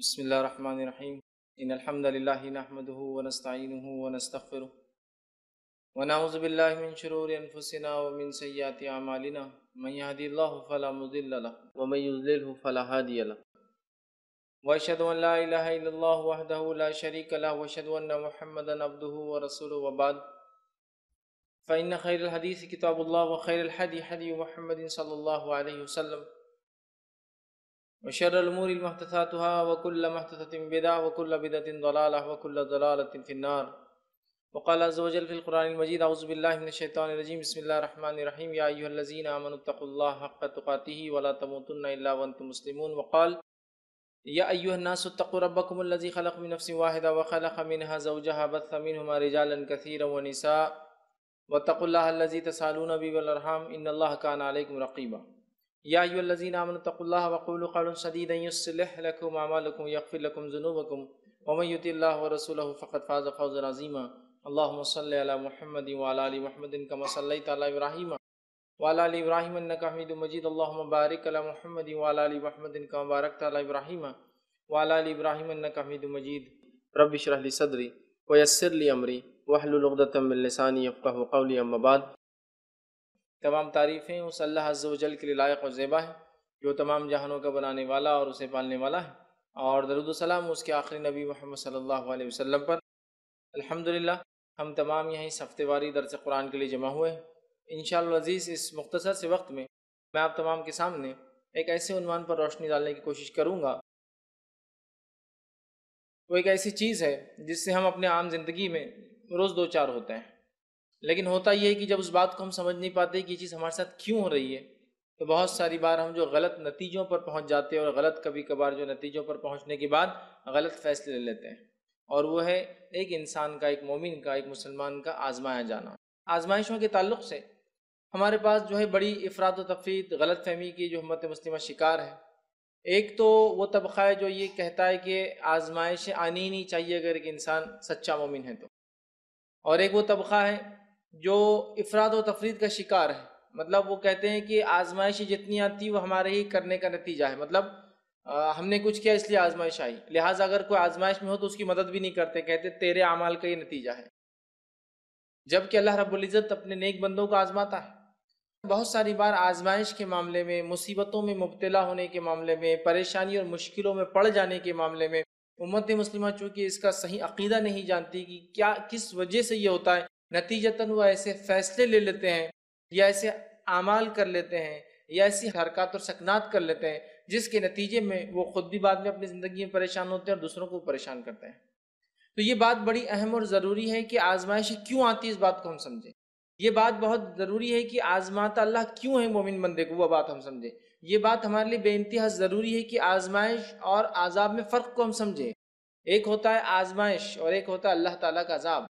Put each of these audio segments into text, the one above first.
بسم اللہ الرحمن الرحیم ان الحمد للہ نحمده ونستعینه ونستغفره ونعوذ باللہ من شرور انفسنا ومن سیئات اعمالنا من يهدي الله فلا مضل له ومن يضلل فلا هادي له واشهد ان لا اله الا الله وحده لا شريك له واشهد ان محمدا عبده ورسوله وبعد فان خير الحديث كتاب الله وخير الهدي هدي محمد صلى الله عليه وسلم وشر الأمور محدثاتها وكل محدثة بدعة وكل بدعة ضلالة وكل ضلالة في النار. وقال عز وجل في القرآن المجيد أعوذ بالله من الشيطان الرجيم بسم الله الرحمن الرحيم يا أيها الذين آمنوا اتقوا الله حق تقاته ولا تموتن إلا وأنتم مسلمون. وقال يا أيها الناس اتقوا ربكم الذي خلق من نفس واحدة وخلق منها زوجها بث منهما رجالا كثيرا ونساء واتقوا الله الذي تسألون به والأرحام إن الله كان عليكم رقيبا. یا ایھا الذین آمنوا اتقوا اللہ وقولوا قولا سدیدا یصلح لکم اعمالکم ویغفر لکم ذنوبکم ومن یطع اللہ ورسولہ فقد فاز فوزا عظیما. اللهم صل علی محمد وعلی آل محمد كما صلیت علی ابراہیم وعلی آل ابراہیم انک حمید مجید. اللهم بارک علی محمد وعلی آل محمد كما بارکت علی ابراہیم وعلی آل ابراہیم انک حمید مجید. رب اشرح لی صدری ویسر لی امری واحلل عقدۃ من لسانی یفقهوا قولی. اما بعد، تمام تعریفیں اس اللہ عز و جل کے لیے لائق و زیبا ہے جو تمام جہانوں کا بنانے والا اور اسے پالنے والا ہے، اور درود و سلام اس کے آخری نبی محمد صلی اللہ علیہ وسلم پر. الحمدللہ ہم تمام یہیں اس ہفتے واری درس قرآن کے لیے جمع ہوئے ہیں. انشاءاللہ العزیز اس مختصر سے وقت میں آپ تمام کے سامنے ایک ایسے عنوان پر روشنی ڈالنے کی کوشش کروں گا. وہ ایک ایسی چیز ہے جس سے ہم اپنے عام زندگی میں روز دو چار ہوتے ہیں، لیکن ہوتا یہ ہے کہ جب اس بات کو ہم سمجھ نہیں پاتے کہ یہ چیز ہمارے ساتھ کیوں ہو رہی ہے، تو بہت ساری بار ہم جو غلط نتیجوں پر پہنچ جاتے ہیں، اور غلط کبھی کبھار جو نتیجوں پر پہنچنے کے بعد غلط فیصلے لے لیتے ہیں. اور وہ ہے ایک انسان کا، ایک مومن کا، ایک مسلمان کا آزمایا جانا. آزمائشوں کے تعلق سے ہمارے پاس جو ہے بڑی افراط و تفریط، غلط فہمی کی جو امت مسلمہ شکار ہے. ایک تو وہ طبقہ ہے جو یہ کہتا ہے کہ آزمائشیں آنی ہی نہیں چاہیے اگر ایک انسان سچا مومن ہے تو، اور ایک وہ طبقہ ہے جو افراد و تفرید کا شکار ہے. مطلب وہ کہتے ہیں کہ آزمائشیں جتنی آتی وہ ہمارے ہی کرنے کا نتیجہ ہے. مطلب ہم نے کچھ کیا اس لیے آزمائش آئی، لہٰذا اگر کوئی آزمائش میں ہو تو اس کی مدد بھی نہیں کرتے، کہتے تیرے اعمال کا یہ نتیجہ ہے. جبکہ اللہ رب العزت اپنے نیک بندوں کو آزماتا ہے. بہت ساری بار آزمائش کے معاملے میں، مصیبتوں میں مبتلا ہونے کے معاملے میں، پریشانی اور مشکلوں میں پڑ جانے کے معاملے میں امت مسلمہ چونکہ اس کا صحیح عقیدہ نہیں جانتی کہ کیا کس وجہ سے یہ ہوتا ہے، نتیجتاً وہ ایسے فیصلے لے لیتے ہیں یا ایسے اعمال کر لیتے ہیں یا ایسی حرکات اور سکنات کر لیتے ہیں جس کے نتیجے میں وہ خود بھی بعد میں اپنی زندگی میں پریشان ہوتے ہیں اور دوسروں کو پریشان کرتے ہیں. تو یہ بات بڑی اہم اور ضروری ہے کہ آزمائشیں کیوں آتی ہے اس بات کو ہم سمجھیں. یہ بات بہت ضروری ہے کہ آزماتا اللہ کیوں ہے مومن بندے کو، وہ بات ہم سمجھیں. یہ بات ہمارے لیے بے انتہا ضروری ہے کہ آزمائش اور عذاب میں فرق کو ہم سمجھیں. ایک ہوتا ہے آزمائش اور ایک ہوتا ہے اللہ تعالیٰ کا عذاب.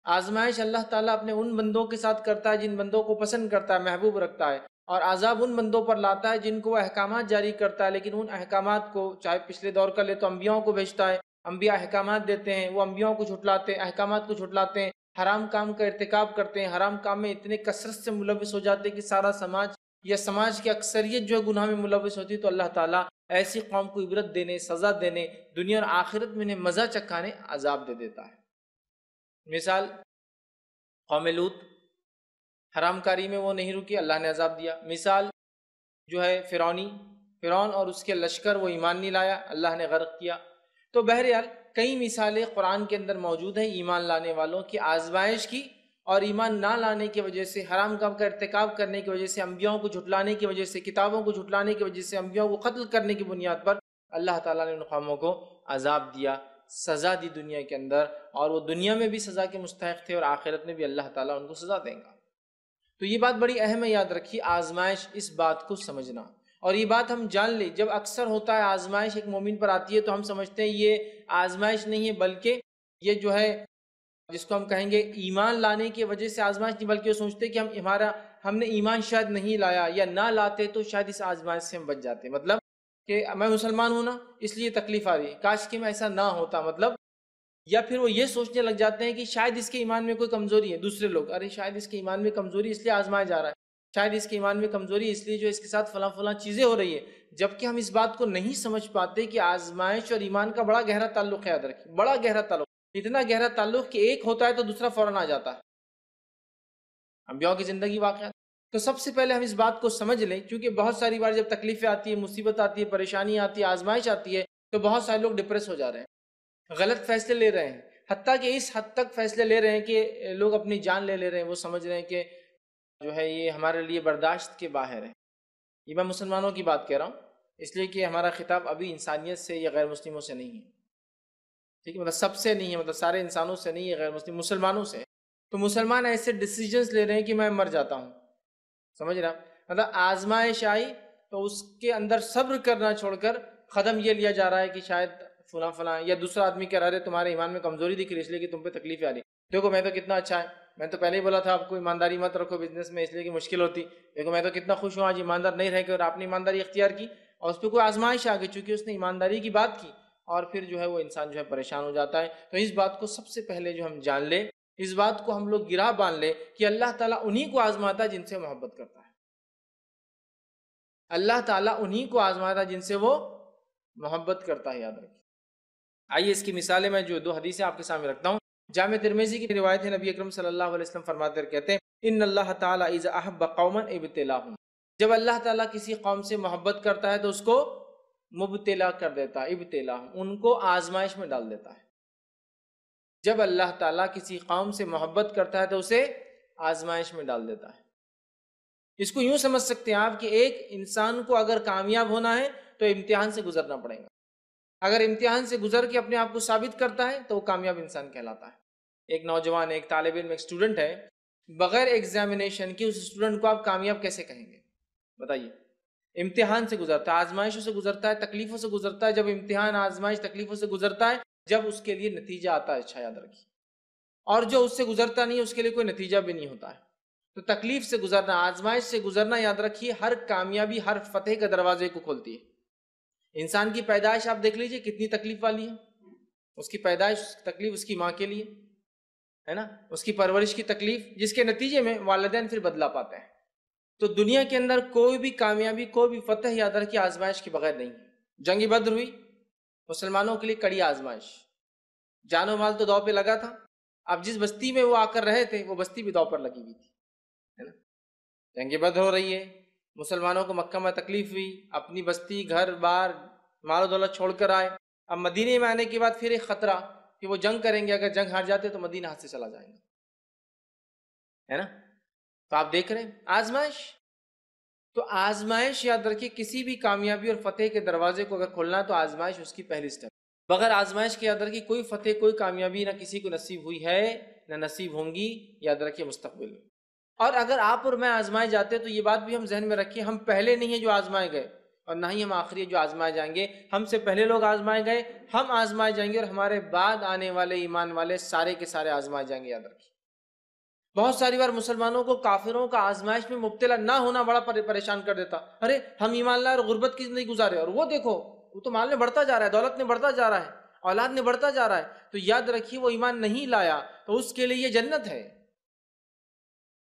آزمائش اللہ تعالیٰ اپنے ان بندوں کے ساتھ کرتا ہے جن بندوں کو پسند کرتا ہے، محبوب رکھتا ہے، اور عذاب ان بندوں پر لاتا ہے جن کو وہ احکامات جاری کرتا ہے، لیکن ان احکامات کو چاہے پچھلے دور کا لے تو انبیاءوں کو بھیجتا ہے، انبیاء احکامات دیتے ہیں، وہ انبیاءوں کو جھٹلاتے ہیں، احکامات کو جھٹلاتے ہیں، حرام کام کا ارتکاب کرتے ہیں، حرام کام میں اتنے کثرت سے ملوث ہو جاتے ہیں کہ سارا سماج یا سماج کی اکثریت جو ہے گناہ میں ملوث ہوتی ہے. تو اللہ تعالیٰ ایسی قوم کو عبرت دینے، سزا دینے، دنیا اور آخرت میں انہیں مزہ چکھانے عذاب دے دیتا ہے. مثال قوم لوط، حرام کاری میں وہ نہیں رکی، اللہ نے عذاب دیا. مثال جو ہے فرعون اور اس کے لشکر، وہ ایمان نہیں لایا، اللہ نے غرق کیا. تو بہرحال کئی مثالیں قرآن کے اندر موجود ہیں ایمان لانے والوں کی آزمائش کی، اور ایمان نہ لانے کی وجہ سے، حرام کام کا ارتکاب کرنے کی وجہ سے، انبیاؤں کو جھٹلانے کی وجہ سے، کتابوں کو جھٹلانے کی وجہ سے، انبیاؤں کو قتل کرنے کی بنیاد پر اللہ تعالیٰ نے ان قوموں کو عذاب دیا، سزا دی دنیا کے اندر، اور وہ دنیا میں بھی سزا کے مستحق تھے اور آخرت میں بھی اللہ تعالیٰ ان کو سزا دیں گا. تو یہ بات بڑی اہم ہے، یاد رکھیے آزمائش، اس بات کو سمجھنا. اور یہ بات ہم جان لیں، جب اکثر ہوتا ہے آزمائش ایک مومن پر آتی ہے تو ہم سمجھتے ہیں یہ آزمائش نہیں ہے، بلکہ یہ جو ہے جس کو ہم کہیں گے ایمان لانے کی وجہ سے آزمائش نہیں، بلکہ وہ سوچتے ہیں کہ ہم نے ایمان شاید نہیں لایا، یا نہ لاتے تو شاید اس آزمائش سے ہم بچ جاتے. مطلب کہ میں مسلمان ہوں نا اس لیے تکلیف آ رہی ہے، کاش کہ میں ایسا نہ ہوتا. مطلب یا پھر وہ یہ سوچنے لگ جاتے ہیں کہ شاید اس کے ایمان میں کوئی کمزوری ہے، دوسرے لوگ ارے شاید اس کے ایمان میں کمزوری اس لیے آزمایا جا رہا ہے. شاید اس کے ایمان میں کمزوری اس لیے جو اس کے ساتھ فلاں فلاں چیزیں ہو رہی ہے، جبکہ ہم اس بات کو نہیں سمجھ پاتے کہ آزمائش اور ایمان کا بڑا گہرا تعلق ہے. یاد رکھیے، بڑا گہرا تعلق، اتنا گہرا تعلق کہ ایک ہوتا ہے تو دوسرا فوراً آ جاتا ہے. انبیاء کی زندگی واقعات. تو سب سے پہلے ہم اس بات کو سمجھ لیں، کیونکہ بہت ساری بار جب تکلیفیں آتی ہیں، مصیبت آتی ہے، پریشانی آتی ہے، آزمائش آتی ہے، تو بہت سارے لوگ ڈپریس ہو جا رہے ہیں، غلط فیصلے لے رہے ہیں، حتیٰ کہ اس حد تک فیصلے لے رہے ہیں کہ لوگ اپنی جان لے رہے ہیں. وہ سمجھ رہے ہیں کہ جو ہے یہ ہمارے لیے برداشت کے باہر ہے. یہ میں مسلمانوں کی بات کہہ رہا ہوں، اس لیے کہ ہمارا خطاب ابھی انسانیت سے یا غیر مسلموں سے نہیں ہے. ٹھیک ہے، مطلب سب سے نہیں ہے، مطلب سارے انسانوں سے نہیں ہے، غیر مسلم مسلمانوں سے. تو مسلمان ایسے ڈیسیجنز لے رہے ہیں کہ میں مر جاتا ہوں. سمجھ رہا؟ مطلب آزمائش آئی تو اس کے اندر صبر کرنا چھوڑ کر قدم یہ لیا جا رہا ہے کہ شاید فلاں فلاں، یا دوسرا آدمی کہہ رہا ہے تمہارے ایمان میں کمزوری دکھ رہی ہے اس لیے کہ تم پہ تکلیف آ رہی. دیکھو میں تو کتنا اچھا ہے، میں تو پہلے ہی بولا تھا آپ کو ایمانداری مت رکھو بزنس میں اس لیے کہ مشکل ہوتی. دیکھو میں تو کتنا خوش ہوں آج ایماندار نہیں رہ کے اور آپ نے ایمانداری اختیار کی، اور اس پہ کوئی آزمائش آ گئی چونکہ اس نے ایمانداری کی بات کی، اور پھر جو ہے وہ انسان جو ہے پریشان ہو جاتا ہے. تو اس بات کو سب سے پہلے جو ہم جان لیں، اس بات کو ہم لوگ گرا باندھ لیں کہ اللہ تعالیٰ انہی کو آزماتا ہے جن سے محبت کرتا ہے. اللہ تعالیٰ انہی کو آزماتا ہے جن سے وہ محبت کرتا ہے. یاد رکھیں. آئیے اس کی مثالیں میں جو دو حدیثیں آپ کے سامنے رکھتا ہوں. جامع ترمذی کی روایت ہے، نبی اکرم صلی اللہ علیہ وسلم فرماتے ہیں، کہتے ہیں ان اللہ تعالیٰ اذا احب قوما ابتلاهم. جب اللہ تعالیٰ کسی قوم سے محبت کرتا ہے تو اس کو مبتلا کر دیتا ہے. ابتلاهم، ان کو آزمائش میں ڈال دیتا ہے. جب اللہ تعالیٰ کسی قوم سے محبت کرتا ہے تو اسے آزمائش میں ڈال دیتا ہے. اس کو یوں سمجھ سکتے ہیں آپ کہ ایک انسان کو اگر کامیاب ہونا ہے تو امتحان سے گزرنا پڑے گا. اگر امتحان سے گزر کے اپنے آپ کو ثابت کرتا ہے تو وہ کامیاب انسان کہلاتا ہے. ایک نوجوان، ایک طالب علم، ایک اسٹوڈنٹ ہے، بغیر ایگزامینیشن کی اس اسٹوڈنٹ کو آپ کامیاب کیسے کہیں گے؟ بتائیے. امتحان سے گزرتا ہے، آزمائشوں سے گزرتا ہے، تکلیفوں سے گزرتا ہے. جب امتحان، آزمائش، تکلیفوں سے گزرتا ہے، جب اس کے لیے نتیجہ آتا ہے. اچھا یاد رکھیے. اور جو اس سے گزرتا نہیں اس کے لیے کوئی نتیجہ بھی نہیں ہوتا ہے. تو تکلیف سے گزرنا، آزمائش سے گزرنا، یاد رکھیے ہر کامیابی، ہر فتح کے دروازے کو کھولتی ہے. انسان کی پیدائش آپ دیکھ لیجئے کتنی تکلیف والی ہے. اس کی پیدائش تکلیف اس کی ماں کے لیے ہے نا، اس کی پرورش کی تکلیف، جس کے نتیجے میں والدین پھر بدلا پاتے ہیں. تو دنیا کے اندر کوئی بھی کامیابی، کوئی بھی فتح، یاد رکھیے آزمائش کے بغیر نہیں. جنگ بدر ہوئی، مسلمانوں کے لیے کڑی آزمائش، جان و مال تو داؤ پہ لگا تھا. اب جس بستی میں وہ آ کر رہے تھے وہ بستی بھی داؤ پر لگی ہوئی تھی، ہے نا. جنگ بدر ہو رہی ہے، مسلمانوں کو مکہ میں تکلیف ہوئی، اپنی بستی، گھر بار، مال و دولت چھوڑ کر آئے. اب مدینے میں آنے کے بعد پھر ایک خطرہ کہ وہ جنگ کریں گے، اگر جنگ ہار جاتے تو مدینہ ہاتھ سے چلا جائیں گے، ہے نا. تو آپ دیکھ رہے ہیں آزمائش. تو آزمائش یاد رکھیے کسی بھی کامیابی اور فتح کے دروازے کو اگر کھولنا ہے تو آزمائش اس کی پہلی سٹیپ. بغیر آزمائش کے یاد رکھیے کوئی فتح، کوئی کامیابی نہ کسی کو نصیب ہوئی ہے نہ نصیب ہوں گی، یاد رکھیے مستقبل میں. اور اگر آپ اور میں آزمائے جاتے تو یہ بات بھی ہم ذہن میں رکھیں، ہم پہلے نہیں ہیں جو آزمائے گئے، اور نہ ہی ہم آخری جو آزمائے جائیں گے. ہم سے پہلے لوگ آزمائے گئے، ہم آزمائے جائیں گے، اور ہمارے بعد آنے والے ایمان والے سارے کے سارے آزمائے جائیں گے. یاد رکھیے بہت ساری بار مسلمانوں کو کافروں کا آزمائش میں مبتلا نہ ہونا بڑا پریشان کر دیتا. ارے ہم ایمان لائے اور غربت کی زندگی گزارے، اور وہ دیکھو وہ تو مال میں بڑھتا جا رہا ہے، دولت میں بڑھتا جا رہا ہے، اولاد میں بڑھتا جا رہا ہے. تو یاد رکھیے وہ ایمان نہیں لایا تو اس کے لیے یہ جنت ہے.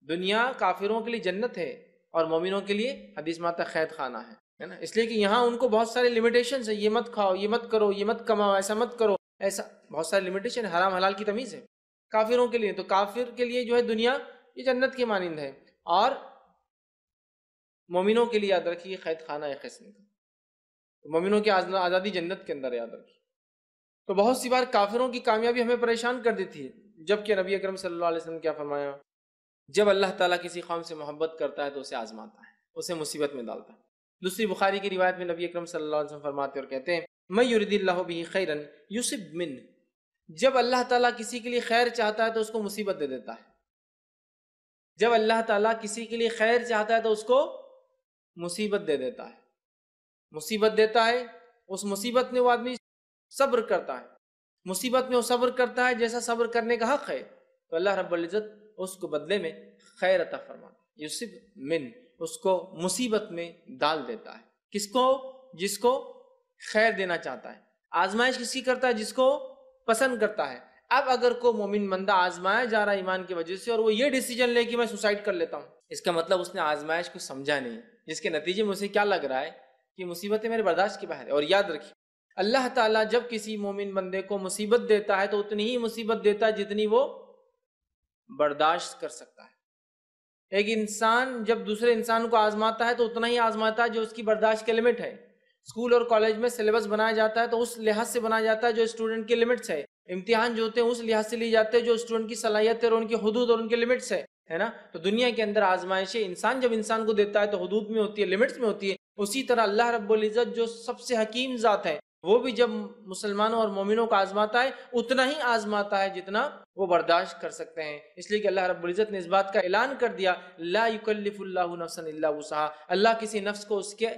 دنیا کافروں کے لیے جنت ہے اور مومنوں کے لیے حدیث میں آتا قید خانہ ہے نا. اس لیے کہ یہاں ان کو بہت سارے لمیٹیشنز ہیں، یہ مت کھاؤ، یہ مت کرو، یہ مت کماؤ، ایسا مت کرو، ایسا بہت سارے لمیٹیشن، حرام حلال کی تمیز ہے کافروں کے لیے. تو کافر کے لیے جو ہے دنیا یہ جنت کے مانند ہے، اور مومنوں کے لیے یاد رکھیے قید خانہ ہے قسم کا. مومنوں کی آزادی جنت کے اندر ہے، یاد رکھیے. تو بہت سی بار کافروں کی کامیابی ہمیں پریشان کر دیتی ہے، جبکہ نبی اکرم صلی اللہ علیہ وسلم کیا فرمایا؟ جب اللہ تعالیٰ کسی قوم سے محبت کرتا ہے تو اسے آزماتا ہے، اسے مصیبت میں ڈالتا ہے. دوسری بخاری کی روایت میں نبی اکرم صلی اللہ علیہ وسلم فرماتے اور کہتے ہیں من یرید اللہ بہ خیرا یصب منہ. جب اللہ تعالیٰ کسی کے لیے خیر چاہتا ہے تو اس کو مصیبت دے دیتا ہے. جب اللہ تعالیٰ کسی کے لیے خیر چاہتا ہے تو اس کو مصیبت دے دیتا ہے. مصیبت دیتا ہے، اس مصیبت میں وہ آدمی صبر کرتا ہے، مصیبت میں وہ صبر کرتا ہے جیسا صبر کرنے کا حق ہے، تو اللہ رب العزت اس کو بدلے میں خیر عطا فرماتا ہے. یصب من، اس کو مصیبت میں ڈال دیتا ہے. کس کو؟ جس کو خیر دینا چاہتا ہے. آزمائش کس کی کرتا ہے؟ جس کو پسند کرتا ہے. اب اگر کوئی مومن بندہ آزمایا جا رہا ہے ایمان کی وجہ سے اور وہ یہ ڈیسیجن لے کہ میں سوسائڈ کر لیتا ہوں، اس کا مطلب اس نے آزمائش کو سمجھا نہیں، جس کے نتیجے میں اسے کیا لگ رہا ہے کہ مصیبتیں میرے برداشت کے باہر ہے۔ اور یاد رکھیے، اللہ تعالیٰ جب کسی مومن بندے کو مصیبت دیتا ہے تو اتنی ہی مصیبت دیتا ہے جتنی وہ برداشت کر سکتا ہے۔ ایک انسان جب دوسرے انسان کو آزماتا ہے تو اتنا ہی آزماتا ہے جو اس کی برداشت کے لمٹ ہے۔ اسکول اور کالج میں سلیبس بنایا جاتا ہے تو اس لحاظ سے بنایا جاتا ہے جو اسٹوڈنٹ کے لمٹس ہے۔ امتحان جو ہوتے ہیں اس لحاظ سے لی جاتے ہیں جو اسٹوڈنٹ کی صلاحیت ہے اور ان کی حدود اور ان کے لمٹس ہے نا۔ تو دنیا کے اندر آزمائشیں انسان جب انسان کو دیتا ہے تو حدود میں ہوتی ہے، لمٹس میں ہوتی ہے۔ اسی طرح اللہ رب العزت جو سب سے حکیم ذات ہے، وہ بھی جب مسلمانوں اور مومنوں کو آزماتا ہے اتنا ہی آزماتا ہے جتنا وہ برداشت کر سکتے ہیں۔ اس لیے کہ اللہ رب العزت نے اس بات کا اعلان کر دیا، لا یکلف اللہ نفسا الا وسعها، اللہ کسی نفس کو اس کے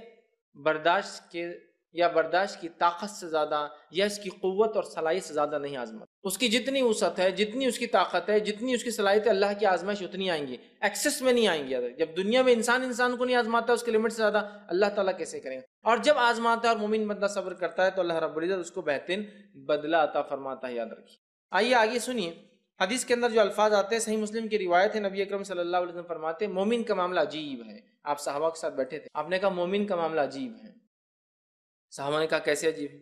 برداشت کے یا برداشت کی طاقت سے زیادہ یا اس کی قوت اور صلاحیت سے زیادہ نہیں آزماتا۔ اس کی جتنی وسعت ہے، جتنی اس کی طاقت ہے، جتنی اس کی صلاحیت ہے، اللہ کی آزمائش اتنی آئیں گی، ایکسس میں نہیں آئیں گی۔ جب دنیا میں انسان کو نہیں آزماتا اس کے لمٹ سے زیادہ، اللہ تعالیٰ کیسے کریں گے؟ اور جب آزماتا ہے اور مومن بندہ صبر کرتا ہے تو اللہ رب العزت اس کو بہترین بدلہ عطا فرماتا ہے، یاد رکھیے۔ آئیے آگے سنیے، حدیث کے اندر جو الفاظ آتے ہیں، صحیح مسلم کی روایت ہے، نبی اکرم صلی اللہ علیہ وسلم فرماتے ہیں مومن کا معاملہ عجیب ہے۔ آپ صحابہ کے ساتھ بیٹھے تھے، آپ نے کہا مومن کا معاملہ عجیب ہے۔ صحابہ نے کہا کیسے عجیب ہے؟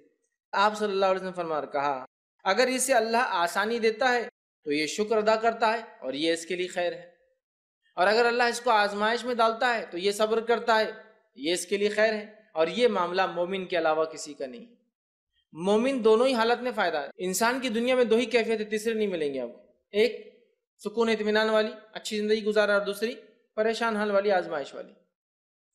آپ صلی اللہ علیہ وسلم فرمایا، کہا اگر اسے اللہ آسانی دیتا ہے تو یہ شکر ادا کرتا ہے اور یہ اس کے لیے خیر ہے، اور اگر اللہ اس کو آزمائش میں ڈالتا ہے تو یہ صبر کرتا ہے، یہ اس کے لیے خیر ہے، اور یہ معاملہ مومن کے علاوہ کسی کا نہیں۔ مومن دونوں ہی حالت میں فائدہ ہے۔ انسان کی دنیا میں دو ہی کیفیت ہے، تیسرے نہیں ملیں گے آپ کو۔ ایک سکون اطمینان والی اچھی زندگی گزارا، اور دوسری پریشان حال والی آزمائش والی،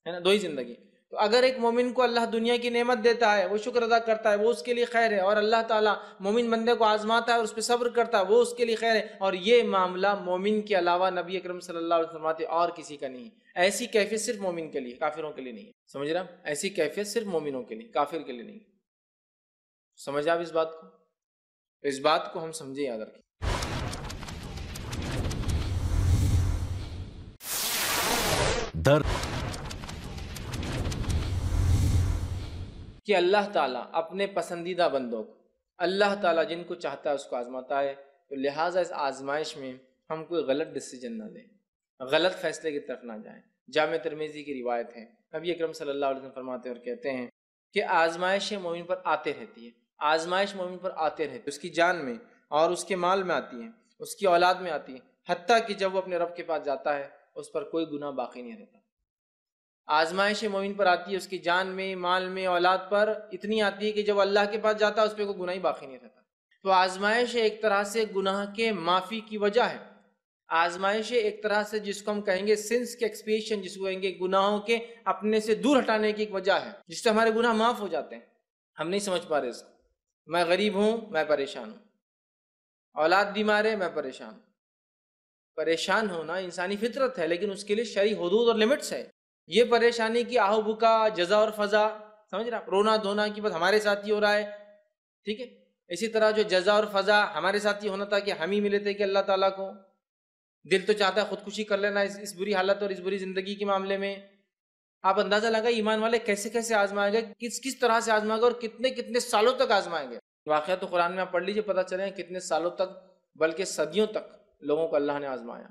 ہے نا، دو ہی زندگی۔ تو اگر ایک مومن کو اللہ دنیا کی نعمت دیتا ہے، وہ شکر ادا کرتا ہے، وہ اس کے لیے خیر ہے، اور اللہ تعالیٰ مومن بندے کو آزماتا ہے اور اس پہ صبر کرتا ہے، وہ اس کے لیے خیر ہے، اور یہ معاملہ مومن کے علاوہ نبی اکرم صلی اللہ علیہ وسلم فرماتے اور کسی کا نہیں۔ ایسی کیفیت صرف مومن کے لیے، کافروں کے لیے نہیں، سمجھ رہے ہیں؟ ایسی کیفیت صرف مومنوں کے لیے، کافر کے لیے نہیں۔ سمجھ آپ اس بات کو؟ اس بات کو ہم سمجھے، یاد رکھیں۔ کہ اللہ تعالیٰ اپنے پسندیدہ بندوں کو، اللہ تعالیٰ جن کو چاہتا ہے اس کو آزماتا ہے، تو لہٰذا اس آزمائش میں ہم کوئی غلط ڈیسیجن نہ لیں، غلط فیصلے کی طرف نہ جائیں۔ جامع ترمذی کی روایت ہے، نبی اکرم صلی اللہ علیہ وسلم فرماتے ہیں اور کہتے ہیں کہ آزمائش مومن پر آتے رہتی ہے، آزمائش مومن پر آتے رہتی ہے، اس کی جان میں اور اس کے مال میں آتی ہے، اس کی اولاد میں آتی ہے، حتیٰ کہ جب وہ اپنے رب کے پاس جاتا ہے اس پر کوئی گناہ باقی نہیں رہتا۔ آزمائش مومن پر آتی ہے، اس کی جان میں، مال میں، اولاد پر اتنی آتی ہے کہ جب اللہ کے پاس جاتا ہے اس پہ کوئی گناہ ہی باقی نہیں رہتا۔ تو آزمائش ایک طرح سے گناہ کے معافی کی وجہ ہے، آزمائش ایک طرح سے جس کو ہم کہیں گے سنس کے ایکسپیشن، جس کو کہیں گے گناہوں کے اپنے سے دور ہٹانے کی ایک وجہ ہے، جس سے ہمارے گناہ معاف ہو جاتے ہیں۔ ہم نہیں سمجھ پا رہے اس کو۔ میں غریب ہوں، میں پریشان ہوں، اولاد بیمار ہے، میں پریشان ہوں۔ پریشان ہونا انسانی فطرت ہے، لیکن اس کے لیے شرعی حدود اور لمٹس ہے۔ یہ پریشانی کی آہو بکا، جزا اور فضا، سمجھ رہا، رونا دھونا کی بات ہمارے ساتھ ہی ہو رہا ہے، ٹھیک ہے۔ اسی طرح جو جزا اور فضا ہمارے ساتھ ہی ہونا تھا کہ ہم ہی ملے تھے کہ اللہ تعالیٰ کو دل تو چاہتا ہے خودکشی کر لینا اس بری حالت اور اس بری زندگی کے معاملے میں۔ آپ اندازہ لگائیں ایمان والے کیسے کیسے آزمائے گئے، کس طرح سے آزمائے گئے اور کتنے سالوں تک آزمائے گئے۔ واقعہ تو قرآن میں آپ پڑھ لیجئے، پتہ چلے کتنے سالوں تک، بلکہ صدیوں تک لوگوں کو اللہ نے آزمایا۔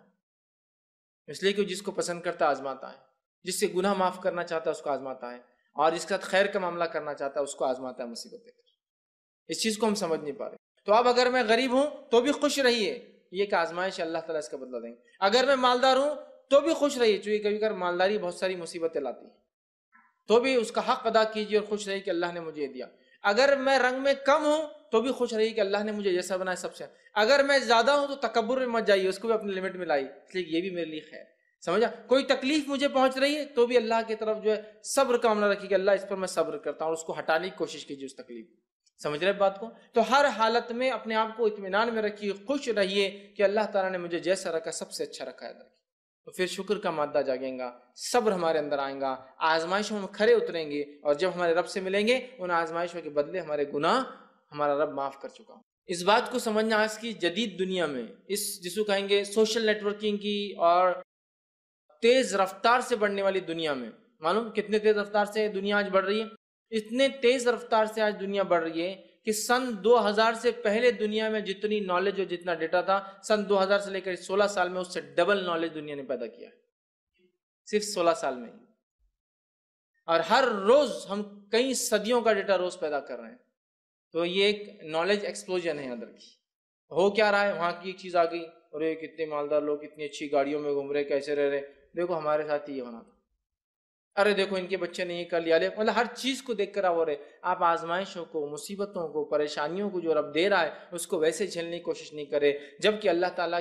اس لیے کہ جس کو پسند کرتا آزماتا ہے، جس سے گناہ معاف کرنا چاہتا ہے اس کو آزماتا ہے، اور جس کا خیر کا معاملہ کرنا چاہتا ہے اس کو آزماتا ہے مصیبت دے کر۔ اس چیز کو ہم سمجھ نہیں پا رہے۔ تو اب اگر میں غریب ہوں تو بھی خوش رہیے، یہ کہ آزمائش اللہ تعالیٰ اس کا بدلہ دیں گے۔ اگر میں مالدار ہوں تو بھی خوش رہیے، چونکہ کبھی کبھی مالداری بہت ساری مصیبتیں لاتی ہے، تو بھی اس کا حق ادا کیجیے اور خوش رہیے کہ اللہ نے مجھے دیا۔ اگر میں رنگ میں کم ہوں تو بھی خوش رہیے کہ اللہ نے مجھے جیسا بنایا سب سے۔ اگر میں زیادہ ہوں تو تکبر میں مت جائیے، اس کو بھی اپنی لمٹ میں لائیے، اس لیے یہ بھی میرے لیے خیر۔ سمجھا؟ کوئی تکلیف مجھے پہنچ رہی ہے تو بھی اللہ کی طرف جو ہے صبر کا معاملہ رکھیے کہ اللہ اس پر میں صبر کرتا ہوں، اور اس کو ہٹانے کی کوشش کیجیے اس تکلیف۔ سمجھ رہے بات کو؟ تو ہر حالت میں اپنے آپ کو اطمینان میں رکھیے، خوش رہیے کہ اللہ تعالیٰ نے مجھے جیسا رکھا سب سے اچھا رکھا ہے۔ تو پھر شکر کا مادہ جاگیں گا، صبر ہمارے اندر آئیں گا، آزمائشوں میں کھرے اتریں گے، اور جب ہمارے رب سے ملیں گے ان آزمائشوں کے بدلے ہمارے گناہ ہمارا رب معاف کر چکا ہوں۔ اس بات کو سمجھنا آج کی جدید دنیا میں، اس جس کو کہیں گے سوشل نیٹ ورکنگ کی اور تیز رفتار سے بڑھنے والی دنیا میں، معلوم کتنے تیز رفتار سے دنیا آج بڑھ رہی ہے؟ اتنے تیز رفتار سے آج دنیا بڑھ رہی ہے کہ سن 2000 سے پہلے دنیا میں جتنی نالج اور جتنا ڈیٹا تھا، سن 2000 سے لے کر 16 سال میں اس سے ڈبل نالج دنیا نے پیدا کیا ہے۔ صرف 16 سال میں ہی، اور ہر روز ہم کئی صدیوں کا ڈیٹا روز پیدا کر رہے ہیں. تو یہ ایک نالج ایکسپلوژن ہے اندر کی. ہو کیا رہا ہے؟ وہاں کی ایک چیز آ گئی، اور یہ کتنے مالدار لوگ کتنی اچھی گاڑیوں میں گھوم رہے، کیسے رہ رہے، دیکھو ہمارے ساتھ یہ ہونا تھا، ارے دیکھو ان کے بچے نے یہ کر لیا. مطلب ہر چیز کو دیکھ کر آپ ہو رہے. آپ آزمائشوں کو، مصیبتوں کو، پریشانیوں کو جو رب دے رہا ہے اس کو ویسے جھیلنے کی کوشش نہیں کرے. جبکہ اللہ تعالیٰ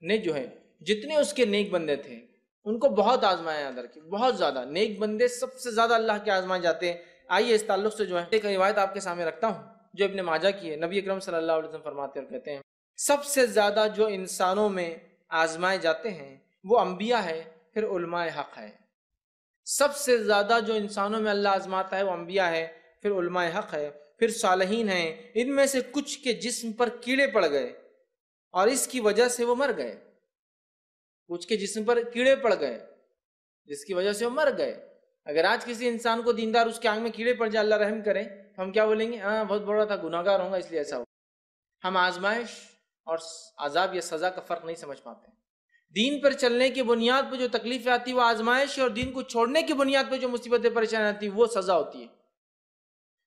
نے جو ہے جتنے اس کے نیک بندے تھے ان کو بہت آزمایا اندر کی، بہت زیادہ. نیک بندے سب سے زیادہ اللہ کے آزمائے جاتے ہیں. آئیے اس تعلق سے جو ہے ایک روایت آپ کے سامنے رکھتا ہوں جو ابن ماجہ کی ہے. نبی اکرم صلی اللہ علیہ وسلم فرماتے اور کہتے ہیں سب سے زیادہ جو انسانوں میں آزمائے جاتے ہیں وہ انبیاء ہے، پھر علماء حق ہے. سب سے زیادہ جو انسانوں میں اللہ آزماتا ہے وہ انبیاء ہے، پھر علماء حق ہے، پھر صالحین ہیں. ان میں سے کچھ کے جسم پر کیڑے پڑ گئے اور اس کی وجہ سے وہ مر گئے. کچھ کے جسم پر کیڑے پڑ گئے جس کی وجہ سے وہ مر گئے. اگر آج کسی انسان کو دیندار اس کے آنکھ میں کیڑے پڑ جائے، اللہ رحم کرے، تو ہم کیا بولیں گے؟ ہاں بہت بڑا تھا، گناہ گار ہوں گا اس لیے ایسا ہو. ہم آزمائش اور عذاب یا سزا کا فرق نہیں سمجھ پاتے. دین پر چلنے کی بنیاد پہ جو تکلیفیں آتی وہ آزمائش، اور دین کو چھوڑنے کی بنیاد پہ جو مصیبتیں پریشانی آتی وہ سزا ہوتی ہے.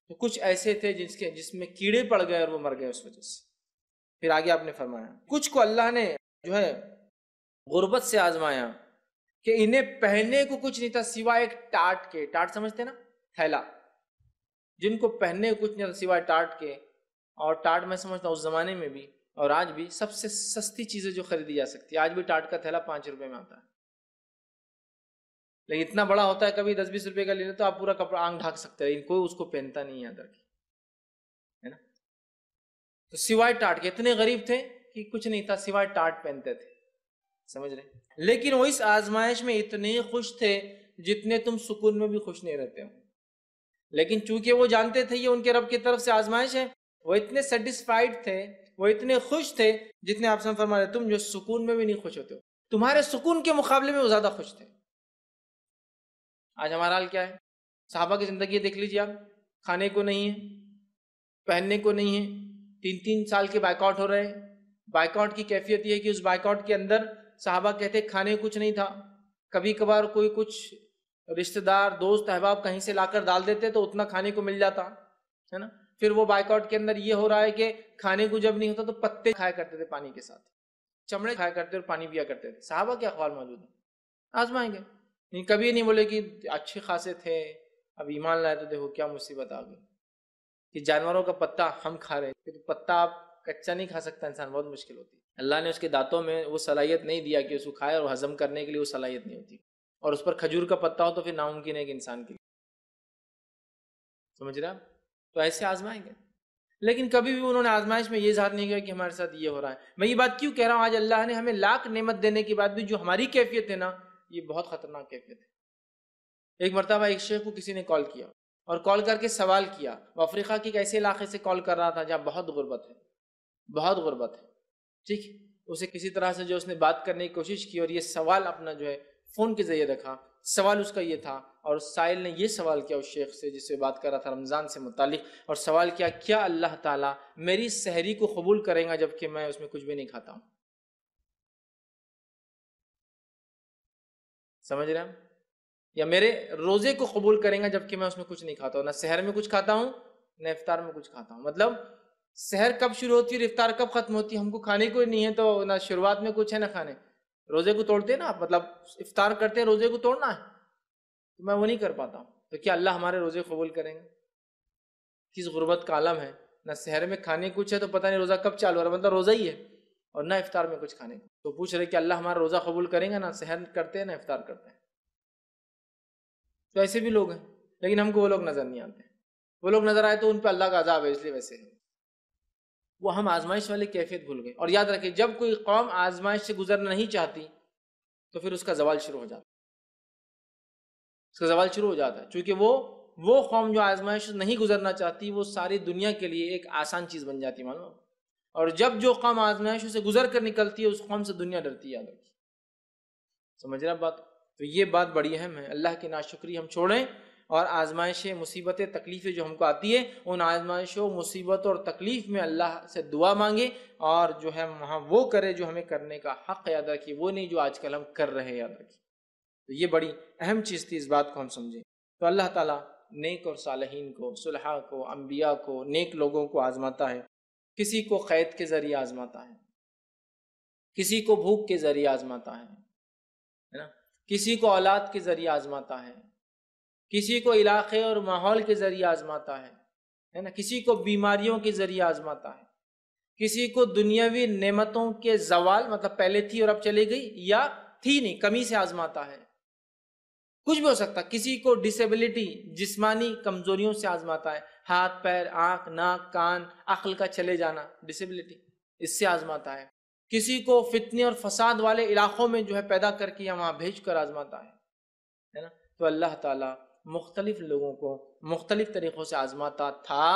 تو کچھ ایسے تھے جس میں کیڑے پڑ گئے اور وہ مر گئے اس وجہ سے. پھر آگے آپ نے فرمایا کچھ کو اللہ نے جو ہے غربت سے آزمایا کہ انہیں پہننے کو کچھ نہیں تھا سوائے ایک ٹاٹ کے. ٹاٹ سمجھتے نا؟ تھیلا. جن کو پہننے کو کچھ نہیں تھا سوائے ٹاٹ کے. اور ٹاٹ میں سمجھتا ہوں اس زمانے میں بھی اور آج بھی سب سے سستی چیزیں جو خریدی جا سکتی ہے. آج بھی ٹاٹ کا تھیلا 5 روپے میں آتا ہے، لیکن اتنا بڑا ہوتا ہے کبھی 10-20 روپے کا لے لے تو آپ پورا کپڑا آنکھ ڈھانک سکتے ہیں، لیکن کوئی اس کو پہنتا نہیں ہے اندر کی، ہے نا؟ تو سوائے ٹاٹ کے اتنے غریب تھے کہ کچھ نہیں تھا سوائے ٹاٹ پہنتے تھے. سمجھ رہے؟ لیکن وہ اس آزمائش میں اتنے خوش تھے جتنے تم سکون میں بھی خوش نہیں رہتے ہو. لیکن چونکہ وہ جانتے تھے یہ ان کے رب کی طرف سے آزمائش ہے، وہ اتنے سیٹسفائیڈ تھے، وہ اتنے خوش تھے جتنے آپ سے فرما رہے تم جو سکون میں بھی نہیں خوش ہوتے ہو، تمہارے سکون کے مقابلے میں وہ زیادہ خوش تھے. آج ہمارا حال کیا ہے؟ صحابہ کی زندگی دیکھ لیجیے آپ. کھانے کو نہیں ہے، پہننے کو نہیں ہے، 3 سال کے بائیکاٹ ہو رہے ہیں. بائیکاٹ کی کیفیت یہ ہے کہ اس بائیکاٹ کے اندر صحابہ کہتے کھانے کچھ نہیں تھا. کبھی کبھار کوئی کچھ رشتہ دار دوست احباب کہیں سے لا کر ڈال دیتے تو اتنا کھانے کو مل جاتا ہے نا. پھر وہ بائیکاٹ کے اندر یہ ہو رہا ہے کہ کھانے کو جب نہیں ہوتا تو پتے کھایا کرتے تھے پانی کے ساتھ، چمڑے کھایا کرتے اور پانی پیا کرتے تھے. صحابہ کے اقوال موجود ہیں. آزمائیں گے، کبھی نہیں بولے کہ اچھے خاصے تھے اب ایمان لائے تو دیکھو کیا مصیبت آ گئی کہ جانوروں کا پتا ہم کھا رہے ہیں. پتا آپ کچا نہیں کھا سکتا انسان، بہت مشکل ہوتی ہے. اللہ نے اس کے دانتوں میں وہ صلاحیت نہیں دیا کہ اس کو کھائے، اور ہضم کرنے کے لیے وہ صلاحیت نہیں ہوتی. اور اس پر کھجور کا پتا ہو تو پھر ناممکن ہے کہ انسان کے لیے. سمجھ رہے آپ؟ تو ایسے آزمائیں گے. لیکن کبھی بھی انہوں نے آزمائش میں یہ اظہار نہیں کیا کہ ہمارے ساتھ یہ ہو رہا ہے. میں یہ بات کیوں کہہ رہا ہوں؟ آج اللہ نے ہمیں لاکھ نعمت دینے کے بعد بھی جو ہماری کیفیت ہے نا، یہ بہت خطرناک کیفیت ہے. ایک مرتبہ ایک شیخ کو کسی نے کال کیا اور کال کر کے سوال کیا. وہ افریقہ کے ایک ایسے علاقے سے کال کر رہا تھا جہاں بہت غربت ہے، بہت غربت ہے. ٹھیک، اسے کسی طرح سے جو اس نے بات کرنے کی کوشش کی اور یہ سوال اپنا جو ہے فون کے ذریعے رکھا. سوال اس کا یہ تھا، اور سائل نے یہ سوال کیا اس شیخ سے جس سے بات کر رہا تھا رمضان سے متعلق، اور سوال کیا اللہ تعالیٰ میری سحری کو قبول کرے گا جبکہ میں اس میں کچھ بھی نہیں کھاتا ہوں؟ سمجھ رہے ہیں؟ یا میرے روزے کو قبول کریں گا جبکہ میں اس میں کچھ نہیں کھاتا ہوں، نہ سحر میں کچھ کھاتا ہوں نہ افطار میں کچھ کھاتا ہوں. مطلب سحر کب شروع ہوتی ہے اور افطار کب ختم ہوتی ہے؟ ہم کو کھانے کو نہیں ہے تو نہ شروعات میں کچھ ہے نہ کھانے. روزے کو توڑتے ہیں نا آپ، مطلب افطار کرتے ہیں روزے کو توڑنا ہے، تو میں وہ نہیں کر پاتا ہوں. تو کیا اللہ ہمارے روزے قبول کریں گے؟ کس غربت کا عالم ہے، نہ سحر میں کھانے کچھ ہے تو پتہ نہیں روزہ کب چالو ہو رہا ہے، مطلب روزہ ہی ہے، اور نہ افطار میں کچھ کھانے کو. تو پوچھ رہے کہ اللہ ہمارا روزہ قبول کریں گا؟ نہ سحر کرتے ہیں نہ افطار کرتے ہیں. تو ایسے بھی لوگ ہیں، لیکن ہم کو وہ لوگ نظر نہیں آتے. وہ لوگ نظر آئے تو ان پہ اللہ کا عذاب ہے، اس لیے ویسے ہیں. وہ ہم آزمائش والی کیفیت بھول گئے. اور یاد رکھیں جب کوئی قوم آزمائش سے گزرنا نہیں چاہتی تو پھر اس کا زوال شروع ہو جاتا ہے. اس کا زوال شروع ہو جاتا ہے، چونکہ وہ قوم جو آزمائش نہیں گزرنا چاہتی وہ ساری دنیا کے لیے ایک آسان چیز بن جاتی معلوم. اور جب جو قوم آزمائشوں سے گزر کر نکلتی ہے اس قوم سے دنیا ڈرتی ہے. سمجھ رہے بات؟ تو یہ بات بڑی اہم ہے. اللہ کی ناشکری ہم چھوڑیں اور آزمائشیں، مصیبتیں، تکلیفیں جو ہم کو آتی ہے ان آزمائشوں، مصیبتوں اور تکلیف میں اللہ سے دعا مانگے، اور جو ہے وہاں وہ کرے جو ہمیں کرنے کا حق. یاد رکھیے وہ نہیں جو آج کل ہم کر رہے ہیں. یاد رکھیے تو یہ بڑی اہم چیز تھی، اس بات کو ہم سمجھیں۔ تو اللہ تعالیٰ نیک اور صالحین کو، صلحاء کو، انبیاء کو، نیک لوگوں کو آزماتا ہے۔ کسی کو قید کے ذریعے آزماتا ہے، کسی کو بھوک کے ذریعے آزماتا ہے نا، کسی کو اولاد کے ذریعے آزماتا ہے، کسی کو علاقے اور ماحول کے ذریعے آزماتا ہے نا، کسی کو بیماریوں کے ذریعے آزماتا ہے، کسی کو دنیاوی نعمتوں کے زوال، مطلب پہلے تھی اور اب چلی گئی یا تھی نہیں، کمی سے آزماتا ہے، کچھ بھی ہو سکتا۔ کسی کو ڈسیبلٹی، جسمانی کمزوریوں سے آزماتا ہے، ہاتھ پیر، آنکھ ناک کان، عقل کا چلے جانا، ڈسیبلٹی، اس سے آزماتا ہے۔ کسی کو فتنے اور فساد والے علاقوں میں جو ہے پیدا کر کے یا وہاں بھیج کر آزماتا ہے نا۔ تو اللہ تعالیٰ مختلف لوگوں کو مختلف طریقوں سے آزماتا تھا،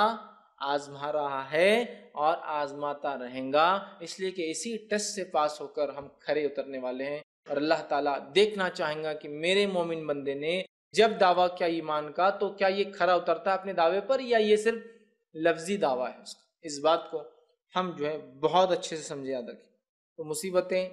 آزما رہا ہے اور آزماتا رہیں گا، اس لیے کہ اسی ٹیسٹ سے پاس ہو کر ہم کھرے اترنے والے ہیں۔ اور اللہ تعالیٰ دیکھنا چاہیں گا کہ میرے مومن بندے نے جب دعویٰ کیا ایمان کا، تو کیا یہ کھرا اترتا ہے اپنے دعوے پر یا یہ صرف لفظی دعویٰ ہے اس کا۔ اس بات کو ہم جو ہے بہت اچھے سے سمجھے یاد رکھیں۔ تو مصیبتیں،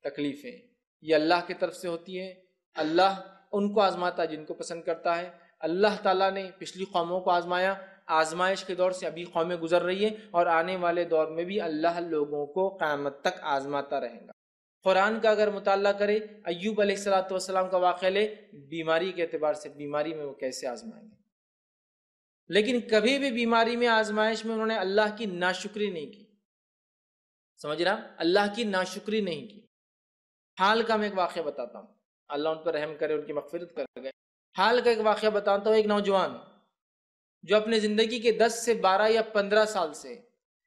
تکلیفیں یہ اللہ کی طرف سے ہوتی ہے۔ اللہ ان کو آزماتا ہے جن کو پسند کرتا ہے۔ اللہ تعالیٰ نے پچھلی قوموں کو آزمایا، آزمائش کے دور سے ابھی قومیں گزر رہی ہیں، اور آنے والے دور میں بھی اللہ لوگوں کو قیامت تک آزماتا رہے گا۔ قرآن کا اگر مطالعہ کرے، ایوب علیہ السلام کا واقعہ لے، بیماری کے اعتبار سے بیماری میں وہ کیسے آزمائیں گے، لیکن کبھی بھی بیماری میں، آزمائش میں انہوں نے اللہ کی ناشکری نہیں کی۔ سمجھ رہا، اللہ کی ناشکری نہیں کی۔ حال کا میں ایک واقعہ بتاتا ہوں، اللہ ان پر رحم کرے، ان کی مغفرت کر گئے۔ حال کا ایک واقعہ بتاتا ہوں۔ ایک نوجوان جو اپنے زندگی کے 10 سے 12 یا 15 سال سے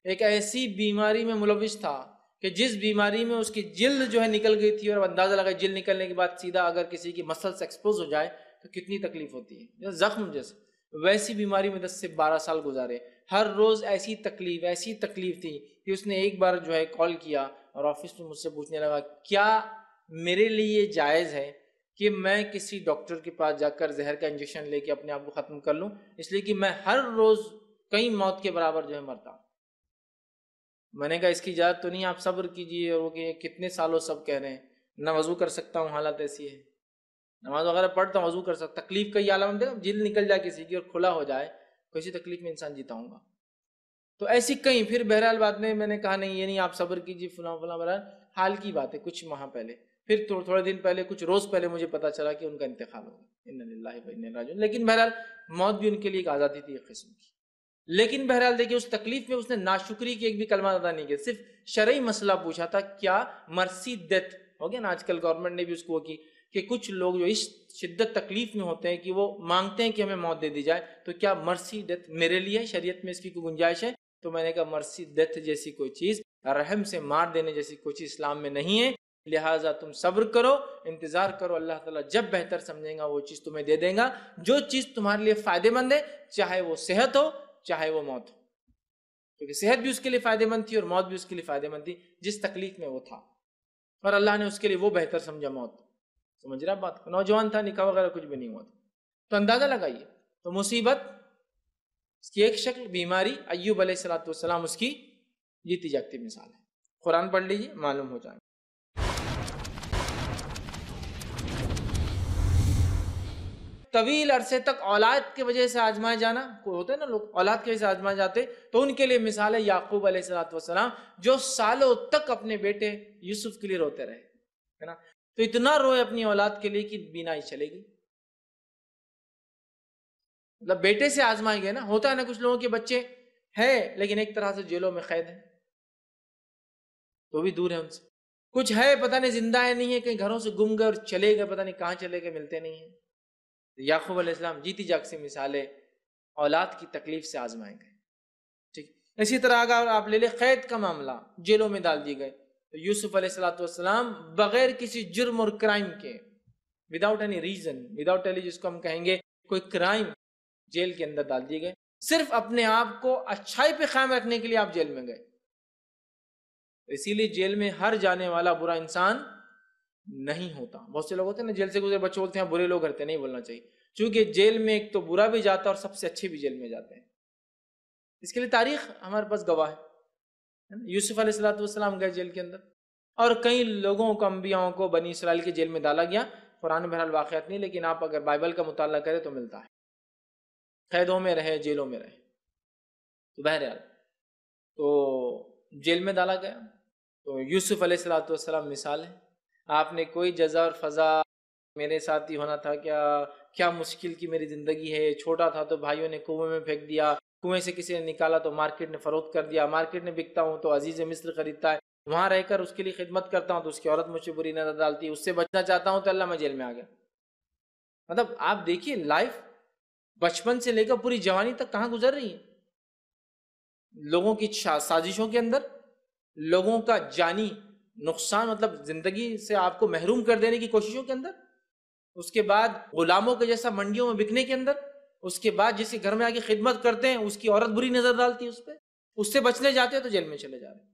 ایک ایسی بیماری میں ملوث تھا کہ جس بیماری میں اس کی جلد جو ہے نکل گئی تھی، اور اندازہ لگا جلد نکلنے کے بعد سیدھا اگر کسی کی مسلس ایکسپوز ہو جائے تو کتنی تکلیف ہوتی ہے، زخم جیسے، ویسی بیماری میں 10 سے 12 سال گزارے۔ ہر روز ایسی تکلیف تھی کہ اس نے ایک بار جو ہے کال کیا اور آفس میں مجھ سے پوچھنے لگا، کیا میرے لیے یہ جائز ہے کہ میں کسی ڈاکٹر کے پاس جا کر زہر کا انجیکشن لے کے اپنے آپ کو ختم کر لوں، اس لیے کہ میں ہر روز کئی موت کے برابر جو ہے مرتا ہوں۔ میں نے کہا اس کی اجازت تو نہیں، آپ صبر کیجئے۔ اور وہ کہ کتنے سالوں سب کہہ رہے ہیں، نہ وضو کر سکتا ہوں، حالت ایسی ہے، نماز وغیرہ پڑھتا ہوں، وضو کر سکتا، تکلیف کا یہ عالم دے، جلد نکل جائے کسی کی اور کھلا ہو جائے، کسی تکلیف میں انسان جیتا ہوں گا۔ تو ایسی کئی، پھر بہرحال بعد میں نے کہا نہیں یہ نہیں، آپ صبر کیجئے، فلاں فلاں، بہرحال حال کی بات ہے کچھ ماہ پہلے، پھر تھوڑے دن پہلے، کچھ روز پہلے مجھے پتا چلا کہ ان کا انتقال ہو گیا، انا للہ و انا الیہ راجعون۔ لیکن بہرحال موت بھی ان کے لیے ایک آزادی تھی ایک قسم کی۔ لیکن بہرحال دیکھیے اس تکلیف میں اس نے ناشکری کی ایک بھی کلمہ ادا نہیں کیا، صرف شرعی مسئلہ پوچھا تھا، کیا مرسی ڈیتھ ہو گیا نا، آج کل گورنمنٹ نے بھی اس کو کی کہ کچھ لوگ جو اس شدت تکلیف میں ہوتے ہیں کہ وہ مانگتے ہیں کہ ہمیں موت دے دی جائے، تو کیا مرسی ڈیتھ میرے لیے شریعت میں اس کی کوئی گنجائش ہے؟ تو میں نے کہا مرسی ڈیتھ جیسی کوئی چیز، رحم سے مار دینے جیسی کوئی چیز اسلام میں نہیں ہے، لہٰذا تم صبر کرو، انتظار کرو، اللہ تعالیٰ جب بہتر سمجھیں گا وہ چیز تمہیں دے دیں گا، جو چیز تمہارے لیے فائدہ مند ہے، چاہے وہ صحت ہو چاہے وہ موت ہو، کیونکہ صحت بھی اس کے لیے فائدہ مند تھی اور موت بھی اس کے لیے فائدہ مند تھی جس تکلیف میں وہ تھا، اور اللہ نے اس کے لیے وہ بہتر سمجھا موت۔ سمجھ رہا بات کو؟ نوجوان تھا، نکاح وغیرہ کچھ بھی نہیں ہوا تھا۔ تو اندازہ لگائیے، تو مصیبت اس کی ایک شکل بیماری، ایوب علیہ السلام اس کی جیتی جاگتی مثال ہے۔ قرآن پڑھ لیجیے، معلوم ہو جائے۔ طویل عرصے تک اولاد کی وجہ سے آزمائے جانا، کوئی ہوتے ہیں نا لوگ اولاد کی وجہ سے آزمائے جاتے، تو ان کے لیے مثال ہے یعقوب علیہ السلام، جو سالوں تک اپنے بیٹے یوسف کے لیے روتے رہے، ہے نا، تو اتنا روئے اپنی اولاد کے لیے کہ بینائی چلے گی، مطلب بیٹے سے آزمائے گئے نا۔ ہوتا ہے نا کچھ لوگوں کے بچے ہیں لیکن ایک طرح سے جیلوں میں قید ہیں، تو بھی دور ہے ان سے، کچھ ہے پتہ نہیں زندہ ہے نہیں ہے، کہیں گھروں سے گم گئے اور چلے گئے، پتہ نہیں کہاں چلے گئے، ملتے نہیں ہیں۔ یعقوب علیہ السلام جیتی جاگتی مثالیں، اولاد کی تکلیف سے آزمائے گئے، ٹھیک۔ اسی طرح اگر آپ لے لیں قید کا معاملہ، جیلوں میں ڈال دیے گئے، تو یوسف علیہ السلام بغیر کسی جرم اور کرائم کے، without any reason, without any جس کو ہم کہیں گے کوئی کرائم، جیل کے اندر ڈال دیے گئے، صرف اپنے آپ کو اچھائی پہ قائم رکھنے کے لیے آپ جیل میں گئے۔ اسی لیے جیل میں ہر جانے والا برا انسان نہیں ہوتا۔ بہت سے لوگ ہوتے ہیں نا جیل سے گزرے بچے بولتے ہیں برے لوگ رہتے، نہیں بولنا چاہیے، چونکہ جیل میں ایک تو برا بھی جاتا ہے اور سب سے اچھے بھی جیل میں جاتے ہیں، اس کے لیے تاریخ ہمارے پاس گواہ ہے۔ یوسف علیہ السلام گئے جیل کے اندر، اور کئی لوگوں کو، انبیاءوں کو بنی اسرائیل کے جیل میں ڈالا گیا قرآن میں بہرحال واقعات نہیں، لیکن آپ اگر بائبل کا مطالعہ کریں تو ملتا ہے، قیدوں میں رہے، جیلوں میں رہے، تو بہرحال تو جیل میں ڈالا گیا۔ تو یوسف علیہ الصلوۃ والسلام مثال ہے، آپ نے کوئی جزا اور فضا، میرے ساتھ ہی ہونا تھا کیا، کیا مشکل کی میری زندگی ہے، چھوٹا تھا تو بھائیوں نے کنویں میں پھینک دیا، کنویں سے کسی نے نکالا تو مارکیٹ نے فروخت کر دیا، مارکیٹ میں بکتا ہوں تو عزیز مصر خریدتا ہے، وہاں رہ کر اس کے لیے خدمت کرتا ہوں تو اس کی عورت مجھ سے بری نظر ڈالتی ہے، اس سے بچنا چاہتا ہوں تو اللہ میں جیل میں آ گیا۔ مطلب آپ دیکھیے لائف بچپن سے لے کر پوری جوانی تک کہاں گزر رہی ہے، لوگوں کی سازشوں کے اندر، لوگوں کا جانی نقصان، مطلب زندگی سے آپ کو محروم کر دینے کی کوششوں کے اندر، اس کے بعد غلاموں کے جیسا منڈیوں میں بکنے کے اندر، اس کے بعد جس کے گھر میں آ کے خدمت کرتے ہیں اس کی عورت بری نظر ڈالتی ہے اس پہ، اس سے بچنے جاتے ہیں تو جیل میں چلے جا رہے ہیں۔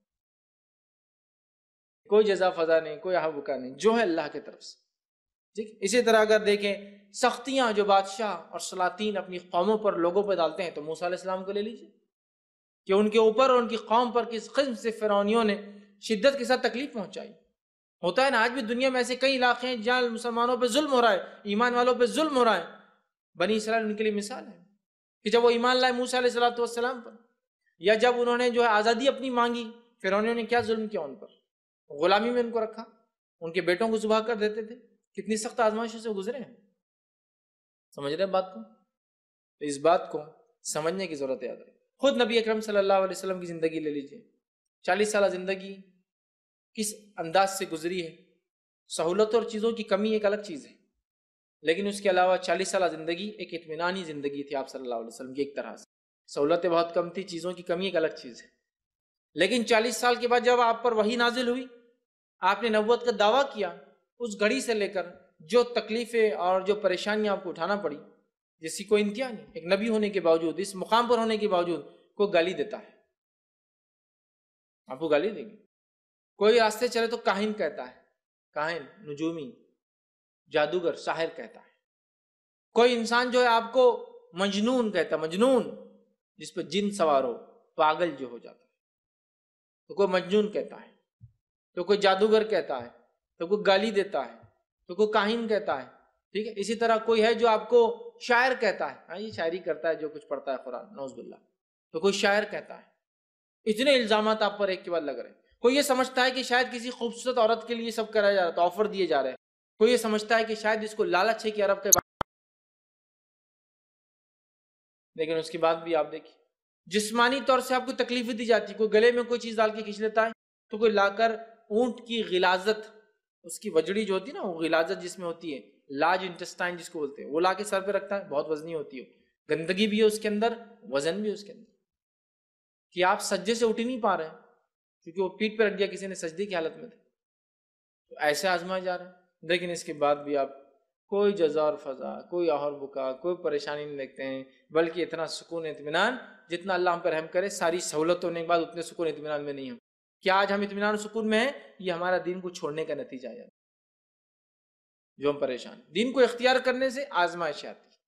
کوئی جزا فضا نہیں، کوئی آہ بکا نہیں، جو ہے اللہ کی طرف سے، ٹھیک۔ اسی طرح اگر دیکھیں سختیاں جو بادشاہ اور سلاطین اپنی قوموں پر، لوگوں پہ ڈالتے ہیں، تو موسیٰ علیہ السلام کو لے لیجیے کہ ان کے اوپر اور ان کی قوم پر کس قسم سے فرعونیوں نے شدت کے ساتھ تکلیف پہنچائی۔ ہوتا ہے نا آج بھی دنیا میں ایسے کئی علاقے ہیں جہاں مسلمانوں پہ ظلم ہو رہا ہے، ایمان والوں پہ ظلم ہو رہا ہے۔ بنی اسرائیل ان کے لیے مثال ہے کہ جب وہ ایمان لائے موسیٰ علیہ السلام پر، یا جب انہوں نے جو ہے آزادی اپنی مانگی، فرعونیوں نے کیا ظلم کیا ان پر، غلامی میں ان کو رکھا، ان کے بیٹوں کو ذبح کر دیتے تھے، کتنی سخت آزمائشوں سے گزرے ہیں۔ سمجھ رہے ہیں بات کو؟ تو اس بات کو سمجھنے کی ضرورت ہے۔ یاد رکھیں خود نبی اکرم صلی اللہ علیہ وسلم کی زندگی لے لیجیے، 40 سالہ زندگی کس انداز سے گزری ہے۔ سہولتوں اور چیزوں کی کمی ایک الگ چیز ہے، لیکن اس کے علاوہ 40 سالہ زندگی ایک اطمینانی زندگی تھی آپ صلی اللہ علیہ وسلم کی۔ ایک طرح سے سہولتیں بہت کم تھی، چیزوں کی کمی ایک الگ چیز ہے، لیکن 40 سال کے بعد جب آپ پر وحی نازل ہوئی، آپ نے نبوت کا دعویٰ کیا، اس گھڑی سے لے کر جو تکلیفیں اور جو پریشانیاں آپ کو اٹھانا پڑی، جس کی کوئی انتہا نہیں، ایک نبی ہونے کے باوجود، اس مقام پر ہونے کے باوجود کوئی گالی دیتا ہے، آپ کو گالی دیں گے۔ کوئی راستے چلے تو کاہن کہتا ہے، کاہن، نجومی، جادوگر، ساحر کہتا ہے۔ کوئی انسان جو ہے آپ کو مجنون کہتا ہے، مجنون جس پہ جن سوار ہو، پاگل جو ہو جاتا ہے، تو کوئی مجنون کہتا ہے، تو کوئی جادوگر کہتا ہے، تو کوئی گالی دیتا ہے، تو کوئی کاہن کہتا ہے، ٹھیک ہے۔ اسی طرح کوئی ہے جو آپ کو شاعر کہتا ہے، ہاں یہ شاعری کرتا ہے جو کچھ پڑھتا ہے قرآن، نعوذ باللہ، تو کوئی شاعر کہتا ہے۔ اتنے الزامات آپ پر ایک کے بعد لگ رہے ہیں۔ کوئی یہ سمجھتا ہے کہ شاید کسی خوبصورت عورت کے لیے سب کرایا جا رہا ہے، تو آفر دیے جا رہے ہیں۔ کوئی یہ سمجھتا ہے کہ شاید اس کو لالچ ہے کہ عرب کے، لیکن اس کے بعد بھی آپ دیکھیں جسمانی طور سے آپ کو تکلیفیں دی جاتی ہے۔ کوئی گلے میں کوئی چیز ڈال کے کھینچ لیتا ہے، تو کوئی لا کر اونٹ کی غلاظت، اس کی وجڑی جو ہوتی ہے نا، وہ غلاظت جس میں ہوتی ہے، لارج انٹسٹائن جس کو بولتے ہیں، وہ لا کے سر پہ رکھتا ہے، بہت وزنی ہوتی ہے، گندگی بھی ہے اس کے اندر، وزن بھی ہے اس کے اندر، کہ آپ سجدے سے اٹھ ہی نہیں پا رہے ہیں کیونکہ وہ پیٹ پہ رکھ دیا کسی نے، سجدے کی حالت میں تھے، تو ایسے آزمائے جا رہے ہیں۔ لیکن اس کے بعد بھی آپ کوئی جزا اور فضا، کوئی آہر بکا، کوئی پریشانی نہیں دیکھتے ہیں، بلکہ اتنا سکون اطمینان، جتنا اللہ ہم پر رحم کرے، ساری سہولت ہونے کے بعد اتنے سکون اطمینان میں نہیں ہوں۔ کیا آج ہم اطمینان و سکون میں ہیں؟ یہ ہمارا دین کو چھوڑنے کا نتیجہ ہے، جو ہم پریشان۔ دین کو اختیار کرنے سے آزمائشیں آتی ہیں،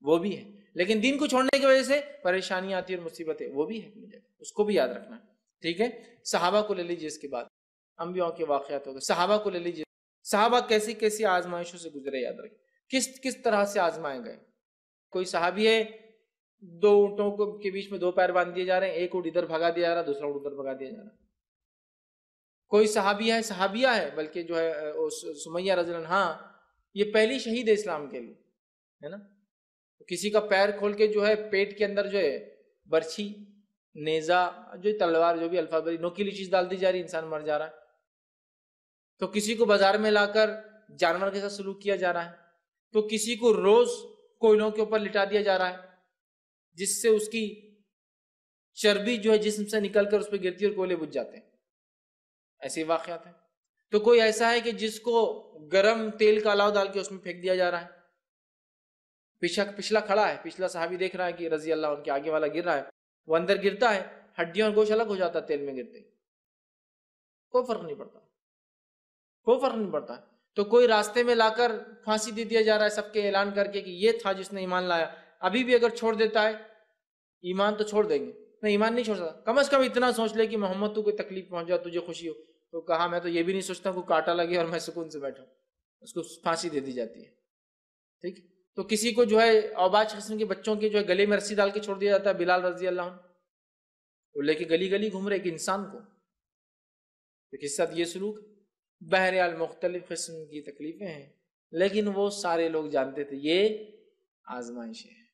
وہ بھی ہے، لیکن دین کو چھوڑنے کی وجہ سے پریشانیاں آتی ہیں اور مصیبتیں، وہ بھی ہے اپنی جگہ، اس کو بھی یاد رکھنا ہے، ٹھیک ہے۔ صحابہ کو لے لیجیے، اس کے بعد انبیاء کے واقعات ہو گئے، صحابہ کو لے لیجیے، صحابہ کیسی کیسی آزمائشوں سے گزرے، یاد رکھیں کس طرح سے آزمائے گئے۔ کوئی صحابی ہے، دو اونٹوں کے بیچ میں دو پیر باندھ دیے جا رہے ہیں، ایک اونٹ ادھر بھگا دیا جا رہا ہے، دوسرا اونٹ ادھر بھگا دیا جا رہا ہے۔ کوئی صحابی ہے، صحابیہ ہے، بلکہ جو ہے سمیہ رضی اللہ عنہا، یہ پہلی شہید ہے اسلام کے لیے، ہے نا۔ کسی کا پیر کھول کے جو ہے پیٹ کے اندر جو ہے برچھی، نیزہ، جو تلوار، جو بھی الفاظ نوکیلی چیز ڈال دی جا رہی، انسان مر جا رہا ہے۔ تو کسی کو بازار میں لا کر جانور کے ساتھ سلوک کیا جا رہا ہے، تو کسی کو روز کوئلوں کے اوپر لٹا دیا جا رہا ہے، جس سے اس کی چربی جو ہے جسم سے نکل کر اس پہ گرتی ہے اور کوئلے بجھ جاتے ہیں۔ ایسے واقعات ہیں۔ تو کوئی ایسا ہے کہ جس کو گرم تیل کا الاؤ ڈال کے اس میں پھینک دیا جا رہا ہے، پچھلا کھڑا ہے، پچھلا صحابی دیکھ رہا ہے کہ رضی اللہ عنہ کے آگے والا گر رہا ہے، وہ اندر گرتا ہے، ہڈیاں اور گوشت الگ ہو جاتا ہے تیل میں گرتے، کوئی فرق نہیں پڑتا، کوئی فرق نہیں پڑتا۔ تو کوئی راستے میں لا کر پھانسی دے دیا جا رہا ہے سب کے اعلان کر کے کہ یہ تھا جس نے ایمان لایا۔ ابھی بھی اگر چھوڑ دیتا ہے ایمان تو چھوڑ دیں گے، نہیں ایمان نہیں چھوڑ سکتا، کم از کم اتنا سوچ لے کہ محمد تو کوئی تکلیف پہنچ جائے، تجھے خوشی ہو، تو کہا میں تو یہ بھی نہیں سوچتا کوئی کانٹا لگے اور میں سکون سے بیٹھوں، اس کو پھانسی دے دی جاتی ہے. ٹھیک. تو کسی کو جو ہے اوباش قسم کے بچوں کے جو ہے گلے میں رسی ڈال کے چھوڑ دیا جاتا ہے. بلال رضی اللہ عنہ وہ لے کے گلی گلی گھوم رہے ایک انسان کو. تو کس ساتھ یہ سلوک. بہرحال مختلف قسم کی تکلیفیں ہیں، لیکن وہ سارے لوگ جانتے تھے یہ آزمائش ہے.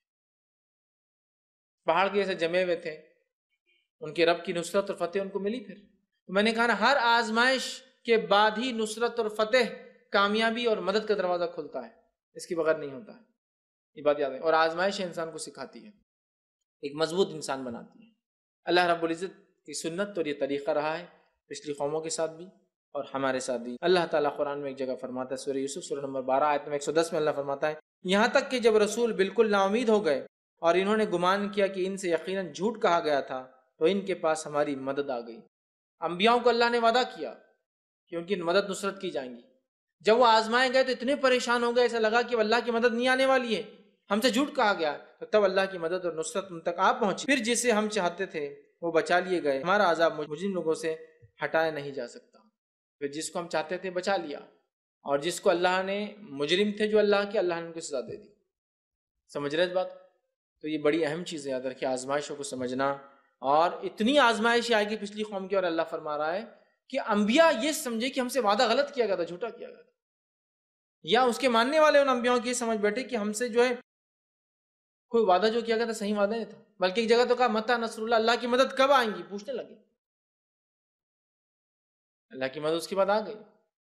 پہاڑ کے جیسے جمے ہوئے تھے، ان کے رب کی نصرت اور فتح ان کو ملی. پھر میں نے کہا نا، ہر آزمائش کے بعد ہی نصرت اور فتح، کامیابی اور مدد کا دروازہ کھلتا ہے، اس کے بغیر نہیں ہوتا ہے. یہ بات یاد ہے. اور آزمائش انسان کو سکھاتی ہے، ایک مضبوط انسان بناتی ہے. اللہ رب العزت کی سنت اور یہ طریقہ رہا ہے پچھلی قوموں کے ساتھ بھی اور ہمارے ساتھ بھی. اللہ تعالیٰ قرآن میں ایک جگہ فرماتا ہے، سورہ یوسف سورہ نمبر 12 آیت نمبر 110 میں اللہ فرماتا ہے، یہاں تک کہ جب رسول بالکل نا امید ہو گئے اور انہوں نے گمان کیا کہ ان سے یقیناً جھوٹ کہا گیا تھا، تو ان کے پاس ہماری مدد آ گئی. انبیاؤں کو اللہ نے وعدہ کیا کہ ان کی مدد نصرت کی جائیں گی. جب وہ آزمائے گئے تو اتنے پریشان ہو گئے، ایسا لگا کہ اللہ کی مدد نہیں آنے والی ہے، ہم سے جھوٹ کہا گیا. تو تب اللہ کی مدد اور نصرت ان تک آ پہنچی. پھر جسے ہم چاہتے تھے وہ بچا لیے گئے. ہمارا عذاب مجرم لوگوں سے ہٹایا نہیں جا سکتا. پھر جس کو ہم چاہتے تھے بچا لیا، اور جس کو اللہ نے مجرم تھے جو اللہ کے، اللہ نے ان کو سزا دے دی. سمجھ رہے اس بات؟ تو یہ بڑی اہم چیز ہے، یاد رکھیں آزمائشوں کو سمجھنا. اور اتنی آزمائش آئے گی پچھلی قوم کی، اور اللہ فرما رہا ہے کہ انبیاء یہ سمجھے کہ ہم سے وعدہ غلط کیا گیا تھا، جھوٹا کیا گیا تھا، یا اس کے ماننے والے ان انبیاءوں کی یہ سمجھ بیٹھے کہ ہم سے جو ہے کوئی وعدہ جو کیا گیا تھا صحیح وعدہ نہیں تھا. بلکہ ایک جگہ تو کہا متی نصر اللہ، اللہ کی مدد کب آئیں گی پوچھنے لگے. اللہ کی مدد اس کے بعد آ گئی.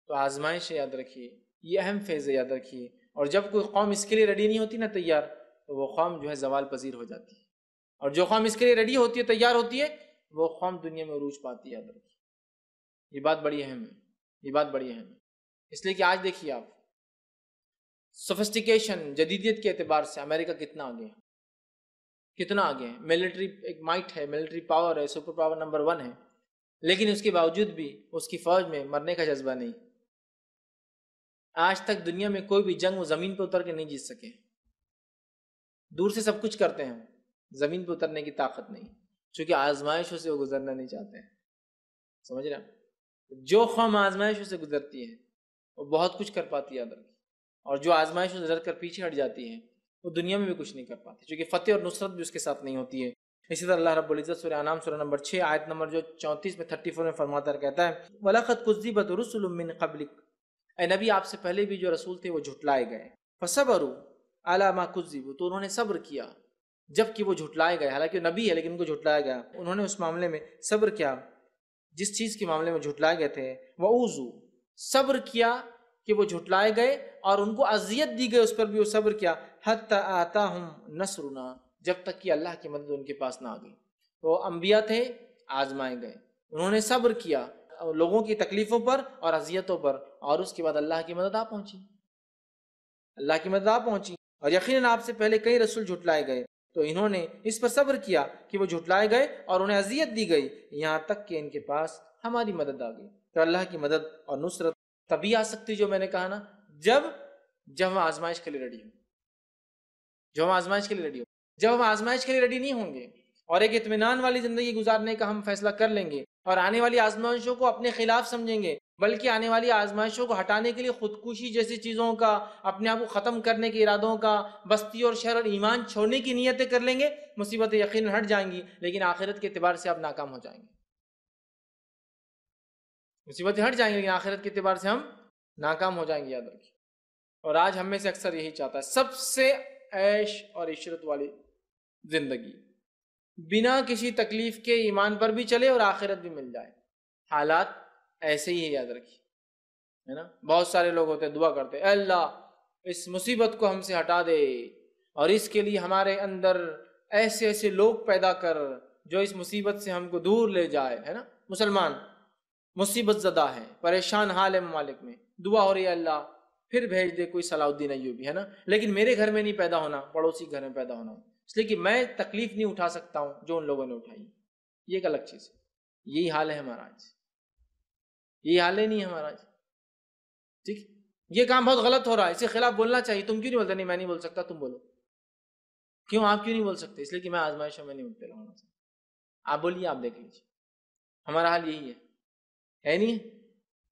تو آزمائش یاد رکھیے، یہ اہم فیز ہے، یاد رکھیے. اور جب کوئی قوم اس کے لیے ریڈی نہیں ہوتی نا، تیار، تو وہ قوم جو ہے زوال پذیر ہو جاتی ہے. اور جو قوم اس کے لیے ریڈی ہوتی ہے، تیار ہوتی ہے، وہ قوم دنیا میں عروج پاتی ہے. یاد رکھیے یہ بات بڑی اہم ہے، یہ بات بڑی اہم ہے. اس لیے کہ آج دیکھیے آپ، سوفسٹیکیشن، جدیدیت کے اعتبار سے امریکہ کتنا آگے ہے، کتنا آگے ہے. ملٹری ایک مائٹ ہے، ملٹری پاور ہے، سپر پاور نمبر 1 ہے، لیکن اس کے باوجود بھی اس کی فوج میں مرنے کا جذبہ نہیں. آج تک دنیا میں کوئی بھی جنگ وہ زمین پہ اتر کے نہیں جیت سکے. دور سے سب کچھ کرتے ہیں، زمین پہ اترنے کی طاقت نہیں، چونکہ آزمائشوں سے وہ گزرنا نہیں چاہتے ہیں. سمجھ رہے ہیں؟ جو قوم آزمائشوں سے گزرتی ہے وہ بہت کچھ کر پاتی ہے. اور جو آزمائشوں سے ڈر کر پیچھے ہٹ جاتی ہے وہ دنیا میں بھی کچھ نہیں کر پاتی، چونکہ فتح اور نصرت بھی اس کے ساتھ نہیں ہوتی ہے. اسی طرح اللہ رب العزت سورہ انعام سورہ نمبر 6 آیت نمبر جو 34 میں 34 میں فرماتا ہے، کہتا ہے وَلَقَدْ كُذِّبَتْ رُسُلٌ مِّن قَبْلِكَ، اے نبی آپ سے پہلے بھی جو رسول تھے وہ جھٹلائے گئے. فَصَبَرُوا عَلَىٰ مَا كُذِّبُوا، تو انہوں نے صبر کیا جب کہ وہ جھٹلائے گئے. حالانکہ نبی ہے لیکن ان کو جھٹلایا گیا، انہوں نے اس معاملے میں صبر کیا جس چیز کے معاملے میں جھٹلائے گئے تھے. وَأُوذُوا، صبر کیا کہ وہ جھٹلائے گئے اور ان کو اذیت دی گئی، اس پر بھی وہ صبر کیا. حَتَّىٰ آتَاهُمْ نَصْرُنَا، جب تک کہ اللہ کی مدد ان کے پاس نہ آ گئی. تو انبیاء تھے، آزمائے گئے، انہوں نے صبر کیا لوگوں کی تکلیفوں پر اور اذیتوں پر، اور اس کے بعد اللہ کی مدد آ پہنچی، اللہ کی مدد آ پہنچی. اور یقیناً آپ سے پہلے کئی رسول جھٹلائے گئے، تو انہوں نے اس پر صبر کیا کہ وہ جھٹلائے گئے اور انہیں اذیت دی گئی، یہاں تک کہ ان کے پاس ہماری مدد آ گئی. تو اللہ کی مدد اور نصرت تبھی آ سکتی، جو میں نے کہا نا، جب ہم آزمائش کے لیے ریڈی ہوں، جب ہم آزمائش کے لیے ریڈی ہوں. جب ہم آزمائش کے لیے ریڈی نہیں ہوں گے اور ایک اطمینان والی زندگی گزارنے کا ہم فیصلہ کر لیں گے اور آنے والی آزمائشوں کو اپنے خلاف سمجھیں گے، بلکہ آنے والی آزمائشوں کو ہٹانے کے لیے خودکشی جیسی چیزوں کا، اپنے آپ کو ختم کرنے کے ارادوں کا، بستی اور شہر اور ایمان چھوڑنے کی نیتیں کر لیں گے، مصیبتیں یقیناً ہٹ جائیں گی، لیکن آخرت کے اعتبار سے آپ ناکام ہو جائیں گے. مصیبتیں ہٹ جائیں گی لیکن آخرت کے اعتبار سے ہم ناکام ہو جائیں گے، یاد رکھیے. اور آج ہم میں سے اکثر یہی چاہتا ہے، سب سے عیش اور عشرت والی زندگی، بنا کسی تکلیف کے ایمان پر بھی چلے اور آخرت بھی مل جائے. حالات ایسے ہی ہے، یاد رکھیے، ہے نا. بہت سارے لوگ ہوتے ہیں دعا کرتے، اے اللہ اس مصیبت کو ہم سے ہٹا دے، اور اس کے لیے ہمارے اندر ایسے ایسے لوگ پیدا کر جو اس مصیبت سے ہم کو دور لے جائے، ہے نا. مسلمان مصیبت زدہ ہے، پریشان حال ہے ممالک میں، دعا ہو رہی ہے اللہ پھر بھیج دے کوئی صلاح الدین ایوبی، ہے نا. لیکن میرے گھر میں نہیں پیدا ہونا، پڑوسی گھر میں پیدا ہونا، اس لیے کہ میں تکلیف نہیں اٹھا سکتا ہوں جو ان لوگوں نے اٹھائی. یہ ایک الگ چیز ہے. یہی حال ہے ہمارا آج، یہی حال ہے نہیں ہمارا آج. ٹھیک، یہ کام بہت غلط ہو رہا ہے، اس کے خلاف بولنا چاہیے. تم کیوں نہیں بولتے؟ نہیں میں نہیں بول سکتا، تم بولو. کیوں آپ کیوں نہیں بول سکتے؟ اس لیے کہ میں آزمائشوں میں نہیں مبتلا ہونا چاہتا. آپ بولیے، آپ دیکھ لیجیے، ہمارا حال یہی ہے نہیں؟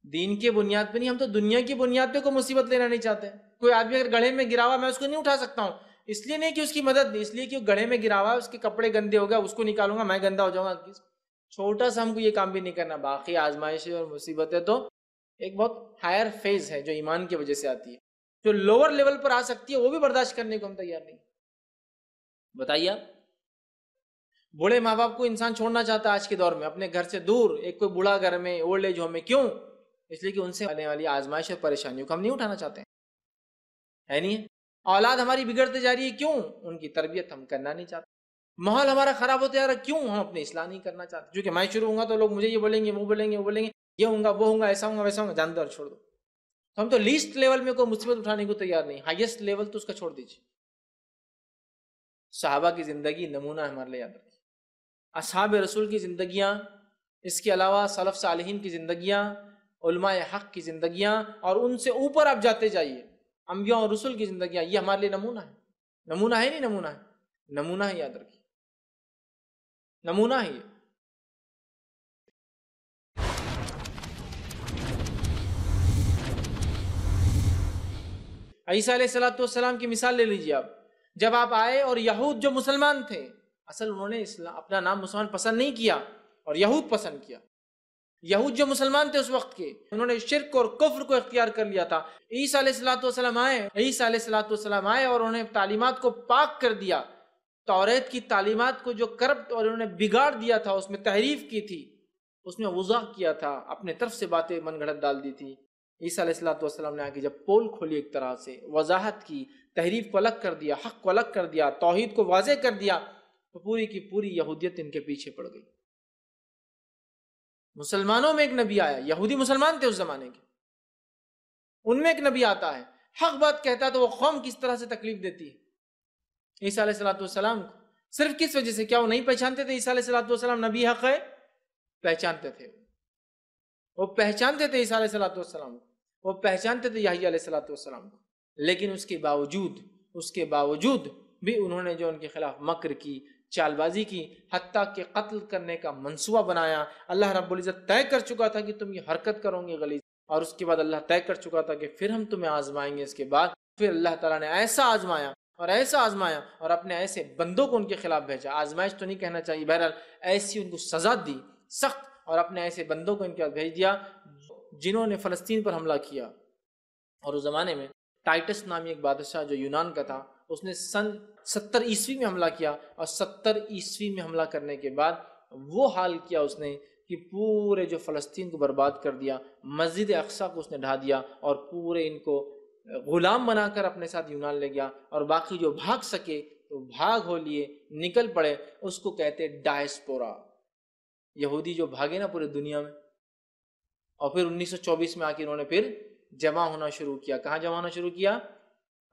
دین کے بنیاد پہ نہیں، ہم تو دنیا کی بنیاد پہ کوئی مصیبت لینا نہیں چاہتے. کوئی آدمی اگر گڑھے میں گرا ہوا میں اس کو نہیں اٹھا سکتا ہوں، اس لیے نہیں کہ اس کی مدد نہیں، اس لیے کہ وہ گڑھے میں گرا ہوا ہے، اس کے کپڑے گندے ہو گئے، اس کو نکالوں گا میں گندا ہو جاؤں گا. چھوٹا سا ہم کو یہ کام بھی نہیں کرنا. باقی آزمائشیں اور مصیبتیں تو ایک بہت ہائر فیز ہے جو ایمان کی وجہ سے آتی ہے. جو لوور لیول پر آ سکتی ہے وہ بھی برداشت کرنے کو ہم تیار نہیں. بتائیے آپ، بوڑھے ماں باپ کو انسان چھوڑنا چاہتا ہے آج کے دور میں اپنے گھر سے دور، ایک کوئی بوڑھا گھر میں اولڈ ایج ہوم میں. کیوں؟ اس لیے کہ ان سے آنے والی آزمائش اور پریشانیوں کو ہم نہیں اٹھانا چاہتے ہیں. ہے نہیں؟ اولاد ہماری بگڑتے جا رہی ہے، کیوں؟ ان کی تربیت ہم کرنا نہیں چاہتے. ماحول ہمارا خراب ہوتا جا رہا ہے، کیوں؟ ہم اپنی اصلاح نہیں کرنا چاہتے. کیونکہ میں شروع ہوں گا تو لوگ مجھے یہ بولیں گے، وہ بولیں گے، وہ بولیں گے، یہ ہوں گا، وہ ہوں گا، ایسا ہوں گا، ویسا ہوں گا. جان دو اور چھوڑ دو. ہم تو لیسٹ لیول میں کوئی مصیبت اٹھانے کو تیار نہیں، ہائیسٹ لیول تو اس کا چھوڑ دیجیے. صحابہ کی زندگی نمونہ ہمارے لیے یاد رکھیے. اصحاب رسول کی زندگیاں، اس کے علاوہ سلف صالحین کی زندگیاں، علماء حق کی زندگیاں، اور ان سے اوپر آپ جاتے جائیے انبیاء اور رسول کی زندگیاں، یہ ہمارے لیے نمونہ ہے. نمونہ ہے نہیں؟ نمونہ ہے، نمونہ ہے. یاد رکھیے، نمونہ ہے یہ. عیسیٰ علیہ السلام کی مثال لے لیجیے آپ. جب آپ آئے اور یہود جو مسلمان تھے، اصل انہوں نے اپنا نام مسلمان پسند نہیں کیا اور یہود پسند کیا. یہود جو مسلمان تھے اس وقت کے، انہوں نے شرک اور کفر کو اختیار کر لیا تھا. عیسیٰ علیہ السلام آئے اور انہوں نے تعلیمات کو پاک کر دیا. توریت کی تعلیمات کو جو کرپٹ اور انہوں نے بگاڑ دیا تھا، اس میں تحریف کی تھی، اس میں وضاح کیا تھا، اپنے طرف سے باتیں من گھڑت ڈال دی تھی. عیسیٰ علیہ السلام نے آ کے جب پول کھولی، ایک طرح سے وضاحت کی، تحریف کو الگ کر دیا، حق کو الگ کر دیا، توحید کو واضح کر دیا، تو پوری کی پوری یہودیت ان کے پیچھے پڑ گئی. مسلمانوں میں ایک نبی آیا، یہودی مسلمان تھے اس زمانے کے، ان میں ایک نبی آتا ہے، حق بات کہتا ہے تو وہ قوم کس طرح سے تکلیف دیتی ہے. عیسیٰ علیہ السلام کو صرف کس وجہ سے؟ کیا وہ نہیں پہچانتے تھے عیسیٰ علیہ السلام نبی حق ہے؟ پہچانتے تھے. وہ پہچانتے تھے عیسیٰ علیہ السلام کو، وہ پہچانتے تھے یحییٰ علیہ السلام کو. لیکن اس کے باوجود بھی انہوں نے جو ان کے خلاف مکر کی، چال بازی کی، حتیٰ کہ قتل کرنے کا منصوبہ بنایا. اللہ رب العزت طے کر چکا تھا کہ تم یہ حرکت کرو گے غلیظ، اور اس کے بعد اللہ طے کر چکا تھا کہ پھر ہم تمہیں آزمائیں گے. اس کے بعد پھر اللہ تعالیٰ نے ایسا آزمایا اور اپنے ایسے بندوں کو ان کے خلاف بھیجا. آزمائش تو نہیں کہنا چاہیے، بہرحال ایسی ان کو سزا دی سخت، اور اپنے ایسے بندوں کو ان کے بھیج دیا جنہوں نے فلسطین پر حملہ کیا. اور اس زمانے میں ٹائٹس نامی ایک بادشاہ جو یونان کا تھا، اس نے سن 70 عیسوی میں حملہ کیا، اور 70 عیسوی میں حملہ کرنے کے بعد وہ حال کیا اس نے کہ پورے جو فلسطین کو برباد کر دیا، مسجد اقصیٰ کو اس نے ڈھا دیا، اور پورے ان کو غلام بنا کر اپنے ساتھ یونان لے گیا. اور باقی جو بھاگ سکے تو بھاگ ہو لیے، نکل پڑے. اس کو کہتے ڈائسپورا. یہودی جو بھاگے نا پورے دنیا میں، اور پھر 1924 میں آ کے انہوں نے پھر جمع ہونا شروع کیا. کہاں جمع ہونا شروع کیا؟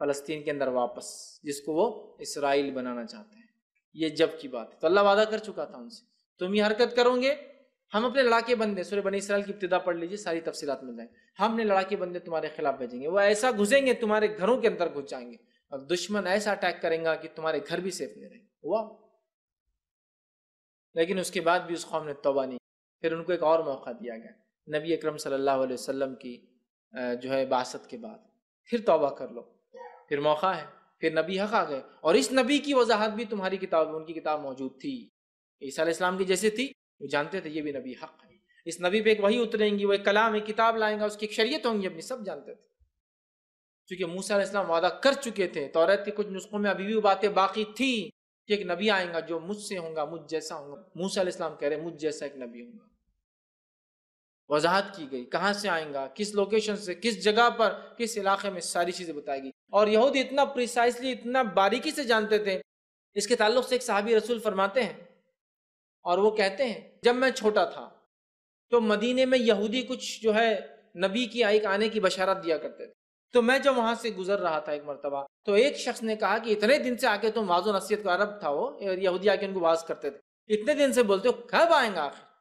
فلسطین کے اندر واپس، جس کو وہ اسرائیل بنانا چاہتے ہیں. یہ جب کی بات ہے. تو اللہ وعدہ کر چکا تھا ان سے، تم یہ حرکت کرو گے، ہم اپنے لڑاکے بندے، سورہ بنی اسرائیل کی ابتدا پڑھ لیجیے، ساری تفصیلات مل جائیں. ہم نے لڑاکے بندے تمہارے خلاف بھیجیں گے، وہ ایسا گھسیں گے تمہارے گھروں کے اندر گھس جائیں گے، اور دشمن ایسا اٹیک کریں گا کہ تمہارے گھر بھی سیف نہیں رہیں گے. ہوا. لیکن اس کے بعد بھی اس قوم نے توبہ نہیں. پھر ان کو ایک اور موقع دیا گیا نبی اکرم صلی اللہ علیہ وسلم کی جو ہے بعثت کے بعد، پھر توبہ کر لو، پھر موقع ہے، پھر نبی حق آ گئے. اور اس نبی کی وضاحت بھی تمہاری کتاب میں، ان کی کتاب موجود تھی. عیسیٰ علیہ السلام کی جیسے تھی، وہ جانتے تھے یہ بھی نبی حق ہے، اس نبی پہ ایک وحی اتریں گی، وہ ایک کلام، ایک کتاب لائیں گا، اس کی ایک شریعت ہوں گی اپنی، سب جانتے تھے. چونکہ موسیٰ علیہ السلام وعدہ کر چکے تھے، توریت کے کچھ نسخوں میں ابھی بھی وہ باتیں باقی تھی کہ ایک نبی آئیں گا جو مجھ سے ہوں گا، مجھ جیسا ہوں گا. موسیٰ علیہ السلام کہہ رہے مجھ جیسا ایک نبی ہوں گا. وضاحت کی گئی کہاں سے آئیں گا، کس لوکیشن سے، کس جگہ پر، کس علاقے میں، ساری چیزیں بتائی گئی. اور یہود اتنا پریسائسلی، اتنا باریکی سے جانتے تھے. اس کے تعلق سے ایک صحابی رسول فرماتے ہیں، اور وہ کہتے ہیں جب میں چھوٹا تھا تو مدینے میں یہودی کچھ جو ہے نبی کی ایک آنے کی بشارت دیا کرتے تھے. تو میں جب وہاں سے گزر رہا تھا ایک مرتبہ، تو ایک شخص نے کہا کہ اتنے دن سے آ کے تم واضح و نصیحت کا عرب تھا، وہ یہودی آ کے ان کو واز کرتے تھے، اتنے دن سے بولتے ہو، کب آئیں گا آخر؟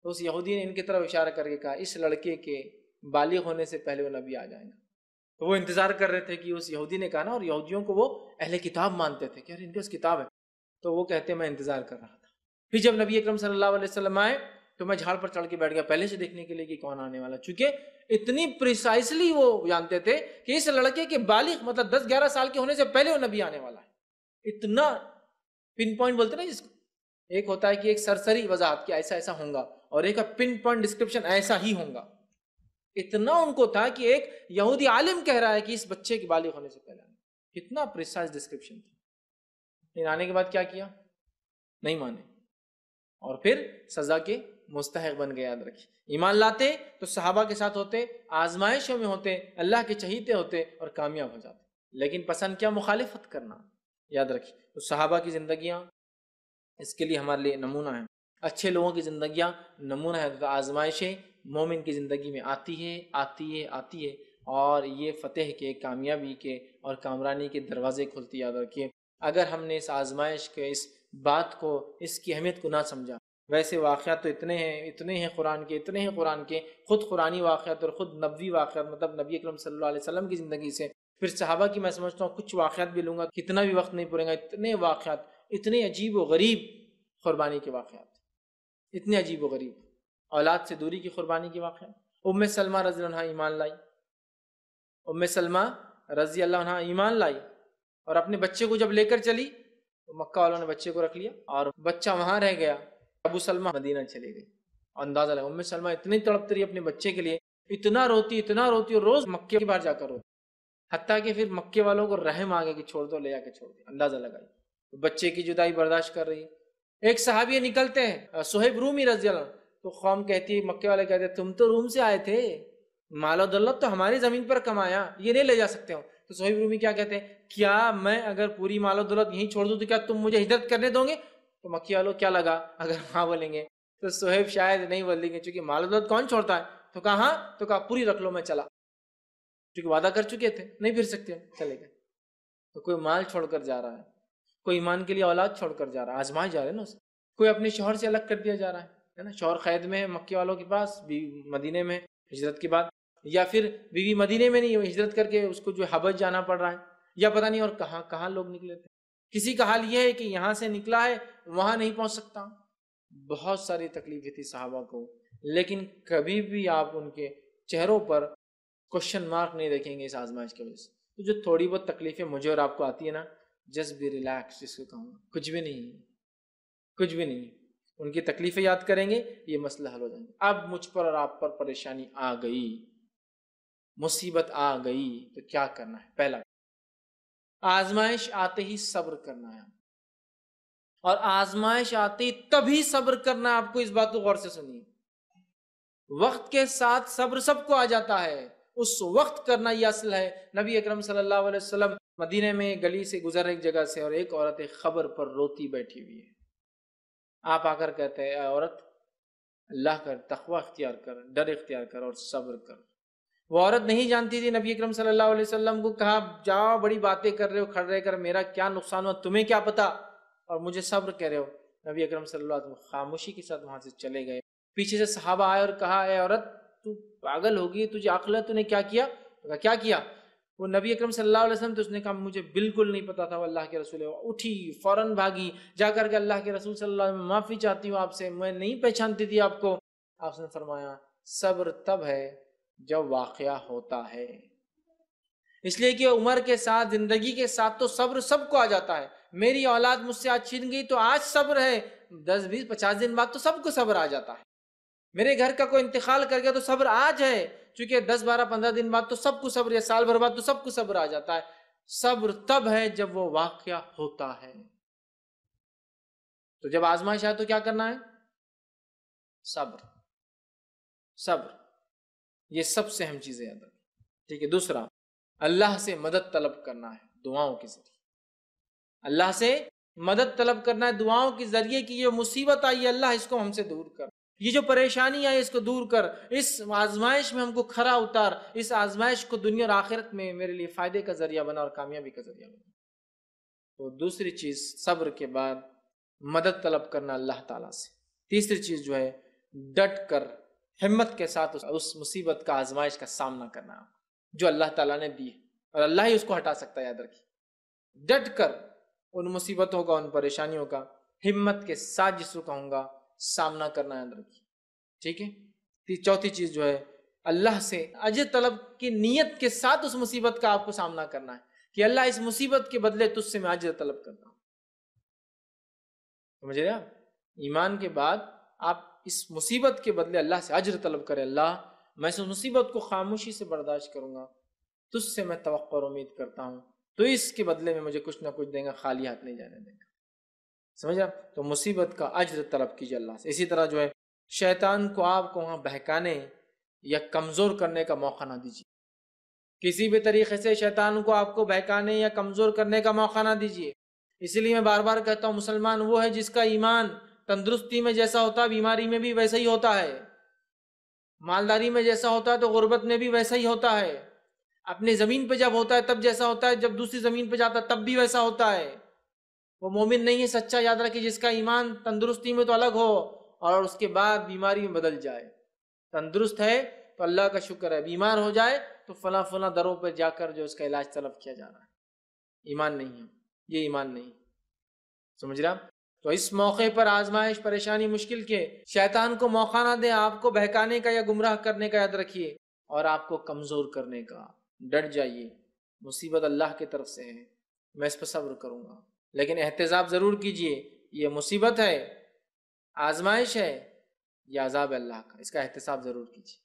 تو اس یہودی نے ان کی طرف اشارہ کر کے کہا اس لڑکے کے بالغ ہونے سے پہلے وہ نبی آ جائیں گا. تو وہ انتظار کر رہے تھے کہ اس یہودی نے کہا نا، اور یہودیوں کو وہ اہل کتاب مانتے تھے کہ ان کے پاس کتاب ہے، تو وہ کہتے میں انتظار کر رہا تھا. پھر جب نبی اکرم صلی اللہ علیہ وسلم آئے تو میں جھاڑ پر چڑھ کے بیٹھ گیا پہلے سے دیکھنے کے لیے کہ کون آنے والا، چونکہ اتنی پریسائسلی وہ جانتے تھے کہ اس لڑکے کے بالغ مطلب 10-11 سال کے ہونے سے پہلے وہ نبی آنے والا ہے. اتنا پن پوائنٹ بولتے نا جس کو، ایک ہوتا ہے کہ ایک سرسری وضاحت کہ ایسا ایسا ہوگا، اور ایک پن پوائنٹ ڈسکرپشن ایسا ہی ہوگا. اتنا ان کو تھا کہ ایک یہودی عالم کہہ رہا ہے کہ اس بچے کے بالغ ہونے سے پہلے آنے. کتنا پریسائز ڈسکرپشن تھا. لیکن آنے کے بعد کیا کیا؟ نہیں مانے، اور پھر سزا کے مستحق بن گئے. یاد رکھیے، ایمان لاتے تو صحابہ کے ساتھ ہوتے، آزمائشوں میں ہوتے، اللہ کے چہیتے ہوتے اور کامیاب ہو جاتے. لیکن پسند کیا؟ مخالفت کرنا. یاد رکھیے، تو صحابہ کی زندگیاں اس کے لیے ہمارے لیے نمونہ ہیں. اچھے لوگوں کی زندگیاں نمونہ ہے. تو آزمائشیں مومن کی زندگی میں آتی ہے اور یہ فتح کے، کامیابی کے اور کامرانی کے دروازے کھلتی. یاد رکھیے، اگر ہم نے اس آزمائش کے، اس بات کو، اس کی اہمیت کو نہ سمجھا. ویسے واقعات تو اتنے ہیں قرآن کے، خود قرآنی واقعات اور خود نبوی واقعات، مطلب نبی اکرم صلی اللہ علیہ وسلم کی زندگی سے، پھر صحابہ کی میں سمجھتا ہوں کچھ واقعات بھی لوں گا، کتنا بھی وقت نہیں پورے گا. اتنے واقعات، اتنے عجیب و غریب قربانی کے واقعات، اتنے عجیب و غریب. اولاد سے دوری کی قربانی کے واقعات. ام سلمہ رضی اللہ عنہ ایمان لائی اور اپنے بچے کو جب لے کر چلی تو مکہ والوں نے بچے کو رکھ لیا اور بچہ وہاں رہ گیا. ابو سلمہ مدینہ چلے گئی. اندازہ لگا، ام سلمہ اتنی تڑپتی رہی اپنے بچے کے لیے، اتنا روتی اور روز مکے کے باہر جا کر روتی، حتیٰ کہ پھر مکے والوں کو رحم آ گیا کہ چھوڑ دو، لے جا کے چھوڑ دیا. اندازہ لگائی، بچے کی جدائی برداشت کر رہی ہے. ایک صحابی نکلتے ہیں صہیب رومی رضی اللہ عنہ، تو قوم کہتی ہے، مکے والے کہتے ہیں تم تو روم سے آئے تھے، مال و دولت تو ہماری زمین پر کمایا، یہ نہیں لے جا سکتے ہو. تو صہیب رومی کیا کہتے ہیں، کیا میں اگر پوری مال و دولت یہیں چھوڑ دوں تو کیا تم مجھے ہجرت کرنے دو گے؟ تو مکی والوں کیا لگا اگر ہاں بولیں گے تو صہیب شاید نہیں بولیں گے، چونکہ مال و دولت کون چھوڑتا ہے. تو کہا ہاں، تو کہا پوری رکھ لو، میں چلا، کیونکہ وعدہ کر چکے تھے نہیں پھر سکتے، چلے گئے. تو کوئی مال چھوڑ کر جا رہا ہے، کوئی ایمان کے لیے اولاد چھوڑ کر جا رہا ہے، آزمائے جا رہے ہیں نا اسے. کوئی اپنے شوہر سے الگ کر دیا جا رہا ہے نا، شوہر قید میں ہے مکے والوں کے پاس، بیوی مدینے میں ہجرت کے بعد، یا پھر بیوی مدینے میں نہیں، ہجرت کر کے اس کو جو حبش جانا پڑ رہا ہے، یا پتہ نہیں اور کہاں کہاں لوگ نکلے تھے. کسی کا حال یہ ہے کہ یہاں سے نکلا ہے وہاں نہیں پہنچ سکتا. بہت ساری تکلیفیں تھی صحابہ کو، لیکن کبھی بھی آپ ان کے چہروں پر کوشچن مارک نہیں دیکھیں گے اس آزمائش کی وجہ سے. تو جو تھوڑی بہت تکلیفیں مجھے اور آپ کو آتی ہے نا، جسٹ بی ریلیکس، جس کو کہوں، کچھ بھی نہیں. ان کی تکلیفیں یاد کریں گے، یہ مسئلہ حل ہو جائیں گے. اب مجھ پر اور آپ پر پریشانی آ گئی، مصیبت آ گئی، تو کیا کرنا ہے؟ پہلا، آزمائش آتے ہی صبر کرنا ہے، اور آزمائش آتی تبھی صبر کرنا ہے. آپ کو اس بات کو غور سے سنیے، وقت کے ساتھ صبر سب کو آ جاتا ہے، اس وقت کرنا یہ اصل ہے. نبی اکرم صلی اللہ علیہ وسلم مدینے میں گلی سے گزر ایک جگہ سے، اور ایک عورت ایک خبر پر روتی بیٹھی ہوئی ہے. آپ آ کر کہتے ہیں، اے عورت، اللہ کر، تقوی اختیار کر، ڈر اختیار کر اور صبر کر. وہ عورت نہیں جانتی تھی، نبی اکرم صلی اللہ علیہ وسلم کو کہا، جاؤ بڑی باتیں کر رہے ہو کھڑ رہے کر، میرا کیا نقصان ہوا تمہیں کیا پتا، اور مجھے صبر کہہ رہے ہو. نبی اکرم صلی اللہ علیہ وسلم خاموشی کے ساتھ وہاں سے چلے گئے. پیچھے سے صحابہ آئے اور کہا، اے عورت، تو پاگل ہوگی، تجھے عقل ہے، تو نے کیا کیا؟ کیا کیا؟ وہ نبی اکرم صلی اللہ علیہ وسلم، تو اس نے کہا مجھے بالکل نہیں پتا تھا وہ اللہ کے رسول ہے. اٹھی فوراً بھاگی، جا کر کے اللہ کے رسول صلی اللہ علیہ وسلم، معافی چاہتی ہوں آپ سے، میں نہیں پہچانتی تھی آپ کو. آپ نے فرمایا، صبر تب ہے جب واقعہ ہوتا ہے. اس لیے کہ عمر کے ساتھ، زندگی کے ساتھ تو صبر سب کو آ جاتا ہے. میری اولاد مجھ سے آج چھن گئی تو آج صبر ہے، 10 20 50 دن بعد تو سب کو صبر آ جاتا ہے. میرے گھر کا کوئی انتقال کر گیا تو صبر آج ہے، چونکہ 10 12 15 دن بعد تو سب کو صبر ہے، سال بھر بعد تو سب کو صبر آ جاتا ہے. صبر تب ہے جب وہ واقعہ ہوتا ہے. تو جب آزمائش آئے تو کیا کرنا ہے؟ صبر. یہ سب سے اہم چیزیں یاد رکھیں. ٹھیک ہے. دوسرا، اللہ سے مدد طلب کرنا ہے دعاؤں کے ذریعے. اللہ سے مدد طلب کرنا ہے دعاؤں کے ذریعے کہ یہ مصیبت آئی ہے اللہ اس کو ہم سے دور کر، یہ جو پریشانی آئی اس کو دور کر، اس آزمائش میں ہم کو کھرا اتار، اس آزمائش کو دنیا اور آخرت میں میرے لیے فائدے کا ذریعہ بنا اور کامیابی کا ذریعہ بنا. تو دوسری چیز، صبر کے بعد مدد طلب کرنا اللہ تعالیٰ سے. تیسری چیز جو ہے، ڈٹ کر ہمت کے ساتھ اس مصیبت کا، آزمائش کا سامنا کرنا جو اللہ تعالیٰ نے دی ہے، اور اللہ ہی اس کو ہٹا سکتا ہے. یاد رکھیے، ڈٹ کر ان مصیبتوں کا، ان پریشانیوں کا ہمت کے ساتھ، جس کو کہوں گا، سامنا کرنا. یاد رکھیے، ٹھیک ہے، چوتھی چیز جو ہے اللہ سے اجر طلب کی نیت کے ساتھ اس مصیبت کا آپ کو سامنا کرنا ہے کہ اللہ اس مصیبت کے بدلے تجھ سے میں اجر طلب کرتا ہوں. سمجھ رہے آپ؟ ایمان کے بعد آپ اس مصیبت کے بدلے اللہ سے اجر طلب کریں. اللہ میں اس مصیبت کو خاموشی سے برداشت کروں گا، تجھ سے میں توقع اور امید کرتا ہوں، تو اس کے بدلے میں مجھے کچھ نہ کچھ دیں گا، خالی ہاتھ نہیں جانے دیں گا. سمجھ رہے آپ؟ تو مصیبت کا اجر طلب کیجیے اللہ سے. اسی طرح جو ہے شیطان کو آپ کو وہاں بہکانے یا کمزور کرنے کا موقع نہ دیجیے. کسی بھی طریقے سے شیطان کو آپ کو بہکانے یا کمزور کرنے کا موقع نہ دیجیے. اسی لیے میں بار بار کہتا ہوں مسلمان وہ ہے جس کا ایمان تندرستی میں جیسا ہوتا ہے بیماری میں بھی ویسا ہی ہوتا ہے، مالداری میں جیسا ہوتا ہے تو غربت میں بھی ویسا ہی ہوتا ہے، اپنی زمین پہ جب ہوتا ہے تب جیسا ہوتا ہے، جب دوسری زمین پہ جاتا ہے تب بھی ویسا ہوتا ہے. وہ مومن نہیں ہے سچا، یاد رکھیے، جس کا ایمان تندرستی میں تو الگ ہو اور اس کے بعد بیماری میں بدل جائے. تندرست ہے تو اللہ کا شکر ہے، بیمار ہو جائے تو فلاں فلاں دروں پہ جا کر جو اس کا علاج طلب کیا جا رہا ہے. ایمان نہیں ہے یہ، ایمان نہیں. سمجھ رہے آپ؟ تو اس موقع پر آزمائش، پریشانی، مشکل کے شیطان کو موقع نہ دیں آپ کو بہکانے کا یا گمراہ کرنے کا. یاد رکھیے، اور آپ کو کمزور کرنے کا. ڈٹ جائیے، مصیبت اللہ کی طرف سے ہے، میں اس پر صبر کروں گا، لیکن احتساب ضرور کیجئے. یہ مصیبت ہے، آزمائش ہے، یہ عذاب اللہ کا، اس کا احتساب ضرور کیجئے.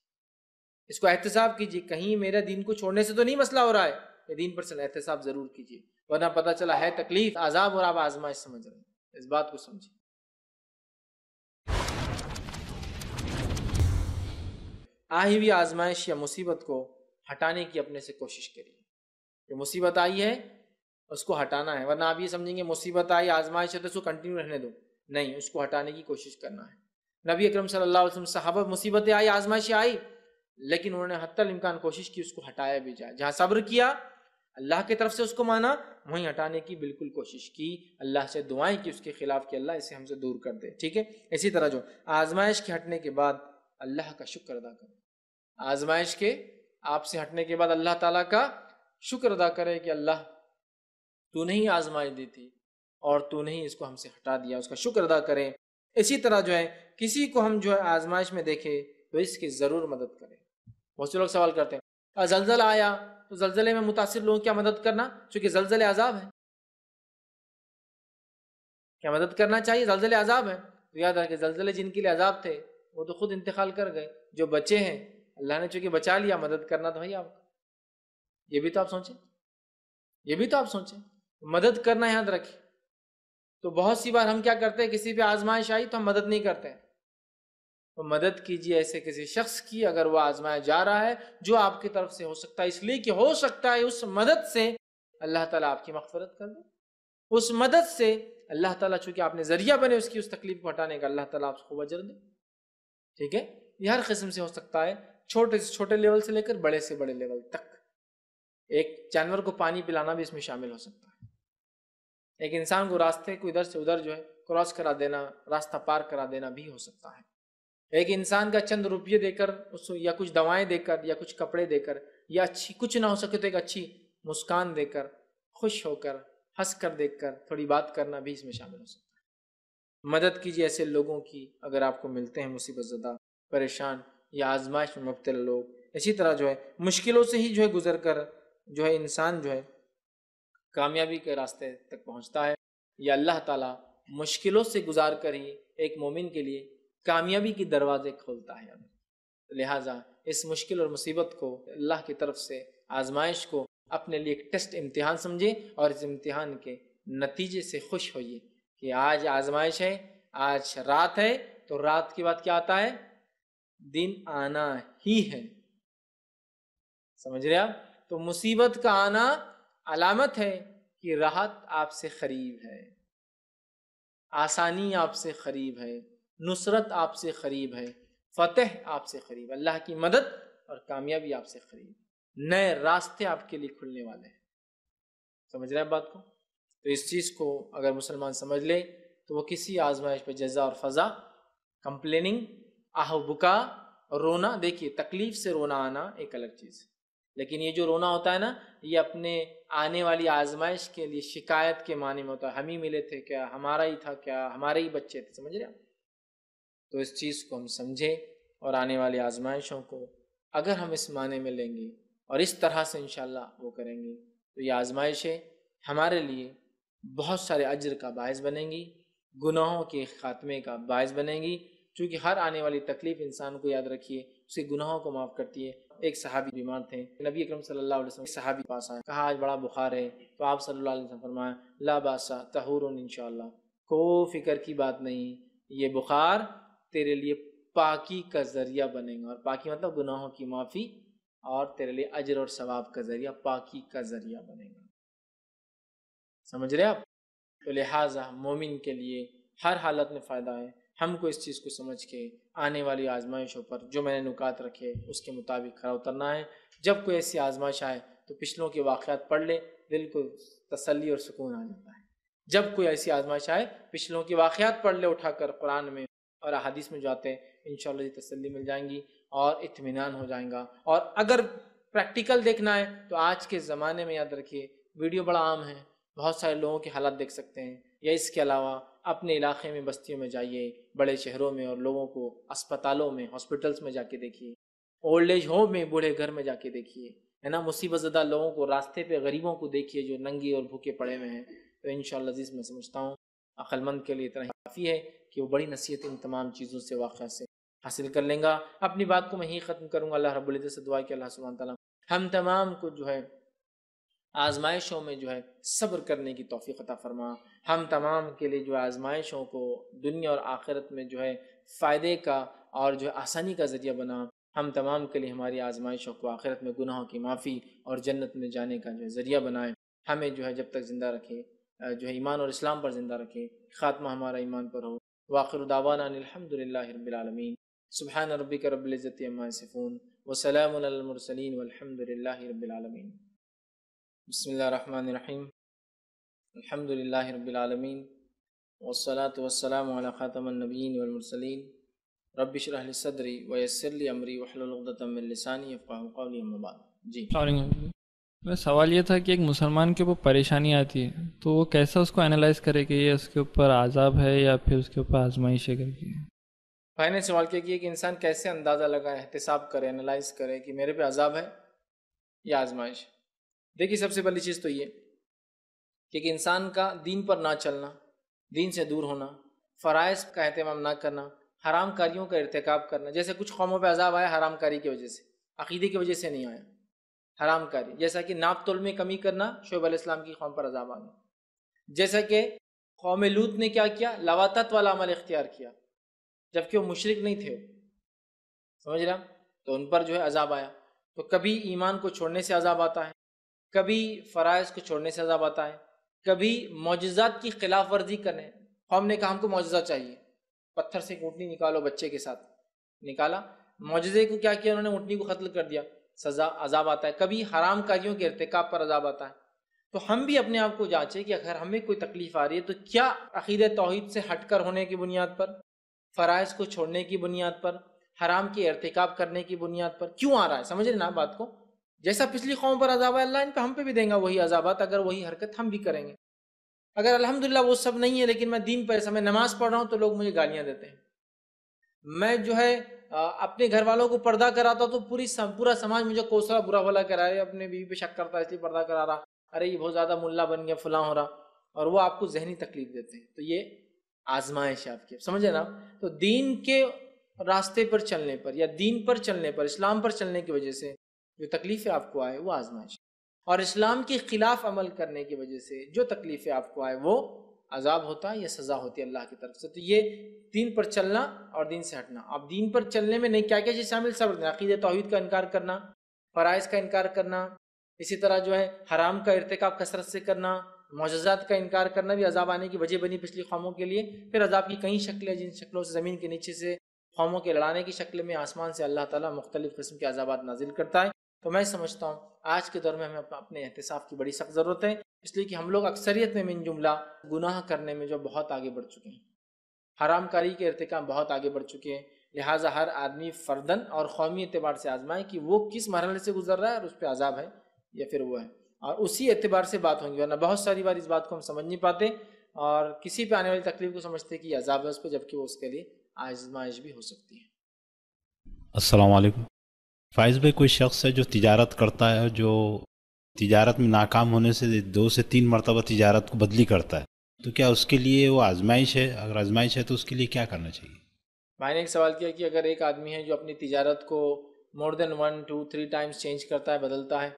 اس کو احتساب کیجئے، کہیں میرے دین کو چھوڑنے سے تو نہیں مسئلہ ہو رہا ہے، یہ دین پر چل احتساب ضرور کیجئے، ورنہ پتہ چلا ہے تکلیف، عذاب اور آپ آزمائش سمجھ رہے ہیں. اس بات کو سمجھیں. آئی ہوئی آزمائش یا مصیبت کو ہٹانے کی اپنے سے کوشش کریے. جو مصیبت آئی ہے اس کو ہٹانا ہے، ورنہ آپ یہ سمجھیں گے مصیبت آئی، آزمائش ہے تو اس کو کنٹینیو رہنے دو. نہیں، اس کو ہٹانے کی کوشش کرنا ہے. نبی اکرم صلی اللہ علیہ وسلم صحابہ مصیبتیں آئی، آزمائشیں آئی، لیکن انہوں نے حتی الامکان کوشش کی اس کو ہٹایا بھی جائے. جہاں صبر کیا، اللہ کی طرف سے اس کو مانا، وہیں ہٹانے کی بالکل کوشش کی، اللہ سے دعائیں کی اس کے خلاف کہ اللہ اسے ہم سے دور کر دے. ٹھیک ہے. اسی طرح جو آزمائش کے ہٹنے کے بعد اللہ کا شکر ادا کریں. آزمائش کے آپ سے ہٹنے کے بعد اللہ تعالیٰ کا شکر ادا کرے کہ اللہ تو نہیں آزمائش دی تھی اور تو نہیں اس کو ہم سے ہٹا دیا، اس کا شکر ادا کریں. اسی طرح جو ہے کسی کو ہم جو ہے آزمائش میں دیکھیں تو اس کی ضرور مدد کریں. بہت سے لوگ سوال کرتے ہیں زلزلہ آیا تو زلزلے میں متاثر لوگوں کیا مدد کرنا، چونکہ زلزلے عذاب ہے، کیا مدد کرنا چاہیے؟ زلزلے عذاب ہے. تو یاد رکھیں زلزلے جن کے لیے عذاب تھے وہ تو خود انتقال کر گئے، جو بچے ہیں اللہ نے چونکہ بچا لیا، مدد کرنا تو ہے آپ کو. یہ بھی تو آپ سوچیں، یہ بھی تو آپ سوچیں، مدد کرنا یاد رکھیں. تو بہت سی بار ہم کیا کرتے ہیں، کسی پہ آزمائش آئی تو ہم مدد نہیں کرتے. تو مدد کیجیے ایسے کسی شخص کی اگر وہ آزمایا جا رہا ہے، جو آپ کی طرف سے ہو سکتا ہے، اس لیے کہ ہو سکتا ہے اس مدد سے اللہ تعالیٰ آپ کی مغفرت کر دے. اس مدد سے اللہ تعالیٰ چونکہ آپ نے ذریعہ بنے اس کی اس تکلیف کو ہٹانے کا، اللہ تعالیٰ آپ کو اجر دے. ٹھیک ہے. یہ ہر قسم سے ہو سکتا ہے، چھوٹے سے چھوٹے لیول سے لے کر بڑے سے بڑے لیول تک. ایک جانور کو پانی پلانا بھی اس میں شامل ہو سکتا ہے. ایک انسان کو راستے کو ادھر سے ادھر جو ہے کراس کرا دینا، راستہ پار کرا دینا بھی ہو سکتا ہے. ایک انسان کا چند روپیے دے کر اس یا کچھ دوائیں دے کر یا کچھ کپڑے دے کر یا اچھی کچھ نہ ہو سکے تو ایک اچھی مسکان دے کر، خوش ہو کر، ہنس کر دیکھ کر تھوڑی بات کرنا بھی اس میں شامل ہو سکتا ہے. مدد کیجیے ایسے لوگوں کی اگر آپ کو ملتے ہیں مصیبت زدہ، پریشان یا آزمائش میں مبتلا لوگ. اسی طرح جو ہے مشکلوں سے ہی جو ہے گزر کر جو ہے انسان جو ہے کامیابی کے راستے تک پہنچتا ہے، یا اللہ تعالیٰ مشکلوں سے گزار کر ہی ایک مومن کے لیے کامیابی کی دروازے کھولتا ہے. لہٰذا اس مشکل اور مصیبت کو، اللہ کی طرف سے آزمائش کو اپنے لیے ایک ٹیسٹ، امتحان سمجھے اور اس امتحان کے نتیجے سے خوش ہوئیے کہ آج آزمائش ہے، آج رات ہے تو رات کے بعد کیا آتا ہے؟ دن آنا ہی ہے. سمجھ رہے آپ؟ تو مصیبت کا آنا علامت ہے کہ راحت آپ سے قریب ہے، آسانی آپ سے قریب ہے، نصرت آپ سے قریب ہے، فتح آپ سے قریب، اللہ کی مدد اور کامیابی آپ سے قریب، نئے راستے آپ کے لیے کھلنے والے ہیں. سمجھ رہے ہیں بات کو؟ تو اس چیز کو اگر مسلمان سمجھ لے تو وہ کسی آزمائش پہ جزا اور فضا، کمپلیننگ، آہ و بکا، رونا، دیکھیے تکلیف سے رونا آنا ایک الگ چیز ہے، لیکن یہ جو رونا ہوتا ہے نا، یہ اپنے آنے والی آزمائش کے لیے شکایت کے معنی میں ہوتا ہے. ہم ہی ملے تھے کیا، ہمارا ہی تھا کیا، ہمارے ہی بچے تھے. سمجھ رہے ہیں؟ تو اس چیز کو ہم سمجھیں اور آنے والی آزمائشوں کو اگر ہم اس معنی میں لیں گے اور اس طرح سے انشاءاللہ وہ کریں گے تو یہ آزمائشیں ہمارے لیے بہت سارے اجر کا باعث بنیں گی، گناہوں کے خاتمے کا باعث بنیں گی، چونکہ ہر آنے والی تکلیف انسان کو یاد رکھیے اس کے گناہوں کو معاف کرتی ہے۔ ایک صحابی بیمار تھے، نبی اکرم صلی اللہ علیہ وسلم ایک صحابی پاس آئے، کہا آج بڑا بخار ہے، تو آپ صلی اللہ علیہ وسلم فرمایا لا باسا طہور انشاءاللہ، کوئی فکر کی بات نہیں، یہ بخار تیرے لیے پاکی کا ذریعہ بنے گا، اور پاکی مطلب گناہوں کی معافی، اور تیرے لیے اجر اور ثواب کا ذریعہ، پاکی کا ذریعہ بنے گا۔ سمجھ رہے آپ؟ تو لہٰذا مومن کے لیے ہر حالت میں فائدہ ہے، ہم کو اس چیز کو سمجھ کے آنے والی آزمائشوں پر جو میں نے نکات رکھے اس کے مطابق کھڑا اترنا ہے۔ جب کوئی ایسی آزمائش آئے تو پچھلوں کے واقعات پڑھ لے، دل کو تسلی اور سکون آ جاتا ہے۔ جب کوئی ایسی آزمائش آئے پچھلوں کے واقعات پڑھ لے اٹھا کر، قرآن میں اور احادیث میں جو آتے ہیں، انشاءاللہ یہ تسلی مل جائیں گی اور اطمینان ہو جائیں گا۔ اور اگر پریکٹیکل دیکھنا ہے تو آج کے زمانے میں یاد رکھیے ویڈیو بڑا عام ہے، بہت سارے لوگوں کے حالات دیکھ سکتے ہیں، یا اس کے علاوہ اپنے علاقے میں بستیوں میں جائیے، بڑے شہروں میں، اور لوگوں کو اسپتالوں میں، ہاسپٹلس میں جا کے دیکھیے، اولڈ ایج ہوم میں، بوڑھے گھر میں جا کے دیکھیے، ہے نا، مصیبت زدہ لوگوں کو راستے پہ، غریبوں کو دیکھیے جو ننگے اور بھوکے پڑے ہوئے ہیں۔ تو انشاءاللہ عزیز میں سمجھتا ہوں عقل مند کے لیے اتنا ہی کافی ہے کہ وہ بڑی نصیحت ان تمام چیزوں سے، واقعہ سے حاصل کر لیں گا۔ اپنی بات کو میں ہی ختم کروں گا، اللہ رب العزت سے دعا کہ اللہ سبحانہ تعالیٰ ہم تمام کو جو ہے آزمائشوں میں جو ہے صبر کرنے کی توفیق عطا فرما، ہم تمام کے لیے جو ہے آزمائشوں کو دنیا اور آخرت میں جو ہے فائدے کا اور جو ہے آسانی کا ذریعہ بنا، ہم تمام کے لیے ہماری آزمائشوں کو آخرت میں گناہوں کی معافی اور جنت میں جانے کا جو ہے ذریعہ بنائے، ہمیں جو ہے جب تک زندہ رکھے جو ہے ایمان اور اسلام پر زندہ رکھے، خاتمہ ہمارا ایمان پر ہو۔ وآخر دعوانا ان الحمد للہ رب العالمین، سبحان ربک رب العزت عما یصفون وسلام علی المرسلین والحمد للہ رب العالمین۔ بسم اللہ الرحمن الرحیم، الحمد للہ رب العالمین، والصلاة والسلام علی خاتم النبیین والمرسلین، رب اشرح لی صدری ویسر لی امری واحلل عقدۃ من لسانی یفقہوا قولی، اما بعد۔ جی سوال یہ تھا کہ ایک مسلمان کے اوپر پریشانی آتی ہے تو وہ کیسا اس کو انالائز کرے کہ یہ اس کے اوپر عذاب ہے یا پھر اس کے اوپر آزمائش ہے کر کے؟ بھائی نے سوال کیا کہ انسان کیسے اندازہ لگائے، احتساب کرے، انالائز کرے کہ میرے پہ عذاب ہے یا آزمائش۔ دیکھیے سب سے پہلی چیز تو یہ کہ انسان کا دین پر نہ چلنا، دین سے دور ہونا، فرائض کا اہتمام نہ کرنا، حرام کاریوں کا ارتکاب کرنا۔ جیسے کچھ قوموں پہ عذاب آیا حرام کاری کی وجہ سے، عقیدے کی وجہ سے نہیں آیا، حرام کاری، جیسا کہ ناپ تول میں کمی کرنا، شعیب علیہ السلام کی قوم پر عذاب آ گیا۔ جیسا کہ قوم لوط نے کیا کیا، لواطت والا عمل اختیار کیا جبکہ وہ مشرک نہیں تھے، سمجھ رہا، تو ان پر جو ہے عذاب آیا۔ تو کبھی ایمان کو چھوڑنے سے عذاب آتا ہے، کبھی فرائض کو چھوڑنے سے عذاب آتا ہے، کبھی معجزات کی خلاف ورزی کرنے۔ قوم نے کہا ہم کو معجزہ چاہیے، پتھر سے اونٹنی نکالو، بچے کے ساتھ نکالا، معجزے کو کیا کیا انہوں نے، اونٹنی کو قتل کر دیا، سزا عذاب آتا ہے۔ کبھی حرام کاریوں کے ارتکاب پر عذاب آتا ہے۔ تو ہم بھی اپنے آپ کو جانچیں کہ اگر ہمیں کوئی تکلیف آ رہی ہے تو کیا عقیدہ توحید سے ہٹ کر ہونے کی بنیاد پر، فرائض کو چھوڑنے کی بنیاد پر، حرام کے ارتکاب کرنے کی بنیاد پر کیوں آ رہا ہے؟ سمجھ رہے نا بات کو؟ جیسا پچھلی قوم پر عذاب ہے، اللہ ان پہ ہم پہ بھی دیں گا وہی عذابات اگر وہی حرکت ہم بھی کریں گے۔ اگر الحمدللہ وہ سب نہیں ہے لیکن میں دین پر ایسا، میں نماز پڑھ رہا ہوں تو لوگ مجھے گالیاں دیتے ہیں، میں جو ہے اپنے گھر والوں کو پردہ کراتا تو پورا سماج مجھے کوسرا برا بھلا کرائے، اپنے بیوی پہ شک کرتا ہے اس لیے پردہ کرا رہا، ارے یہ بہت زیادہ ملا بن گیا، فلاں ہو رہا، اور وہ آپ کو ذہنی تکلیف دیتے ہیں۔ تو یہ آزمائش ہے آپ کی، سمجھے نا؟ تو دین کے راستے پر چلنے پر یا دین پر چلنے پر، اسلام پر چلنے کی وجہ سے جو تکلیفیں آپ کو آئے وہ آزمائش ہے، اور اسلام کے خلاف عمل کرنے کی وجہ سے جو تکلیفیں آپ کو آئے وہ عذاب ہوتا ہے یا سزا ہوتی ہے اللہ کی طرف سے۔ تو یہ دین پر چلنا اور دین سے ہٹنا۔ اب دین پر چلنے میں نہیں کیا کیا چیز شامل، صبر، عقیدہ توحید کا انکار کرنا، فرائض کا انکار کرنا، اسی طرح جو ہے حرام کا ارتکاب کثرت سے کرنا، معجزات کا انکار کرنا بھی عذاب آنے کی وجہ بنی پچھلی قوموں کے لیے۔ پھر عذاب کی کئی شکلیں، جن شکلوں سے زمین کے نیچے سے قوموں کے لڑانے کی شکل میں، آسمان سے اللہ تعالیٰ مختلف قسم کے عذابات نازل کرتا ہے۔ تو میں سمجھتا ہوں آج کے دور میں ہمیں اپنے احتساب کی بڑی سخت ضرورت ہے، اس لیے کہ ہم لوگ اکثریت میں من جملہ گناہ کرنے میں جو بہت آگے بڑھ چکے ہیں، حرام کاری کے ارتکاب بہت آگے بڑھ چکے ہیں۔ لہٰذا ہر آدمی فردن اور قومی اعتبار سے آزمائے کہ وہ کس مرحلے سے گزر رہا ہے اور اس پہ عذاب ہے یا پھر وہ ہے، اور اسی اعتبار سے بات ہوں گی، ورنہ بہت ساری بار اس بات کو ہم سمجھ نہیں پاتے اور کسی پہ آنے والی تکلیف کو سمجھتے کہ یہ عذاب ہے اس پہ، جبکہ وہ اس کے لیے آزمائش بھی ہو سکتی ہے۔ السلام علیکم فائز بھائی، کوئی شخص ہے جو تجارت کرتا ہے، جو تجارت میں ناکام ہونے سے 2 سے 3 مرتبہ تجارت کو بدلی کرتا ہے، تو کیا اس کے لیے وہ آزمائش ہے؟ اگر آزمائش ہے تو اس کے لیے کیا کرنا چاہیے؟ بھائی نے ایک سوال کیا کہ اگر ایک آدمی ہے جو اپنی تجارت کو مور دین 1 2 3 ٹائمز چینج کرتا ہے، بدلتا ہے،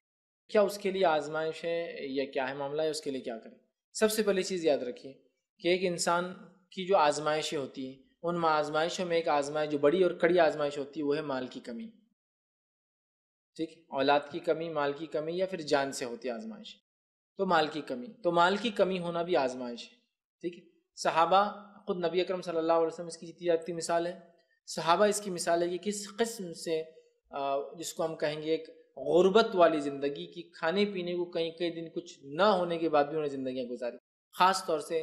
کیا اس کے لیے آزمائش ہے یا کیا ہے معاملہ ہے، اس کے لیے کیا کریں؟ سب سے پہلی چیز یاد رکھیے کہ ایک انسان کی جو آزمائشیں ہوتی ہیں، ان آزمائشوں میں ایک آزمائش جو بڑی اور کڑی آزمائش ہوتی ہے وہ ہے مال کی کمی. ٹھیک، اولاد کی کمی، مال کی کمی، یا پھر جان سے ہوتی ہے آزمائش. تو مال کی کمی ہونا بھی آزمائش ہے. ٹھیک ہے. صحابہ، خود نبی اکرم صلی اللہ علیہ وسلم اس کی جاتی مثال ہے. صحابہ اس کی مثال ہے کہ کس قسم سے جس کو ہم کہیں گے ایک غربت والی زندگی کی، کھانے پینے کو کئی کئی دن کچھ نہ ہونے کے بعد بھی انہوں نے زندگیاں گزاری. خاص طور سے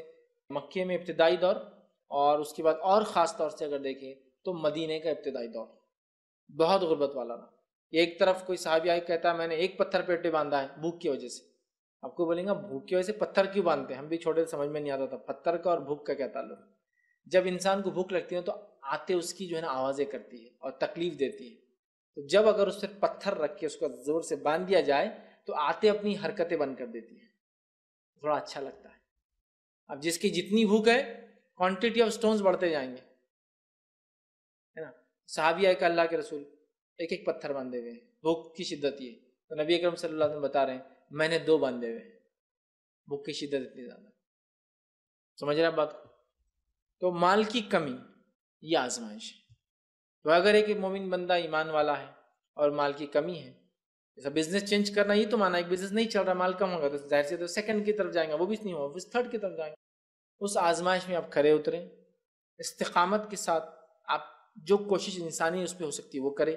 مکے میں ابتدائی دور، اور اس کے بعد اور خاص طور سے اگر دیکھیں تو مدینے کا ابتدائی دور بہت غربت والا رہا. ایک طرف کوئی صحابی آئے کہتا ہے میں نے ایک پتھر پیٹے باندھا ہے بھوک کی وجہ سے. آپ کو بولیں گا بھوک کی وجہ سے پتھر کیوں باندھتے ہیں؟ ہم بھی چھوٹے سمجھ میں نہیں آتا تھا پتھر کا اور بھوک کا کیا تعلق. جب انسان کو بھوک لگتی ہے تو آتے اس کی جو ہے نا آوازیں کرتی ہے اور تکلیف دیتی ہے. تو جب اگر اس سے پتھر رکھ کے اس کو زور سے باندھ دیا جائے تو آتے اپنی حرکتیں بند کر دیتی ہیں، تھوڑا اچھا لگتا ہے. اب جس کی جتنی بھوک ہے کوانٹٹی آف سٹونز بڑھتے جائیں گے، ہے نا. صحابی آئے کہ اللہ کے رسول ایک ایک پتھر باندھے ہوئے ہیں، بھوک کی شدت یہ. تو نبی اکرم صلی اللہ علیہ وسلم بتا رہے ہیں میں نے 2 باندھے ہوئے ہیں، بھوک کی شدت اتنی زیادہ. سمجھ رہے ہیں بات کو؟ تو مال کی کمی یہ آزمائش ہے. تو اگر ایک مومن بندہ ایمان والا ہے اور مال کی کمی ہے، جیسا بزنس چینج کرنا، یہ تو مانا ایک بزنس نہیں چل رہا، مال کم ہوگا تو ظاہر سے تو سیکنڈ کی طرف جائیں گا، وہ بھی نہیں ہوگا، پھر تھرڈ کی طرف جائیں گا. اس آزمائش میں آپ کھڑے اتریں، استقامت کے ساتھ آپ جو کوشش انسانی اس پہ ہو سکتی ہے وہ کریں،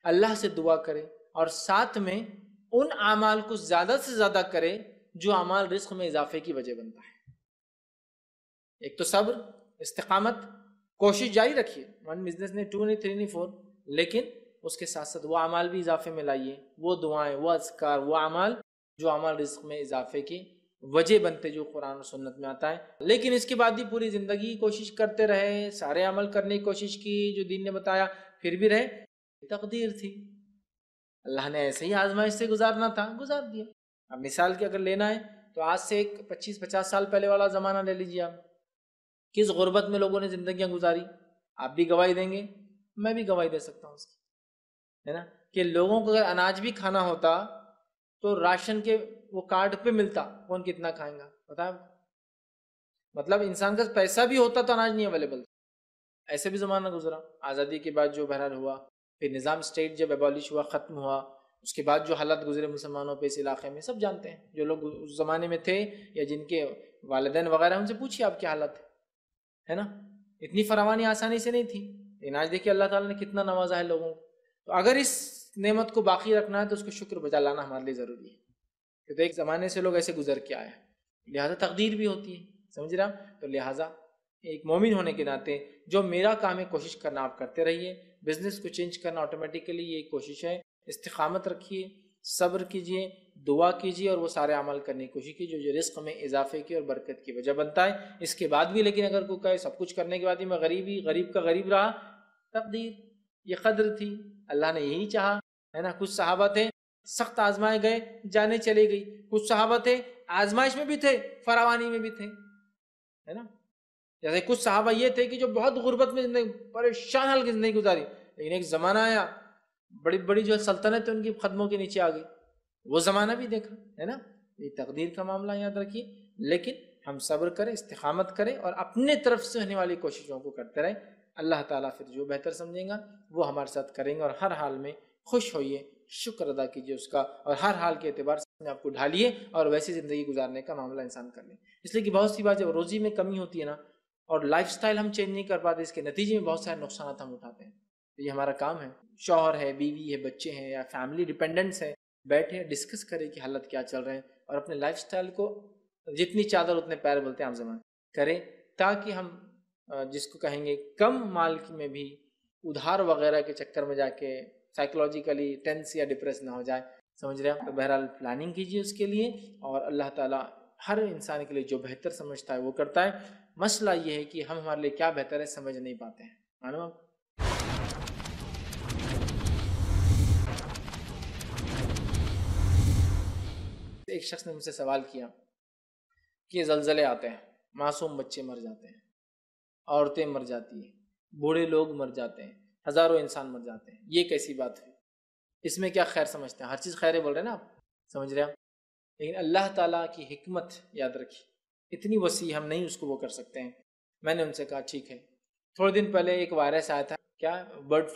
اللہ سے دعا کریں، اور ساتھ میں ان اعمال کو زیادہ سے زیادہ کریں جو اعمال رزق میں اضافے کی وجہ بنتا ہے. ایک تو صبر، استقامت، کوشش جاری رکھیے، 1 بزنس نہیں، 2 نہیں، 3 نہیں، 4، لیکن اس کے ساتھ ساتھ وہ اعمال بھی اضافے میں لائیے، وہ دعائیں، وہ اذکار، وہ اعمال جو اعمال رزق میں اضافے کی وجہ بنتے، جو قرآن و سنت میں آتا ہے. لیکن اس کے بعد بھی پوری زندگی کوشش کرتے رہے، سارے عمل کرنے کی کوشش کی جو دین نے بتایا، پھر بھی رہے، تقدیر تھی، اللہ نے ایسے ہی آزمائش سے گزارنا تھا، گزار دیا. اب مثال کی اگر لینا ہے تو آج سے ایک 25-50 سال پہلے والا زمانہ لے لیجیے آپ، کس غربت میں لوگوں نے زندگیاں گزاری. آپ بھی گواہی دیں گے، میں بھی گواہی دے سکتا ہوں اس کی، ہے نا، کہ لوگوں کو اگر اناج بھی کھانا ہوتا تو راشن کے وہ کارڈ پہ ملتا، کون کتنا کھائیں گا بتائیں. مطلب انسان کا پیسہ بھی ہوتا تو اناج نہیں اویلیبل. ایسے بھی زمانہ گزرا. آزادی کے بعد جو بہرحال ہوا، پھر نظام اسٹیٹ جب ایبالش ہوا، ختم ہوا، اس کے بعد جو حالات گزرے مسلمانوں پہ اس علاقے میں سب جانتے ہیں. جو لوگ اس زمانے میں تھے یا جن کے والدین وغیرہ، ان سے پوچھیے آپ کی حالت ہے نا. اتنی فراوانی آسانی سے نہیں تھی، لیکن آج دیکھیے اللہ تعالیٰ نے کتنا نوازا ہے لوگوں کو. تو اگر اس نعمت کو باقی رکھنا ہے تو اس کو شکر بجا لانا ہمارے لیے ضروری ہے، کیونکہ ایک زمانے سے لوگ ایسے گزر کے آئے ہیں، لہٰذا تقدیر بھی ہوتی ہے. سمجھ رہا؟ تو لہٰذا ایک مومن ہونے کے ناطے جو میرا کام ہے کوشش کرنا آپ کرتے رہیے. بزنس کو چینج کرنا آٹومیٹیکلی یہ ایک کوشش ہے. استقامت رکھیے، صبر کیجیے، دعا کیجیے، اور وہ سارے عمل کرنے کی کوشش کیجیے جو رزق میں اضافے کی اور برکت کی وجہ بنتا ہے. اس کے بعد بھی لیکن اگر کوئی کہے سب کچھ کرنے کے بعد ہی میں غریب کا غریب رہا، تقدیر، یہ قدر تھی، اللہ نے یہی چاہا، ہے نا. کچھ صحابہ تھے سخت آزمائے گئے، جانے چلے گئی. کچھ صحابہ تھے آزمائش میں بھی تھے، فراوانی میں بھی تھے، ہے نا. جیسے کچھ صحابہ یہ تھے کہ جو بہت غربت میں زندگی، پریشان حال کی زندگی گزاری، لیکن ایک زمانہ آیا بڑی بڑی جو سلطنت ان کی قدموں کے نیچے آ گئی، وہ زمانہ بھی دیکھا، ہے نا. یہ تقدیر کا معاملہ یاد رکھیے. لیکن ہم صبر کریں، استقامت کریں، اور اپنے طرف سے ہونے والی کوششوں کو کرتے رہیں. اللہ تعالیٰ پھر جو بہتر سمجھیں گا وہ ہمارے ساتھ کریں گے. اور ہر حال میں خوش ہوئیے، شکر ادا کیجیے اس کا، اور ہر حال کے اعتبار سے اپنے آپ کو ڈھالیے اور ویسی زندگی گزارنے کا معاملہ انسان کر لیں. اس لیے کہ بہت سی بات جب روزی میں کمی ہوتی ہے نا، اور لائف سٹائل ہم چینج نہیں کر پاتے، اس کے نتیجے میں بہت سارے نقصانات ہم اٹھاتے ہیں. تو یہ ہمارا کام ہے، شوہر ہے، بیوی ہے، بچے ہیں، یا فیملی ڈیپینڈنٹس ہے، بیٹھے ڈسکس کریں کہ حالت کیا چل رہے ہیں، اور اپنے لائف سٹائل کو جتنی چادر اتنے پیر بولتے ہیں عام زبان کریں، تاکہ ہم جس کو کہیں گے کم مال میں بھی ادھار وغیرہ کے چکر میں جا کے سائیکولوجیکلی ٹینس یا ڈپریس نہ ہو جائے. سمجھ رہے ہیں؟ تو بہرحال پلاننگ کیجیے اس کے لیے، اور اللہ تعالیٰ ہر انسان کے لیے جو بہتر سمجھتا ہے وہ کرتا ہے. مسئلہ یہ ہے کہ ہم ہمارے لیے کیا بہتر ہے سمجھ نہیں پاتے ہیں. معلوم؟ ایک شخص نے مجھ سے سوال کیا کہ زلزلے آتے ہیں، معصوم بچے مر جاتے ہیں، عورتیں مر جاتی ہیں، بوڑھے لوگ مر جاتے ہیں، ہزاروں انسان مر جاتے ہیں، یہ کیسی بات ہے؟ اس میں کیا خیر سمجھتے ہیں؟ ہر چیز خیر ہے بول رہے ہیں نا آپ، سمجھ رہے ہیں آپ؟ لیکن اللہ تعالیٰ کی حکمت یاد رکھیے، اتنی وسیع ہم نہیں اس کو وہ کر سکتے ہیں۔ میں نے ان سے کہا ٹھیک ہے، تھوڑے دن پہلے ایک وائرس آیا تھا، کیا برڈ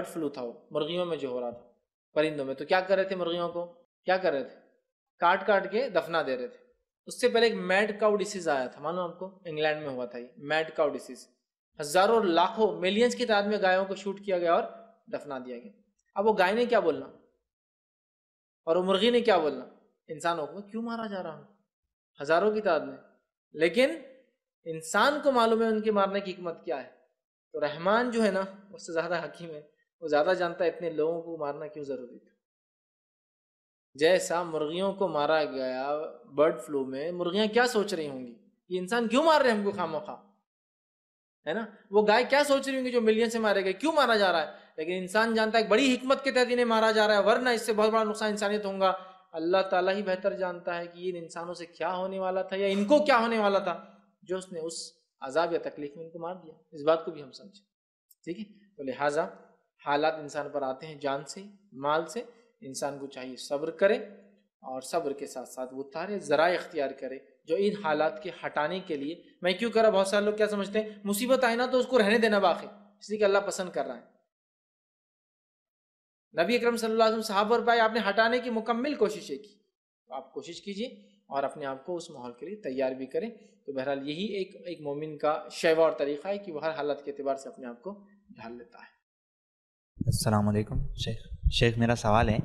فلو تھا، وہ مرغیوں میں جو ہو رہا تھا، پرندوں میں، تو کیا کر رہے تھے؟ مرغیوں کو کیا کر رہے تھے؟ کاٹ کاٹ کے دفنا دے رہے تھے۔ اس سے پہلے ایک میڈ کاؤ ڈیسیز آیا تھا، معلوم آپ کو؟ انگلینڈ میں ہوا تھا یہ میڈ کاؤ ڈیسیز، ہزاروں لاکھوں ملینز کی تعداد میں گایوں کو شوٹ کیا گیا اور دفنا دیا گیا۔ اب وہ گائے نے کیا بولنا اور وہ مرغی نے کیا بولنا؟ انسانوں کو کیوں مارا جا رہا ہے ہزاروں کی تعداد میں؟ لیکن انسان کو معلوم ہے ان کے مارنے کی حکمت کیا ہے، تو رحمان جو ہے نا اس سے زیادہ حکیم ہے، وہ زیادہ جانتا ہے اتنے لوگوں کو مارنا کیوں ضروری تھا۔ جیسا مرغیوں کو مارا گیا برڈ فلو میں، مرغیاں کیا سوچ رہی ہوں گی یہ انسان کیوں مار رہے ہیں ہم کو خواہ، ہے نا؟ وہ گائے کیا سوچ رہی ہوں گی جو ملین سے مارے گئے، کیوں مارا جا رہا ہے؟ لیکن انسان جانتا ہے ایک بڑی حکمت کے تحت انہیں مارا جا رہا ہے، ورنہ اس سے بہت بڑا نقصان انسانیت ہوگا۔ اللہ تعالیٰ ہی بہتر جانتا ہے کہ ان انسانوں سے کیا ہونے والا تھا یا ان کو کیا ہونے والا تھا جو اس نے اس عذاب یا تکلیف میں ان کو مار دیا۔ اس بات کو بھی ہم سمجھیں، ٹھیک ہے؟ تو لہٰذا حالات انسان پر آتے ہیں جان سے مال سے، انسان کو چاہیے صبر کرے اور صبر کے ساتھ ساتھ وہ سارے ذرائع اختیار کرے جو ان حالات کے ہٹانے کے لیے۔ میں کیوں کرا؟ بہت سارے لوگ کیا سمجھتے ہیں مصیبت آئے نا تو اس کو رہنے دینا باقی، اس لیے کہ اللہ پسند کر رہا ہے۔ نبی اکرم صلی اللہ علیہ وسلم صحابہ پر پائے آپ نے ہٹانے کی مکمل کوششیں کی، تو آپ کوشش کیجئے اور اپنے آپ کو اس ماحول کے لیے تیار بھی کریں۔ تو بہرحال یہی ایک مومن کا شیوا اور طریقہ ہے کہ وہ ہر حالت کے اعتبار سے اپنے آپ کو ڈھال لیتا ہے۔ السلام علیکم شیخ میرا سوال ہے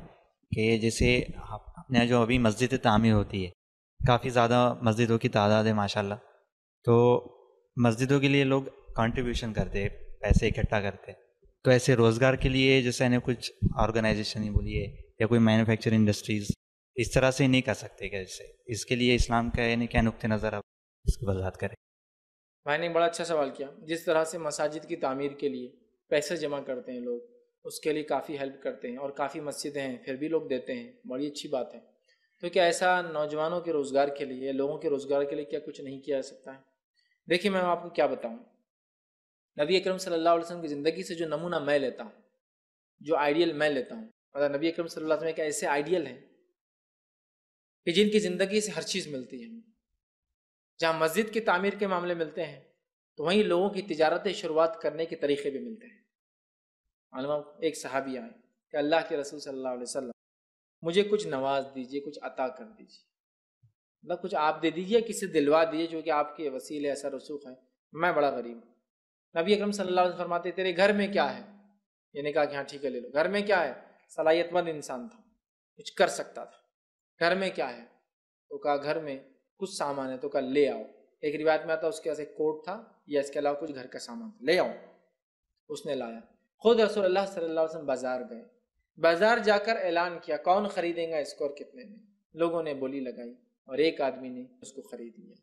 کہ جیسے اپنے جو ابھی مسجد تعمیر ہوتی ہے، کافی زیادہ مسجدوں کی تعداد ہے ماشاءاللہ، تو مسجدوں کے لیے لوگ کنٹریبیوشن کرتے ہیں، پیسے اکٹھا کرتے ہیں، تو ایسے روزگار کے لیے جیسے انہیں کچھ آرگنائزیشن ہی بولیے یا کوئی مینوفیکچرنگ انڈسٹریز اس طرح سے نہیں کر سکتے کیا؟ جیسے اس کے لیے اسلام کا یعنی کیا نقطہ نظر آپ اس کی وضاحت کریں؟ بھائی نے بڑا اچھا سوال کیا۔ جس طرح سے مساجد کی تعمیر کے لیے پیسے جمع کرتے ہیں لوگ، اس کے لیے کافی ہیلپ کرتے ہیں اور کافی مسجدیں ہیں پھر بھی لوگ دیتے ہیں، بڑی اچھی بات ہے۔ تو کیا ایسا نوجوانوں کے روزگار کے لیے، لوگوں کے روزگار کے لیے کیا کچھ نہیں کیا جا سکتا ہے؟ دیکھیے میں آپ کو کیا بتاؤں، نبی اکرم صلی اللہ علیہ وسلم کی زندگی سے جو نمونہ میں لیتا ہوں، جو آئیڈیل میں لیتا ہوں، مطلب نبی اکرم صلی اللہ علیہ وسلم ایک ایسے آئیڈیل ہیں کہ جن کی زندگی سے ہر چیز ملتی ہے۔ جہاں مسجد کی تعمیر کے معاملے ملتے ہیں تو وہیں لوگوں کی تجارت شروعات کرنے کے طریقے بھی ملتے ہیں۔ معلوم ایک صحابی آئے کہ اللہ کے رسول صلی اللہ علیہ وسلم مجھے کچھ نواز دیجئے، کچھ عطا کر دیجئے، مطلب کچھ آپ دے دیجئے، کسی دلوا دیجئے جو کہ آپ کے وسیلے ایسا رسوخ ہے، میں بڑا غریب ہوں۔ نبی اکرم صلی اللہ علیہ وسلم فرماتے تیرے گھر میں کیا ہے؟ یہ نے کہا کہ ہاں ٹھیک ہے لے لو۔ گھر میں کیا ہے؟ صلاحیت مند انسان تھا، کچھ کر سکتا تھا۔ گھر میں کیا ہے؟ تو کہا گھر میں کچھ سامان ہے، تو کہا لے آؤ۔ ایک روایت میں آتا اس کے پاس ایک کوٹ تھا یا اس کے علاوہ کچھ گھر کا سامان تھا، لے آؤ۔ اس نے لایا۔ خود رسول اللہ صلی اللہ علیہ وسلم بازار گئے، بازار جا کر اعلان کیا کون خریدیں گا اس کو اور کتنے میں؟ لوگوں نے بولی لگائی اور ایک آدمی نے اس کو خرید لیا۔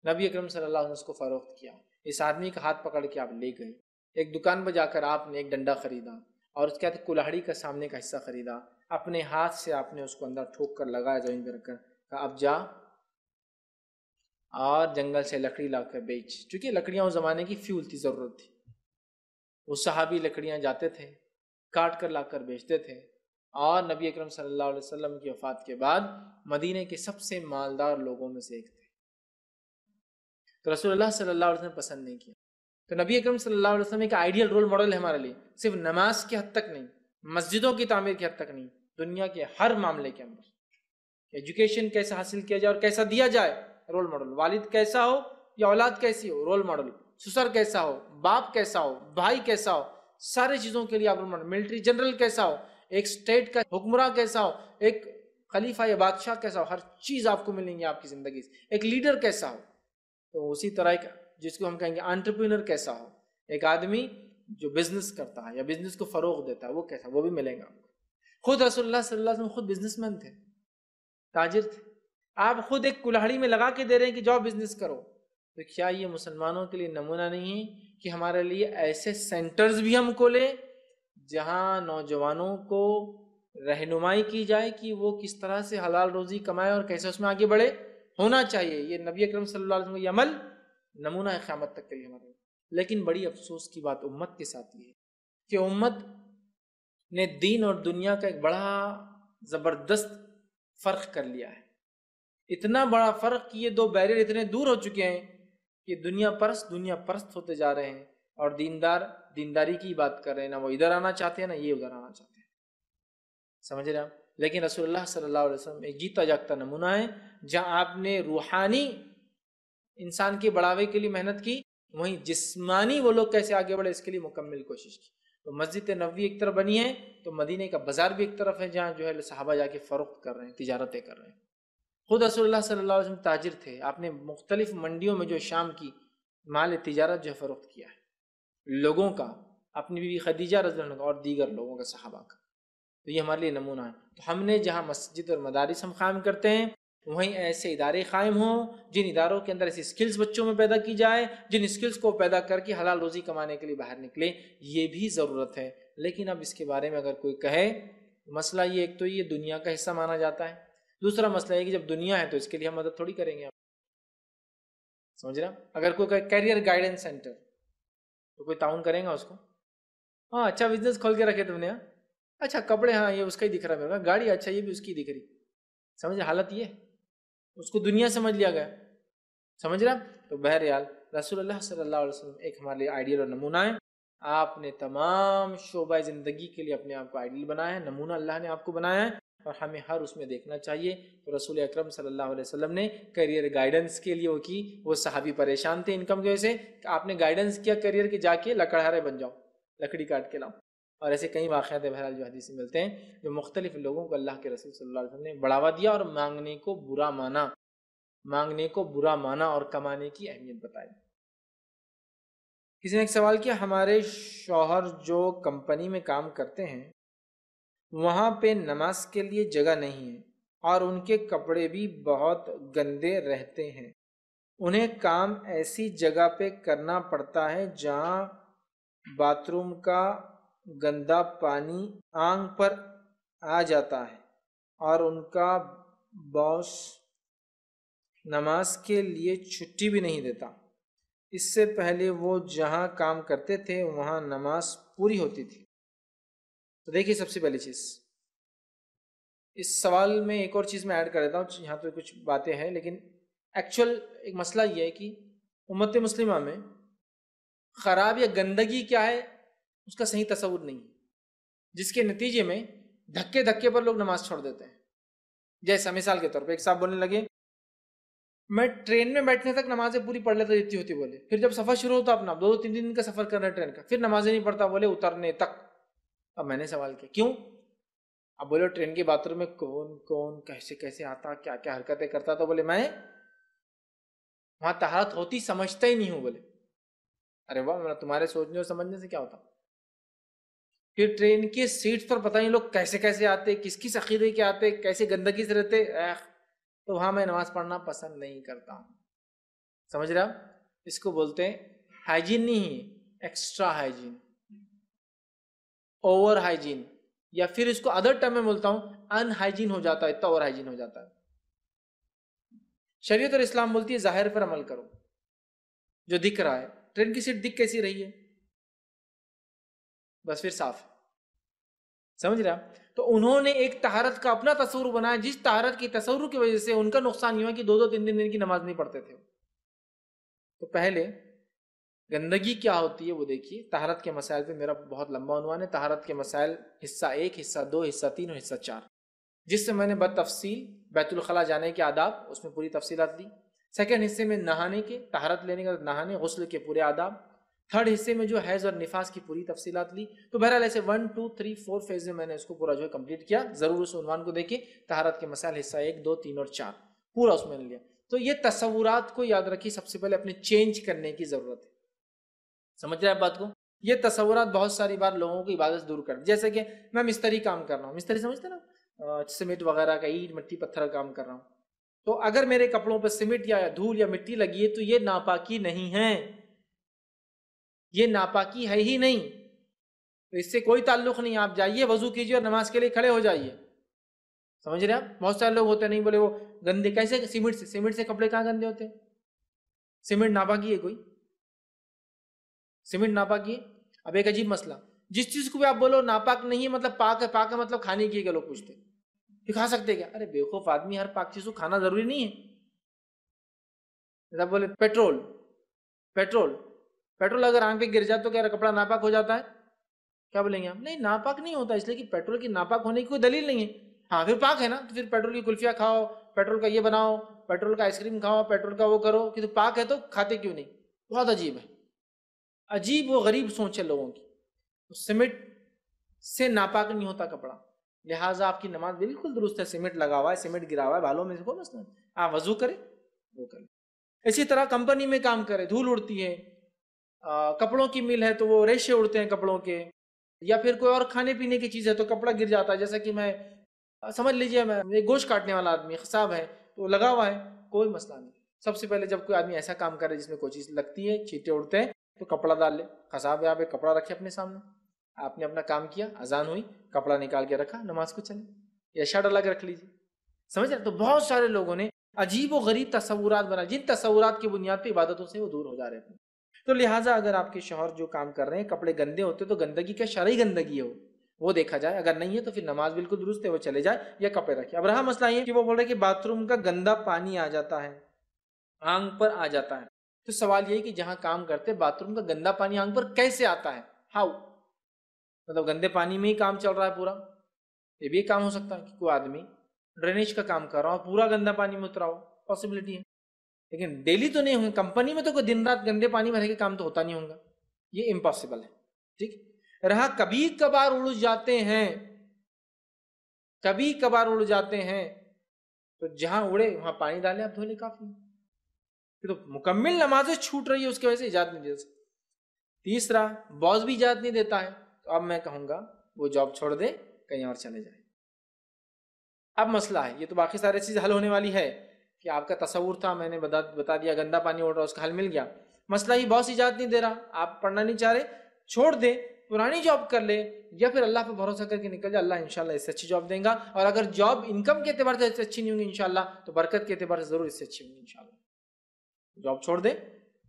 نبی اکرم صلی اللہ علیہ وسلم نے اس کو فروخت کیا۔ اس آدمی کا ہاتھ پکڑ کے آپ لے گئے۔ ایک دکان پہ جا کر آپ نے ایک ڈنڈا خریدا اور اس کے بعد کلاہڑی کا سامنے کا حصہ خریدا، اپنے ہاتھ سے آپ نے اس کو اندر ٹھوک کر لگایا زمین پہ رکھ کر، کہا اب جا اور جنگل سے لکڑی لا کر بیچ، چونکہ لکڑیاں اس زمانے کی فیول تھی، ضرورت تھی۔ وہ صحابی لکڑیاں جاتے تھے کاٹ کر لا کر بیچتے تھے، اور نبی اکرم صلی اللہ علیہ وسلم کی وفات کے بعد مدینہ کے سب سے مالدار لوگوں میں سے ایک تھے۔ تو رسول اللہ صلی اللہ علیہ وسلم پسند نہیں کیا۔ تو نبی اکرم صلی اللہ علیہ وسلم ایک آئیڈیل رول ماڈل ہے ہمارے لیے، صرف نماز کی حد تک نہیں، مسجدوں کی تعمیر کی حد تک نہیں، دنیا کے ہر معاملے کے اندر ایجوکیشن کیسا حاصل کیا جائے اور کیسا دیا جائے، رول ماڈل۔ والد کیسا ہو یا اولاد کیسی ہو، رول ماڈل۔ سسر کیسا ہو، باپ کیسا ہو، بھائی کیسا ہو، سارے چیزوں کے لیے آپ رول ماڈل۔ ملٹری جنرل کیسا ہو، ایک سٹیٹ کا حکمراں کیسا ہو، ایک خلیفہ یا بادشاہ کیسا ہو، ہر چیز آپ کو ملیں گی آپ کی زندگی سے۔ ایک لیڈر کیسا ہو، تو اسی طرح ایک جس کو ہم کہیں گے انٹرپرینر کیسا ہو، ایک آدمی جو بزنس کرتا ہے یا بزنس کو فروغ دیتا ہے وہ کیسا، وہ بھی ملیں گا۔ خود رسول اللہ صلی اللہ علیہ وسلم خود بزنس مین تھے، تاجر تھے۔ آپ خود ایک کلاہڑی میں لگا کے دے رہے ہیں کہ جاؤ بزنس کرو، تو کیا یہ مسلمانوں کے لیے نمونہ نہیں ہے کہ ہمارے لیے ایسے سینٹرز بھی ہم کھولیں جہاں نوجوانوں کو رہنمائی کی جائے کہ وہ کس طرح سے حلال روزی کمائے اور کیسے اس میں آگے بڑھے، ہونا چاہیے. یہ نبی اکرم صلی اللہ علیہ وسلم کا یہ عمل نمونہ ہے قیامت تک کے لیے ہمارے. لیکن بڑی افسوس کی بات امت کے ساتھ یہ ہے کہ امت نے دین اور دنیا کا ایک بڑا زبردست فرق کر لیا ہے. اتنا بڑا فرق کہ یہ دو بیریئر اتنے دور ہو چکے ہیں کہ دنیا پرست ہوتے جا رہے ہیں، اور دینداری کی بات کر رہے ہیں. نہ وہ ادھر آنا چاہتے ہیں، نہ یہ ادھر آنا چاہتے ہیں. سمجھ رہے آپ؟ لیکن رسول اللہ صلی اللہ علیہ وسلم ایک جیتا جاگتا نمونہ ہے. جہاں آپ نے روحانی انسان کے بڑھاوے کے لیے محنت کی، وہیں جسمانی وہ لوگ کیسے آگے بڑھے اس کے لیے مکمل کوشش کی. تو مسجد نبوی ایک طرف بنی ہے، تو مدینے کا بازار بھی ایک طرف ہے جہاں جو ہے صحابہ جا کے فروخت کر رہے ہیں، تجارتیں کر رہے ہیں. خود رسول اللہ صلی اللہ علیہ وسلم تاجر تھے. آپ نے مختلف منڈیوں میں جو شام کی مال تجارت جو ہے فروخت کیا ہے لوگوں کا، اپنی بیوی خدیجہ رضی اللہ عنہا اور دیگر لوگوں کا، صحابہ کا. تو یہ ہمارے لیے نمونہ ہے. تو ہم نے جہاں مسجد اور مدارس ہم قائم کرتے ہیں، وہیں ایسے ادارے قائم ہوں جن اداروں کے اندر ایسی سکلز بچوں میں پیدا کی جائے، جن سکلز کو پیدا کر کے حلال روزی کمانے کے لیے باہر نکلے. یہ بھی ضرورت ہے. لیکن اب اس کے بارے میں اگر کوئی کہے، مسئلہ یہ ایک تو یہ دنیا کا حصہ مانا جاتا ہے، دوسرا مسئلہ یہ کہ جب دنیا ہے تو اس کے لیے ہم مدد تھوڑی کریں گے. سمجھ رہا؟ اگر کوئی کہے کیریئر گائیڈنس سینٹر، تو کوئی تعاون کرے گا اس کو؟ ہاں اچھا بزنس کھول کے رکھے تم نے، اچھا کپڑے، ہاں یہ اس کا ہی دکھ رہا ہے، گاڑی اچھا یہ بھی اس کی دکھ رہی. سمجھ حالت یہ اس کو دنیا سمجھ لیا گیا. سمجھ رہا؟ تو بہرحال رسول اللہ صلی اللہ علیہ وسلم ایک ہمارے لیے آئیڈیل اور نمونہ ہے. آپ نے تمام شعبہ زندگی کے لیے اپنے آپ کو آئیڈیل بنایا ہے، نمونہ اللہ نے آپ کو بنایا ہے، اور ہمیں ہر اس میں دیکھنا چاہیے. تو رسول اکرم صلی اللہ علیہ وسلم نے کیریئر گائیڈنس کے لیے وہ صحابی پریشان تھے انکم کی وجہ سے، کہ آپ نے گائیڈنس کیا کیریئر کے، جا کے لکڑہارے بن جاؤ، لکڑی کاٹ کے لاؤ. اور ایسے کئی واقعات بہرحال جو حدیث میں ملتے ہیں، جو مختلف لوگوں کو اللہ کے رسول صلی اللہ علیہ وسلم نے بڑھاوا دیا اور مانگنے کو برا مانا اور کمانے کی اہمیت بتائی. کسی نے ایک سوال کیا، ہمارے شوہر جو کمپنی میں کام کرتے ہیں وہاں پہ نماز کے لیے جگہ نہیں ہے، اور ان کے کپڑے بھی بہت گندے رہتے ہیں. انہیں کام ایسی جگہ پہ کرنا پڑتا ہے جہاں باتھ روم کا گندا پانی آنکھ پر آ جاتا ہے، اور ان کا باس نماز کے لیے چھٹی بھی نہیں دیتا. اس سے پہلے وہ جہاں کام کرتے تھے وہاں نماز پوری ہوتی تھی. تو دیکھیے، سب سے پہلی چیز اس سوال میں ایک اور چیز میں ایڈ کر دیتا ہوں. یہاں تو کچھ باتیں ہیں، لیکن ایکچوئل ایک مسئلہ یہ ہے کہ امت مسلمہ میں خراب یا گندگی کیا ہے اس کا صحیح تصور نہیں ہے، جس کے نتیجے میں دھکے پر لوگ نماز چھوڑ دیتے ہیں. جیسا مثال کے طور پہ ایک صاحب بولنے لگے، میں ٹرین میں بیٹھنے تک نمازیں پوری پڑھ لیتا جتنی ہوتی، بولے پھر جب سفر شروع ہوتا اپنا 2-3 دن کا سفر کرنا ٹرین کا، پھر نمازیں نہیں پڑھتا، بولے اترنے تک. اب میں نے سوال کیا کیوں؟ اب بولے ٹرین کے باتھ روم میں کون کیسے آتا، کیا کیا حرکتیں کرتا. تو بولے میں وہاں طہارت ہوتی سمجھتا ہی نہیں ہوں. بولے ارے واہ، تمہارے سوچنے اور سمجھنے سے کیا ہوتا. پھر ٹرین کے سیٹس پر پتہ نہیں لوگ کیسے آتے، کس عقیدے کے آتے، کیسے گندگی سے رہتے. تو وہاں میں نماز پڑھنا پسند نہیں کرتا ہوں. سمجھ رہا؟ اس کو بولتے ہیں ہائیجین نہیں، ایکسٹرا ہائیجین، اوور ہائیجین، یا پھر اس کو ادر ٹرم میں بولتا ہوں ان ہائیجین ہو جاتا ہے، اتنا اوور ہائیجین ہو جاتا ہے. شریعت اور اسلام بولتی ہے ظاہر پر عمل کرو، جو دکھ رہا ہے. ٹرین کی سیٹ دکھ کیسی رہی ہے؟ بس پھر صاف. سمجھ رہا؟ تو انہوں نے ایک طہارت کا اپنا تصور بنایا، جس طہارت کی تصور کی وجہ سے ان کا نقصان یہ ہے کہ 2-3 دن کی نماز نہیں پڑھتے تھے. تو پہلے گندگی کیا ہوتی ہے وہ دیکھیے. طہارت کے مسائل پہ میرا بہت لمبا عنوان ہے. طہارت کے مسائل حصہ 1، حصہ 2، حصہ 3 اور حصہ 4، جس سے میں نے بتفصیل بیت الخلاء جانے کے آداب اس میں پوری تفصیلات دی. سیکنڈ حصے میں نہانے کے، طہارت لینے کا نہانے غسل کے پورے آداب. تھرڈ حصے میں جو حیض اور نفاس کی پوری تفصیلات لی. تو بہرحال ایسے 1 2 3 4 فیز میں میں نے اس کو پورا جو ہے کمپلیٹ کیا. ضرور اس عنوان کو دیکھیں، طہارت کے مسائل حصہ 1 2 3 اور 4 پورا اس میں نے لیا. تو یہ تصورات کو یاد رکھیے، سب سے پہلے اپنے چینج کرنے کی ضرورت ہے. سمجھ رہے ہیں بات کو؟ یہ تصورات بہت ساری بار لوگوں کی عبادت سے دور کر، جیسے کہ میں مستری کام کر رہا ہوں، مستری سمجھتے نا، سیمنٹ وغیرہ کا، اینٹ مٹی پتھر کا کام کر رہا ہوں. تو اگر میرے کپڑوں پہ سیمنٹ یا دھول یا مٹی لگی ہے تو یہ ناپاکی نہیں ہے، یہ ناپاکی ہے ہی نہیں. تو اس سے کوئی تعلق نہیں. آپ جائیے وضو کیجیے اور نماز کے لیے کھڑے ہو جائیے. سمجھ رہے ہیں آپ؟ بہت سارے لوگ ہوتے نہیں بولے وہ گندے کیسے سیمنٹ سے کپڑے کہاں گندے ہوتے ہیں؟ سیمنٹ ناپاکی ہے کوئی؟ سیمنٹ ناپاکی ہے؟ اب ایک عجیب مسئلہ, جس چیز کو بھی آپ بولو ناپاک نہیں ہے مطلب پاک ہے, پاک ہے مطلب کھانے کی ہے, لوگ پوچھتے ہیں کھا سکتے کیا؟ ارے بیوقوف آدمی, ہر پاک چیز کو کھانا ضروری نہیں ہے. جب بولے پیٹرول اگر آنکھ پہ گر جائے تو کیا کپڑا ناپاک ہو جاتا ہے؟ کیا بولیں گے آپ؟ نہیں, ناپاک نہیں ہوتا, اس لیے کہ پیٹرول کی ناپاک ہونے کی کوئی دلیل نہیں ہے. ہاں پھر پاک ہے نا, تو پھر پیٹرول کی کلفیاں کھاؤ, پیٹرول کا یہ بناؤ, پیٹرول کا آئس کریم کھاؤ, پیٹرول کا وہ کرو, کہ تو پاک ہے تو کھاتے کیوں نہیں؟ بہت عجیب ہے, عجیب و غریب سوچ ہے لوگوں کی. سیمنٹ سے ناپاک نہیں ہوتا کپڑا, لہٰذا آپ کی نماز بالکل درست ہے. سیمنٹ لگا ہوا ہے, سیمنٹ گرا ہوا ہے بالوں میں, کوئی مسئلہ نہیں, آپ وضو کریں وہ کریں. اسی طرح کمپنی میں کام کرے, دھول اڑتی ہے, کپڑوں کی مل ہے تو وہ ریشے اڑتے ہیں کپڑوں کے, یا پھر کوئی اور کھانے پینے کی چیز ہے تو کپڑا گر جاتا ہے. جیسا کہ میں سمجھ لیجئے میں گوشت کاٹنے والا آدمی, قصاب ہے, تو لگا ہوا ہے, کوئی مسئلہ نہیں. سب سے پہلے جب کوئی آدمی ایسا کام کرے جس میں کوئی چیز لگتی ہے, چھینٹے اڑتے ہیں, تو کپڑا ڈال لے. قصاب ہے, آپ ایک کپڑا رکھے اپنے سامنے, آپ نے اپنا کام کیا, اذان ہوئی, کپڑا نکال کے رکھا, نماز کو چلے, یا شرٹ الگ رکھ لیجیے. سمجھ رہے؟ تو بہت سارے لوگوں نے عجیب و غریب تصورات بنا, جن تصورات کی بنیاد پہ عبادتوں سے وہ دور ہو جا رہے ہیں. تو لہٰذا اگر آپ کے شوہر جو کام کر رہے ہیں کپڑے گندے ہوتے تو گندگی کیا شرعی گندگی ہے وہ دیکھا جائے, اگر نہیں ہے تو پھر نماز بالکل درست ہے, وہ چلے جائے یا کپڑے رکھے. اب رہا مسئلہ یہ کہ وہ بول رہے کہ باتھ روم کا گندا پانی آ جاتا ہے, آنکھ پر آ جاتا ہے. تو سوال یہ ہے کہ جہاں کام کرتے باتھ روم کا گندا پانی آنکھ پر کیسے آتا ہے؟ ہاؤ, مطلب گندے پانی میں ہی کام چل رہا ہے پورا. یہ بھی ایک کام ہو سکتا ہے کہ کوئی آدمی ڈرینیج کا کام کر رہا ہو, پورا گندا پانی میں اترا ہو, پاسبلٹی ہے, لیکن ڈیلی تو نہیں ہوں گے. کمپنی میں تو کوئی دن رات گندے پانی میں رہ کے کام تو ہوتا نہیں ہوگا, یہ امپاسبل ہے. ٹھیک رہا کبھی کبھار اڑ جاتے ہیں, کبھی کبھار اڑ جاتے ہیں, تو جہاں اڑے وہاں پانی ڈالے, آپ دھولے کافی. تو مکمل نمازیں چھوٹ رہی ہے اس کی وجہ سے اجازت نہیں دے سکتے. تیسرا, باس بھی اجازت نہیں دیتا ہے, تو اب میں کہوں گا وہ جاب چھوڑ دے, کہیں اور چلے جائے. اب مسئلہ ہے, یہ تو باقی سارے چیز حل ہونے والی ہے کہ آپ کا تصور تھا, میں نے بتا دیا گندا پانی اڑ رہا, اس کا حل مل گیا. مسئلہ یہ باس اجازت نہیں دے رہا, آپ پڑھنا نہیں چاہ رہے, چھوڑ دے, پرانی جاب کر لے, یا پھر اللہ پہ بھروسہ کر کے نکل جائے, اللہ انشاءاللہ اس سے اچھی جاب دیں گا. اور اگر جاب انکم کے اعتبار سے اچھی نہیں ہوگی انشاءاللہ, تو برکت کے اعتبار سے ضرور اس سے اچھی ہوگی انشاءاللہ. جاب چھوڑ دے,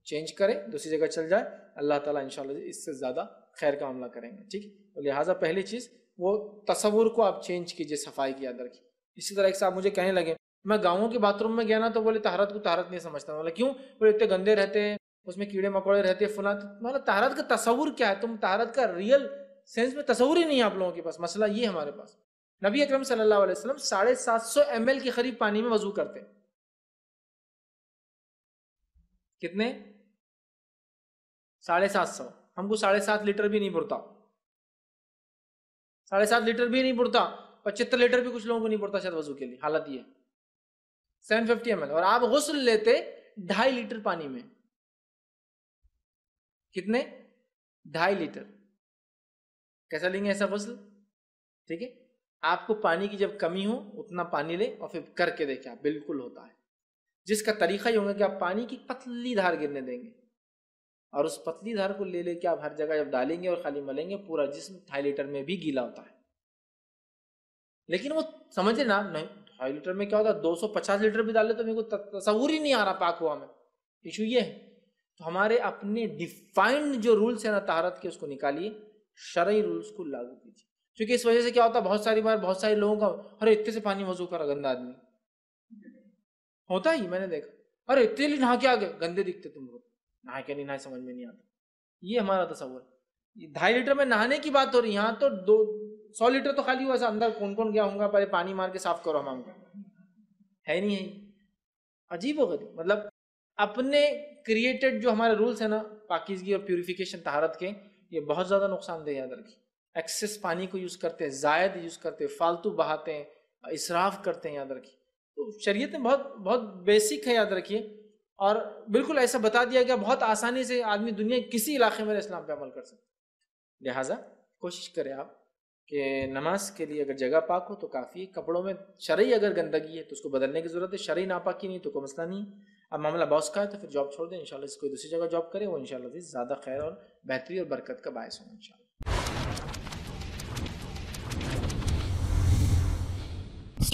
چینج کرے, دوسری جگہ چل جائے, اللہ تعالیٰ انشاءاللہ اس سے زیادہ خیر کا معاملہ کریں گے. ٹھیک, تو لہٰذا پہلی چیز وہ تصور کو آپ چینج کیجئے, صفائی کی یاد رکھیے. اسی طرح ایک صاحب مجھے کہنے لگے, میں گاؤں کے باتھ روم میں گیا نا تو بولے طہارت کو طہارت نہیں سمجھتا. بولے کیوں؟ بولے اتنے گندے رہتے ہیں, اس میں کیڑے مکوڑے رہتے ہیں فلاں. مطلب طہارت کا تصور کیا ہے؟ تم طہارت کا ریئل سینس میں تصور ہی نہیں ہے آپ لوگوں کے پاس. مسئلہ یہ ہمارے پاس, نبی اکرم صلی اللہ علیہ وسلم 750 ml کے قریب پانی میں وضو کرتے. کتنے؟ 750. ہم کو 7.5 لیٹر بھی نہیں پڑتا, 7.5 لیٹر بھی نہیں پڑتا, 75 لیٹر بھی کچھ لوگوں کو نہیں پڑتا شاید وضو کے لیے. حالت یہ 750 ml, اور آپ غسل لیتے 2.5 لیٹر پانی میں. کتنے؟ 2.5 لیٹر. کیسا لیں گے ایسا غسل؟ ٹھیک ہے, آپ کو پانی کی جب کمی ہو اتنا پانی لے اور پھر کر کے دیکھیں, آپ بالکل ہوتا ہے. جس کا طریقہ یہ ہوگا کہ آپ پانی کی پتلی دھار گرنے دیں گے, اور اس پتلی دھار کو لے کے آپ ہر جگہ جب ڈالیں گے اور خالی ملیں گے, پورا جسم 2.5 لیٹر میں بھی گیلا ہوتا ہے. لیکن وہ سمجھے نا, نہیں 2.5 لیٹر میں کیا ہوتا ہے, 250 لیٹر بھی ڈالے تو میرے کو تصور ہی نہیں آ رہا پاک ہوا میں. ایشو یہ ہے. تو ہمارے اپنے ڈیفائنڈ جو رولس ہیں نا طہارت کے, اس کو نکالیے, شرعی رولس کو لاگو کیجیے. کیونکہ اس وجہ سے کیا ہوتا ہے, بہت ساری بار بہت سارے لوگوں کا, ارے اتنے سے پانی وضو کرا گندا آدمی ہوتا ہی, میں نے دیکھا, ارے اتنے لیے نہا کے آگے گندے دکھتے تم لوگ, نہا کے نہیں نہا سمجھ میں نہیں آتا. یہ ہمارا تصور. 2.5 لیٹر میں نہانے کی بات ہو رہی, یہاں تو 100 لیٹر تو خالی ہوا, اندر کون کون گیا ہوں گا, پہلے پانی مار کے صاف کرو ہمام کو, ہے نہیں ہے. عجیب و غریب, مطلب اپنے کریٹڈ جو ہمارے رولس ہیں نا پاکیزگی اور پیوریفیکیشن طہارت کے, یہ بہت زیادہ نقصان دہ, یاد رکھیے. ایکسس پانی کو یوز کرتے ہیں, زائد یوز کرتے ہیں, فالتو بہاتے ہیں, اسراف کرتے ہیں, یاد رکھیے. تو شریعت میں بہت بہت بیسک ہے, یاد رکھیے. اور بالکل ایسا بتا دیا گیا, بہت آسانی سے آدمی دنیا کسی علاقے میں اسلام پہ عمل کر سکتا. لہٰذا کوشش کریں آپ کہ نماز کے لیے اگر جگہ پاک ہو تو کافی. کپڑوں میں شرعی اگر گندگی ہے تو اس کو بدلنے کی ضرورت ہے, شرعی ناپاکی نہیں تو کوئی مسئلہ نہیں. اب معاملہ باس کا ہے تو پھر جاب چھوڑ دیں, انشاءاللہ اس کوئی دوسری جگہ جاب کرے, وہ انشاءاللہ زیادہ خیر اور بہتری اور برکت کا باعث ہوگا انشاءاللہ.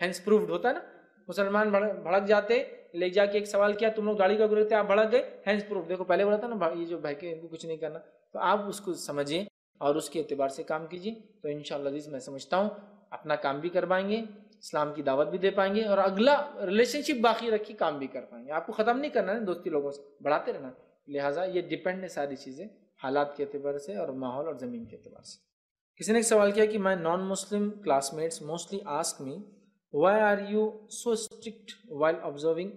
ہینس پروفڈ ہوتا ہے نا, مسلمان بھڑک جاتے, لے جا کے ایک سوال کیا تم لوگ گاڑی کا گرتے آپ بھڑک گئے, ہینس پروف, دیکھو پہلے بولا تھا نا یہ جو بھائی ان کو کچھ نہیں کرنا. تو آپ اس کو سمجھیں اور اس کے اعتبار سے کام کیجیے, تو انشاءاللہ عزیز میں سمجھتا ہوں اپنا کام بھی کر پائیں گے, اسلام کی دعوت بھی دے پائیں گے, اور اگلا ریلیشن شپ باقی رکھی کام بھی کر پائیں گے. آپ کو ختم نہیں کرنا ہے دوستی لوگوں سے, بڑھاتے رہنا. لہٰذا یہ ڈپینڈ ہے ساری چیزیں حالات کے اعتبار سے اور ماحول اور زمین کے اعتبار سے. کسی نے ایک سوال کیا کہ my non Muslim classmates mostly ask me why are you so strict while observing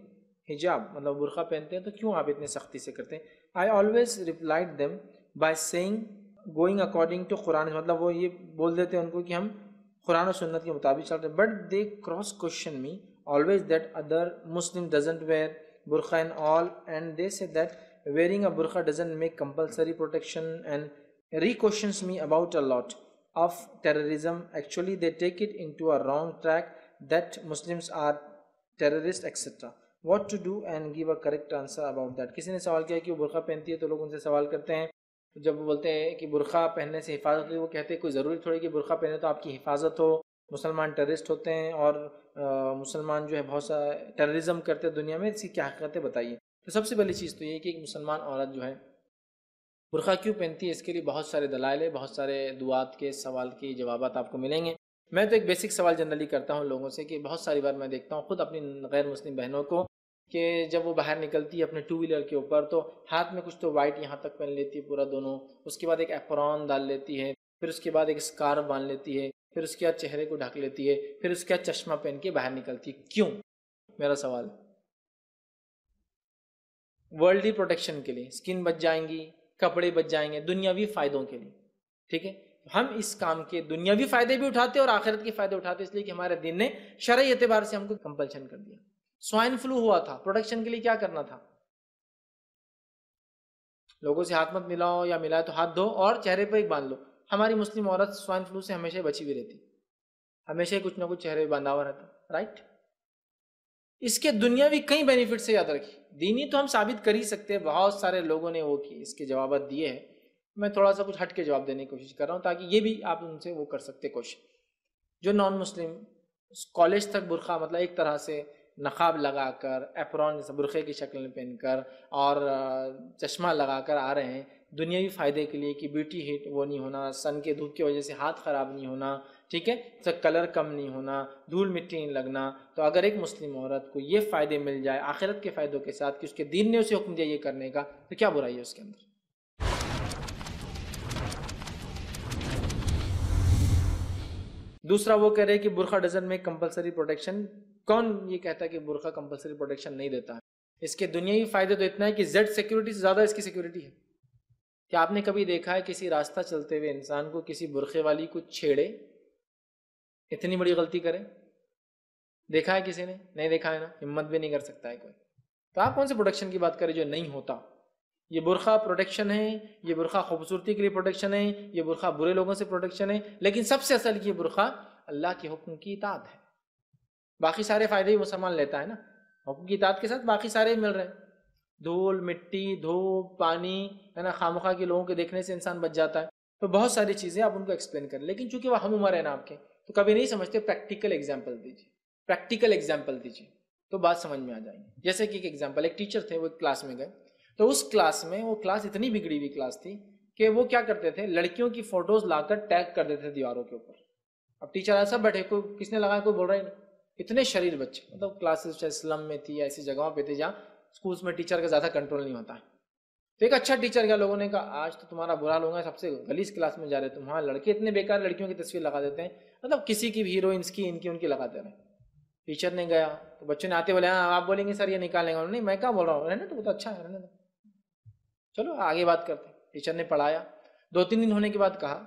حجاب, مطلب برقع پہنتے ہیں تو کیوں آپ اتنے سختی سے کرتے ہیں. I always replied them by saying going according to Quran, مطلب وہ یہ بول دیتے ہیں ان کو کہ ہم قرآن و سنت کے مطابق چل رہے ہیں. But they cross question me always that other Muslim doesn't wear برقع and all, and they say that wearing a burqa doesn't make compulsory protection, and re-questions me about a lot of terrorism. Actually they take it into a wrong track that Muslims are terrorists etc. What to do and give a correct answer about that. کسی نے سوال کیا کہ وہ برقع پہنتی ہے تو لوگ ان سے سوال کرتے ہیں, جب وہ بولتے ہیں کہ برقع پہننے سے حفاظت ہوتی ہے, وہ کہتے ہیں کوئی ضروری تھوڑی کہ برقع پہنے تو آپ کی حفاظت ہو. مسلمان ٹیررسٹ ہوتے ہیں اور مسلمان جو ہے بہت سا ٹیررزم کرتے ہیں دنیا میں, اس کی کیا حقیقت ہے بتائیے. تو سب سے پہلی چیز تو یہ کہ ایک مسلمان عورت جو ہے برقع کیوں پہنتی ہے, اس کے لیے بہت سارے دلائل ہیں, بہت سارے دعات کے سوال کے جوابات آپ کو ملیں گے. میں تو ایک بیسک سوال جنرلی کرتا ہوں لوگوں سے کہ بہت ساری بار میں دیکھتا ہوں خود اپنی غیر مسلم بہنوں کو کہ جب وہ باہر نکلتی ہے اپنے ٹو ویلر کے اوپر تو ہاتھ میں کچھ تو وائٹ یہاں تک پہن لیتی ہے پورا دونوں, اس کے بعد ایک ایپرون ڈال لیتی ہے, پھر اس کے بعد ایک اسکارف باندھ لیتی ہے, پھر اس کے بعد چہرے کو ڈھک لیتی ہے, پھر اس کے بعد چشمہ پہن کے باہر نکلتی ہے. کیوں؟ میرا سوال ورلڈلی پروٹیکشن کے لیے, اسکن بچ جائیں گی, کپڑے بچ جائیں گے, دنیاوی فائدوں کے لیے. ٹھیک ہے, ہم اس کام کے دنیاوی فائدے بھی اٹھاتے اور آخرت کے فائدے اٹھاتے, اس لیے کہ ہمارے دین نے شرعی اعتبار سے ہم کو کمپلشن کر دیا. سوائن فلو ہوا تھا, پروٹیکشن کے لیے کیا کرنا تھا؟ لوگوں سے ہاتھ مت ملاؤ, یا ملائے تو ہاتھ دھو اور چہرے پہ ایک باندھ لو. ہماری مسلم عورت سوائن فلو سے ہمیشہ بچی ہوئی رہتی, ہمیشہ کچھ نہ کچھ چہرے پہ باندھا ہوا رہتا. رائٹ, اس کے دنیاوی کئی بینیفٹ سے یاد رکھیے. دینی تو ہم ثابت کر ہی سکتے ہیں, بہت سارے لوگوں نے وہ کی اس کے جوابات دیے ہیں. میں تھوڑا سا کچھ ہٹ کے جواب دینے کی کوشش کر رہا ہوں تاکہ یہ بھی آپ ان سے وہ کر سکتے کوشش. جو نان مسلم کالج تک برقع مطلب ایک طرح سے نقاب لگا کر, ایپرون جیسے برقعے کی شکل میں پہن کر اور چشمہ لگا کر آ رہے ہیں دنیاوی فائدے کے لیے کہ بیوٹی ہٹ وہ نہیں ہونا, سن کے دھوپ کی وجہ سے ہاتھ خراب نہیں ہونا, ٹھیک ہے, تو کلر کم نہیں ہونا, دھول مٹی نہیں لگنا. تو اگر ایک مسلم عورت کو یہ فائدے مل جائے آخرت کے فائدوں کے ساتھ کہ اس کے دین نے اسے حکم دیا یہ کرنے کا, تو کیا برائی ہے اس کے اندر؟ دوسرا وہ کہہ رہے کہ برقع ڈزنٹ میک کمپلسری پروٹیکشن. کون یہ کہتا ہے کہ برقع کمپلسری پروٹیکشن نہیں دیتا ہے؟ اس کے دنیاوی فائدے تو اتنا ہے کہ زیڈ سیکیورٹی سے زیادہ اس کی سیکیورٹی ہے. کیا آپ نے کبھی دیکھا ہے کسی راستہ چلتے ہوئے انسان کو کسی برقعے والی کو چھیڑے, اتنی بڑی غلطی کرے؟ دیکھا ہے کسی نے؟ نہیں دیکھا ہے نا, ہمت بھی نہیں کر سکتا ہے کوئی. تو آپ کون سے پروٹیکشن کی بات کریں جو نہیں ہوتا؟ یہ برقع پروٹیکشن ہے, یہ برقع خوبصورتی کے لیے پروٹیکشن ہے, یہ برقع برے لوگوں سے پروٹیکشن ہے, لیکن سب سے اصل یہ برقع اللہ کے حکم کی اطاعت ہے. باقی سارے فائدے ہی مسلمان لیتا ہے نا, حکم کی اطاعت کے ساتھ باقی سارے مل رہے ہیں. دھول مٹی دھوپ پانی ہے نا, خامخواہ کے لوگوں کے دیکھنے سے انسان بچ جاتا ہے. تو بہت ساری چیزیں آپ ان کو ایکسپلین کریں, لیکن چونکہ وہ ہم عمر ہے نا آپ کے, تو کبھی نہیں سمجھتے. پریکٹیکل ایگزامپل دیجیے, پریکٹیکل ایگزامپل دیجیے تو بات سمجھ میں آ جائیں گی. جیسے کہ ایک ایگزامپل, ایک ٹیچر تھے, وہ ایک کلاس میں گئے, تو اس کلاس میں وہ کلاس اتنی بگڑی ہوئی کلاس تھی کہ وہ کیا کرتے تھے, لڑکیوں کی فوٹوز لا کر ٹیگ کر دیتے تھے دیواروں کے اوپر. اب ٹیچر ایسا بیٹھے, کوئی کس نے لگایا کوئی بول رہا ہی نہیں. اتنے شریر بچے, مطلب کلاسز چاہے اسلم میں تھی یا ایسی جگہوں پہ تھی جہاں اسکولس میں ٹیچر کا زیادہ کنٹرول نہیں ہوتا ہے. تو ایک اچھا ٹیچر کیا, لوگوں نے کہا آج تو تمہارا برا لوگ ہیں, سب سے گلیز کلاس میں جا رہے تم, وہاں لڑکے اتنے بیکار لڑکیوں کی تصویر لگا دیتے ہیں, مطلب کسی کی بھی ہیروئنس کی ان کی لگاتے رہے. ٹیچر نے گیا تو بچوں نے آتے بولے ہاں آپ بولیں گے سر یہ نکالیں گے, نہیں میں کیا بول رہا ہوں, رہنے تو اچھا ہے, رہنے دو, چلو آگے بات کرتے ہیں. ٹیچر نے پڑھایا, 2-3 دن ہونے کے بعد کہا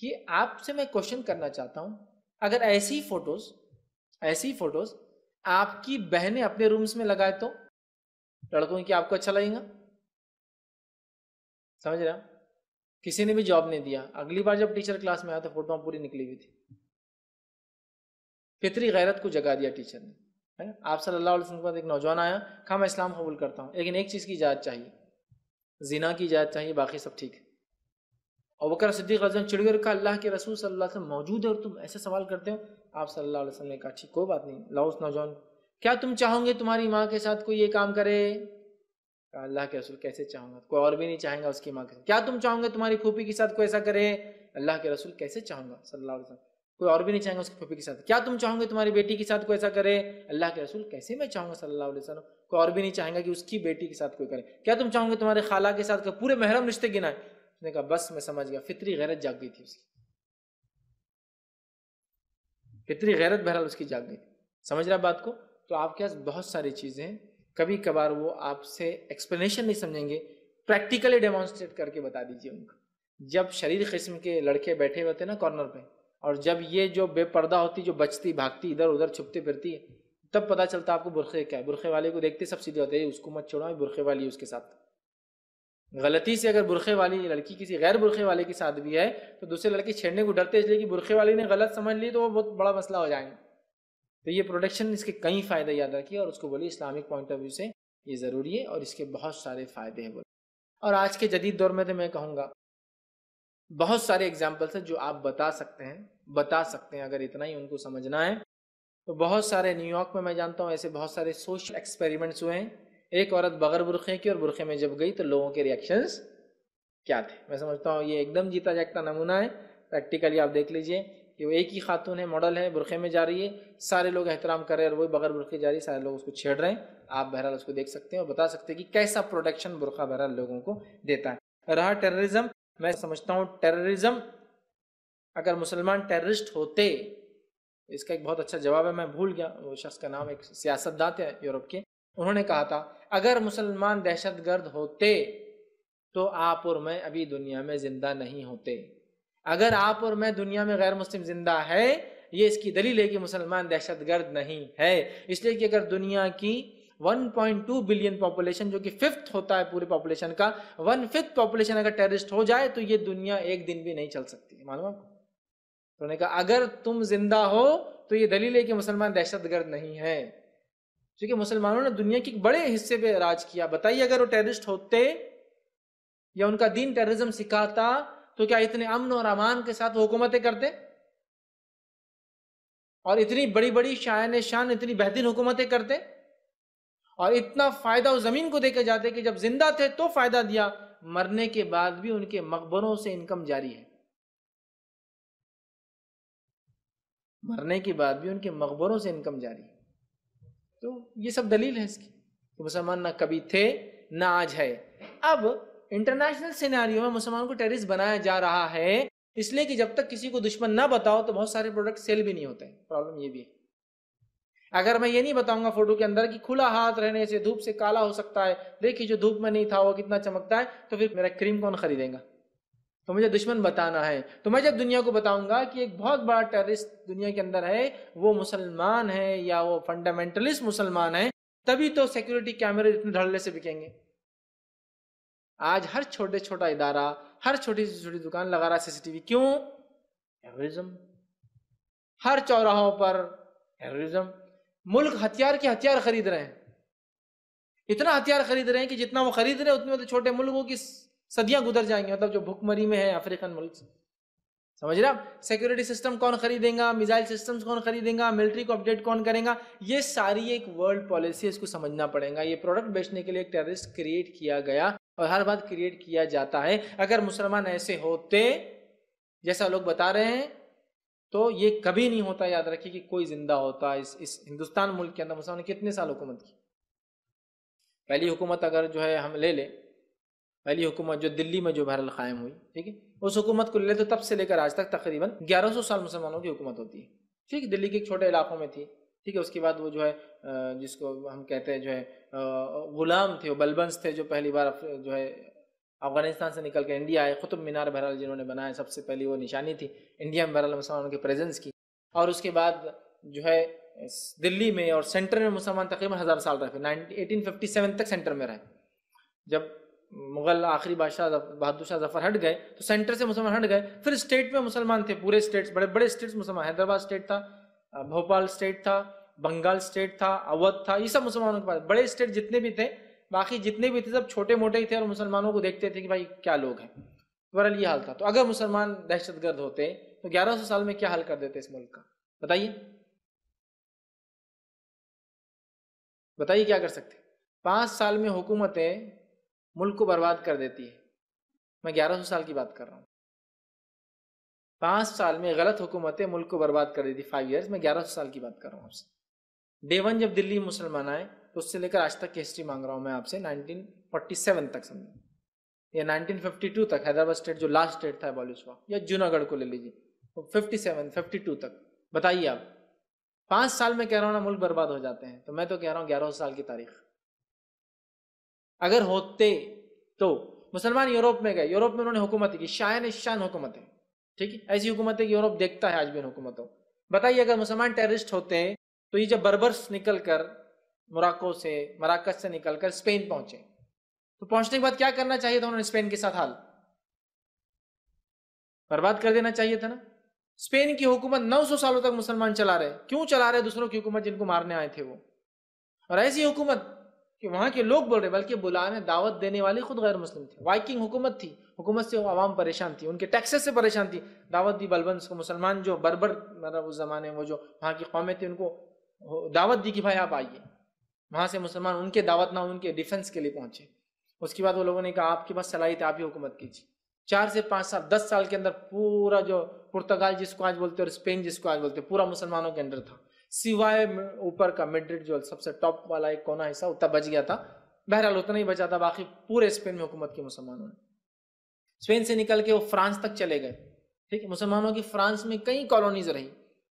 کہ آپ سے میں کوشچن کرنا چاہتا ہوں, اگر ایسی فوٹوز آپ کی بہنیں اپنے رومز میں لگائے تو لڑکوں کی آپ کو اچھا لگے گا؟ سمجھ رہا؟ کسی نے بھی جواب نہیں دیا. اگلی بار جب ٹیچر کلاس میں آیا تو فوٹو پوری نکلی ہوئی تھی. فطری غیرت کو جگا دیا ٹیچر نے. آپ صلی اللہ علیہ وسلم کے بعد ایک نوجوان آیا, کہا میں اسلام قبول کرتا ہوں لیکن ایک چیز کی اجازت چاہیے, زنا کی اجازت چاہیے, باقی سب ٹھیک ہے. اور بکر صدیق رضی اللہ عنہ چڑ گئے، کہا اللہ کے رسول صلی اللہ علیہ وسلم موجود ہے اور تم ایسے سوال کرتے ہو؟ آپ صلی اللہ علیہ وسلم نے کہا ٹھیک کوئی بات نہیں، لاؤ اس نوجوان، کیا تم چاہو گے تمہاری ماں کے ساتھ کوئی یہ کام کرے؟ کہا اللہ کے رسول کیسے چاہوں گا، کوئی اور بھی نہیں چاہے گا اس کی ماں کے ساتھ۔ کیا تم چاہو گے تمہاری پھوپھی کے ساتھ کوئی ایسا کرے؟ اللہ کے رسول کیسے چاہوں گا صلی اللہ علیہ وسلم، کوئی اور بھی نہیں چاہیں گا اس کی پھوپھی کے ساتھ۔ کیا تم چاہو گے تمہاری بیٹی کے ساتھ کوئی ایسا کرے؟ اللہ کے رسول کیسے میں چاہوں گا صلی اللہ علیہ وسلم، کوئی اور بھی نہیں چاہیں گا کہ اس کی بیٹی کے ساتھ کوئی کرے۔ کیا تم چاہو گے تمہارے خالہ کے ساتھ کوئی، پورے محرم رشتے گنائے۔ اس نے کہا بس میں سمجھ گیا، فطری غیرت جاگ گئی تھی اس کی، فطری غیرت بہرحال اس کی جاگ گئی تھی۔ سمجھ رہا بات کو؟ تو آپ کے پاس بہت ساری چیزیں ہیں، کبھی کبھار وہ آپ سے ایکسپلینیشن نہیں سمجھیں گے، پریکٹیکلی ڈیمانسٹریٹ کر کے بتا دیجیے ان کو۔ جب شریر قسم کے لڑکے بیٹھے ہوتے نا کارنر پہ، اور جب یہ جو بے پردہ ہوتی، جو بچتی بھاگتی ادھر ادھر چھپتے پھرتی ہے، تب پتہ چلتا آپ کو برقعے کیا ہے۔ برقعے والے کو دیکھتے سب سیدھے ہوتے ہیں، اس کو مت چھوڑو، برقعے والی اس کے ساتھ۔ غلطی سے اگر برقعے والی لڑکی کسی غیر برقعے والے کے ساتھ بھی ہے تو دوسرے لڑکی چھیڑنے کو ڈرتے، اس لیے کہ برقعے والی نے غلط سمجھ لی تو وہ بہت بڑا مسئلہ ہو جائیں گے۔ تو یہ پروٹیکشن، اس کے کئی فائدے یاد رکھیے، اور اس کو بولیے اسلامک پوائنٹ آف ویو سے یہ ضروری ہے، اور اس کے بہت سارے فائدے ہیں۔ اور آج کے جدید دور میں تو میں کہوں گا بہت سارے ایگزامپلس ہیں جو آپ بتا سکتے ہیں اگر اتنا ہی ان کو سمجھنا ہے تو۔ بہت سارے نیو یارک میں جانتا ہوں ایسے بہت سارے سوشل ایکسپیریمنٹس ہوئے ہیں۔ ایک عورت بغیر برقعے کی، اور برقعے میں جب گئی تو لوگوں کے ریئیکشنز کیا تھے۔ میں سمجھتا ہوں یہ ایک دم جیتا جاگتا نمونہ ہے، پریکٹیکلی آپ دیکھ لیجئے کہ وہ ایک ہی خاتون ہے، ماڈل ہے، برقعے میں جا رہی ہے، سارے لوگ احترام کر رہے ہیں، اور وہی بغیر برقعے جا رہی ہے، سارے لوگ اس کو چھیڑ رہے ہیں۔ آپ بہرحال اس کو دیکھ سکتے ہیں اور بتا سکتے ہیں کہ کیسا پروٹیکشن برقعہ بہرحال لوگوں کو دیتا ہے۔ رہا ٹیررزم، میں سمجھتا ہوں ٹیررزم، اگر مسلمان ٹیررسٹ ہوتے، اس کا ایک بہت اچھا جواب ہے، میں بھول گیا وہ شخص کا نام، ایک سیاستدان ہے یورپ کے، انہوں نے کہا تھا اگر مسلمان دہشت گرد ہوتے تو آپ اور میں ابھی دنیا میں زندہ نہیں ہوتے۔ اگر آپ اور میں دنیا میں غیر مسلم زندہ ہے، یہ اس کی دلیل ہے کہ مسلمان دہشت گرد نہیں ہے۔ اس لیے کہ اگر دنیا کی 1.2 بلین پاپولیشن، جو کہ 5th ہوتا ہے پورے پاپولیشن کا، 1/5 پاپولیشن اگر ٹیررسٹ ہو جائے تو یہ دنیا ایک دن بھی نہیں چل سکتی۔ معلوم آپ کو؟ تو انہوں نے کہا اگر تم زندہ ہو تو یہ دلیل ہے کہ مسلمان دہشت گرد نہیں ہے، کیونکہ مسلمانوں نے دنیا کے بڑے حصے پہ راج کیا۔ بتائیے اگر وہ ٹیررسٹ ہوتے یا ان کا دین ٹیررزم سکھاتا تو کیا اتنے امن اور امان کے ساتھ وہ حکومتیں کرتے؟ اور اتنی بڑی بڑی شایان شان، اتنی بہترین حکومتیں کرتے، اور اتنا فائدہ اس زمین کو دے کے جاتے کہ جب زندہ تھے تو فائدہ دیا، مرنے کے بعد بھی ان کے مقبروں سے انکم جاری ہے۔ مرنے کے بعد بھی ان کے مقبروں سے انکم جاری ہے۔ تو یہ سب دلیل ہے اس کی کہ مسلمان نہ کبھی تھے نہ آج ہے۔ اب انٹرنیشنل سیناریو میں مسلمانوں کو ٹیررسٹ بنایا جا رہا ہے، اس لیے کہ جب تک کسی کو دشمن نہ بتاؤ تو بہت سارے پروڈکٹ سیل بھی نہیں ہوتے ہیں۔ پرابلم یہ بھی ہے، اگر میں یہ نہیں بتاؤں گا فوٹو کے اندر کہ کھلا ہاتھ رہنے سے دھوپ سے کالا ہو سکتا ہے، دیکھیے جو دھوپ میں نہیں تھا وہ کتنا چمکتا ہے، تو پھر میرا کریم کون خریدے گا؟ تو مجھے دشمن بتانا ہے، تو میں جب دنیا کو بتاؤں گا کہ ایک بہت بڑا ٹیررسٹ دنیا کے اندر ہے، وہ مسلمان ہے یا وہ فنڈامنٹلسٹ مسلمان ہے، تبھی تو سیکیورٹی کیمرے اتنے دھڑلے سے بکیں گے۔ آج ہر چھوٹے چھوٹا ادارہ، ہر چھوٹی سے چھوٹی دکان لگا رہا ہے CCTV، کیوں؟ ٹیررزم۔ ہر چوراہوں پر ٹیررزم۔ ملک ہتھیار کے ہتھیار خرید رہے ہیں، اتنا ہتھیار خرید رہے ہیں کہ جتنا وہ خرید رہے ہیں اتنے تو چھوٹے ملکوں کی صدیاں گزر جائیں گے، مطلب جو بھوک مری میں ہے افریقن ملک سے۔ سمجھ رہے آپ؟ سیکیورٹی سسٹم کون خریدیں گا، میزائل سسٹمز کون خریدیں گا، ملٹری کو اپڈیٹ کون کرے گا، یہ ساری ایک ورلڈ پالیسی، اس کو سمجھنا پڑے گا۔ یہ پروڈکٹ بیچنے کے لیے ایک ٹیررسٹ کریٹ کیا گیا، اور ہر بات کریٹ کیا جاتا ہے۔ اگر مسلمان ایسے ہوتے جیسا لوگ بتا رہے ہیں تو یہ کبھی نہیں ہوتا۔ یاد رکھیے کہ کوئی زندہ ہوتا۔ اس ہندوستان ملک کے اندر مسلمان نے کتنے سال حکومت کی؟ پہلی حکومت اگر جو ہے ہم لے لیں، پہلی حکومت جو دلی میں جو بہرحال قائم ہوئی، ٹھیک ہے، اس حکومت کو لے تو تب سے لے کر آج تک تقریباً 1100 سال مسلمانوں کی حکومت ہوتی ہے، ٹھیک ہے، دلی کے ایک چھوٹے علاقوں میں تھی، ٹھیک ہے۔ اس کے بعد وہ جو ہے جس کو ہم کہتے ہیں جو ہے غلام تھے، وہ بلبنس تھے جو پہلی بار جو ہے افغانستان سے نکل کے انڈیا آئے۔ قطب مینار بہرحال جنہوں نے بنایا، سب سے پہلی وہ نشانی تھی انڈیا میں بہرحال مسلمانوں کے پریزنس کی۔ اور اس کے بعد جو ہے دلی میں اور سینٹر میں مسلمان تقریباً 1000 سال رہے، 1857 تک سینٹر میں رہے۔ جب مغل آخری بادشاہ بہادر شاہ ظفر ہٹ گئے تو سینٹر سے مسلمان ہٹ گئے، پھر اسٹیٹ میں مسلمان تھے، پورے اسٹیٹس، بڑے بڑے اسٹیٹس مسلمان، حیدرآباد اسٹیٹ تھا، بھوپال اسٹیٹ تھا، بنگال اسٹیٹ تھا، اودھ تھا، یہ سب مسلمانوں کے پاس بڑے اسٹیٹ جتنے بھی تھے، باقی جتنے بھی تھے سب چھوٹے موٹے ہی تھے، اور مسلمانوں کو دیکھتے تھے کہ بھائی کیا لوگ ہیں۔ بہرحال یہ حال تھا. تو اگر مسلمان دہشت گرد ہوتے تو 1100 سال میں کیا حل کر دیتے اس ملک کا؟ بتائیے بتائیے کیا کر سکتے؟ 5 سال میں حکومتیں ملک کو برباد کر دیتی ہے. میں 1100 سال کی بات کر رہا ہوں. 5 سال میں غلط حکومتیں ملک کو برباد کر دیتی. 5 ایئرز میں 1100 سال کی بات کر رہا ہوں آپ سے. ڈے 1 جب دلی مسلمان آئے تو اس سے لے کر آج تک کی ہسٹری مانگ رہا ہوں میں آپ سے. 1947 تک سمجھیں یا 1952 تک حیدرآباد اسٹیٹ جو لاسٹ اسٹیٹ تھا ابالش ہوا, یا جوناگڑھ کو لے لیجیے 52 تک. بتائیے آپ 5 سال میں کہہ رہا ہوں نا ملک برباد ہو جاتے ہیں. تو میں تو کہہ رہا ہوں 1100 سال کی تاریخ اگر ہوتے تو. مسلمان یوروپ میں گئے, یوروپ میں انہوں نے حکومت کی, شان حکومت ہے, ٹھیک ہے, ایسی حکومت ہے کہ یوروپ دیکھتا ہے آج بھی ان حکومتوں. بتائیے اگر مسلمان ٹیررسٹ ہوتے ہیں تو یہ جب بربرس نکل کر مراکش سے نکل کر اسپین پہنچے تو پہنچنے کے بعد کیا کرنا چاہیے تھا انہوں نے اسپین کے ساتھ؟ حال برباد کر دینا چاہیے تھا نا. اسپین کی حکومت 900 سالوں تک مسلمان چلا رہے. کیوں چلا رہے؟ دوسروں کی حکومت جن کو مارنے آئے تھے وہ. اور ایسی حکومت کہ وہاں کے لوگ بول رہے, بلکہ بلانے دعوت دینے والے خود غیر مسلم تھے. وائکنگ حکومت تھی, حکومت سے عوام پریشان تھی, ان کے ٹیکسز سے پریشان تھی. دعوت دی بلبنس کو, مسلمان جو بربر مطلب اس زمانے وہ جو وہاں کی قومیں تھی ان کو دعوت دی کہ بھائی آپ آئیے. وہاں سے مسلمان ان کے دعوت نہ ان کے ڈیفنس کے لیے پہنچے. اس کے بعد وہ لوگوں نے کہا آپ کے پاس صلاحیت, آپ ہی حکومت کیجیے. 4 سے 5 سال 10 سال کے اندر پورا جو پرتگال جس کو آج بولتے اور اسپین جس کو آج بولتے پورا مسلمانوں کے اندر تھا, سوائے اوپر کا میڈرڈ جو سب سے ٹاپ والا ایک کونا حصہ اتنا بچ گیا تھا. بہرحال اتنا ہی بچا تھا, باقی پورے اسپین میں حکومت کی مسلمانوں نے. اسپین سے نکل کے وہ فرانس تک چلے گئے, ٹھیک ہے. مسلمانوں کی فرانس میں کئی کالونیز رہی,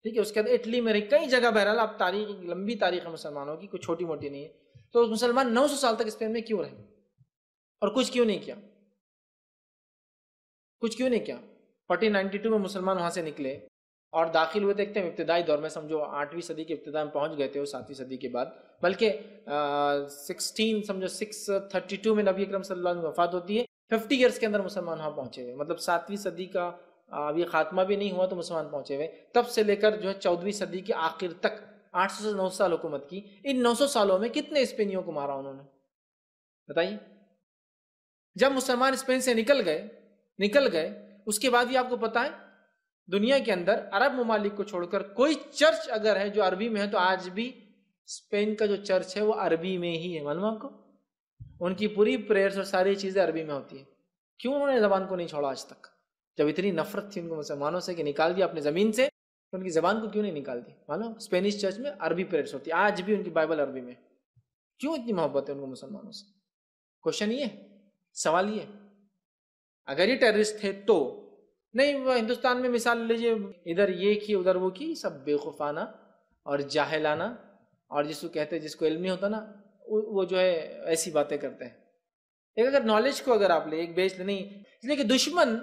ٹھیک ہے. اس کے بعد اٹلی میں رہی, کئی جگہ. بہرحال اب تاریخ لمبی تاریخ ہے مسلمانوں کی, کوئی چھوٹی موٹی نہیں ہے. تو مسلمان 900 سال تک اسپین میں کیوں رہے اور کچھ کیوں نہیں کیا؟ 1492 میں مسلمان وہاں سے نکلے اور داخل ہوئے. دیکھتے ہیں ابتدائی دور میں, سمجھو 8ویں صدی کے ابتدا میں پہنچ گئے تھے وہ 7ویں صدی کے بعد, بلکہ 632 میں نبی اکرم صلی اللہ علیہ وسلم وفات ہوتی ہے. 50 ایئرس کے اندر مسلمان وہاں پہنچے ہوئے, مطلب 7ویں صدی کا ابھی خاتمہ بھی نہیں ہوا تو مسلمان پہنچے ہوئے. تب سے لے کر جو ہے 14ویں صدی کے آخر تک 800 سے 900 سال حکومت کی. ان 900 سالوں میں کتنے اسپینیوں کو مارا انہوں نے؟ بتائیے. جب مسلمان اسپین سے نکل گئے اس کے بعد بھی آپ کو پتا ہے دنیا کے اندر عرب ممالک کو چھوڑ کر کوئی چرچ اگر ہے جو عربی میں ہے تو آج بھی اسپین کا جو چرچ ہے وہ عربی میں ہی ہے. معلوم آپ کو, ان کی پوری پریئرز اور ساری چیزیں عربی میں ہوتی ہیں. کیوں انہوں نے زبان کو نہیں چھوڑا آج تک؟ جب اتنی نفرت تھی ان کو مسلمانوں سے کہ نکال دیا اپنے زمین سے, تو ان کی زبان کو کیوں نہیں نکال دی؟ معلوم, اسپینش چرچ میں عربی پریئرز ہوتی ہے, آج بھی ان کی بائبل عربی میں. کیوں اتنی محبت ہے ان کو مسلمانوں سے؟ کوشچن یہ, سوال یہ. اگر یہ ٹیررسٹ تھے تو نہیں, وہ ہندوستان میں مثال لیجیے, ادھر یہ کی ادھر وہ کی, سب بے خوفانہ اور جاہلانہ, اور جس کو کہتے ہیں جس کو علم نہیں ہوتا نا وہ جو ہے ایسی باتیں کرتے ہیں. ایک اگر نالج کو اگر آپ لے, ایک بیچ نہیں, اس لیے کہ دشمن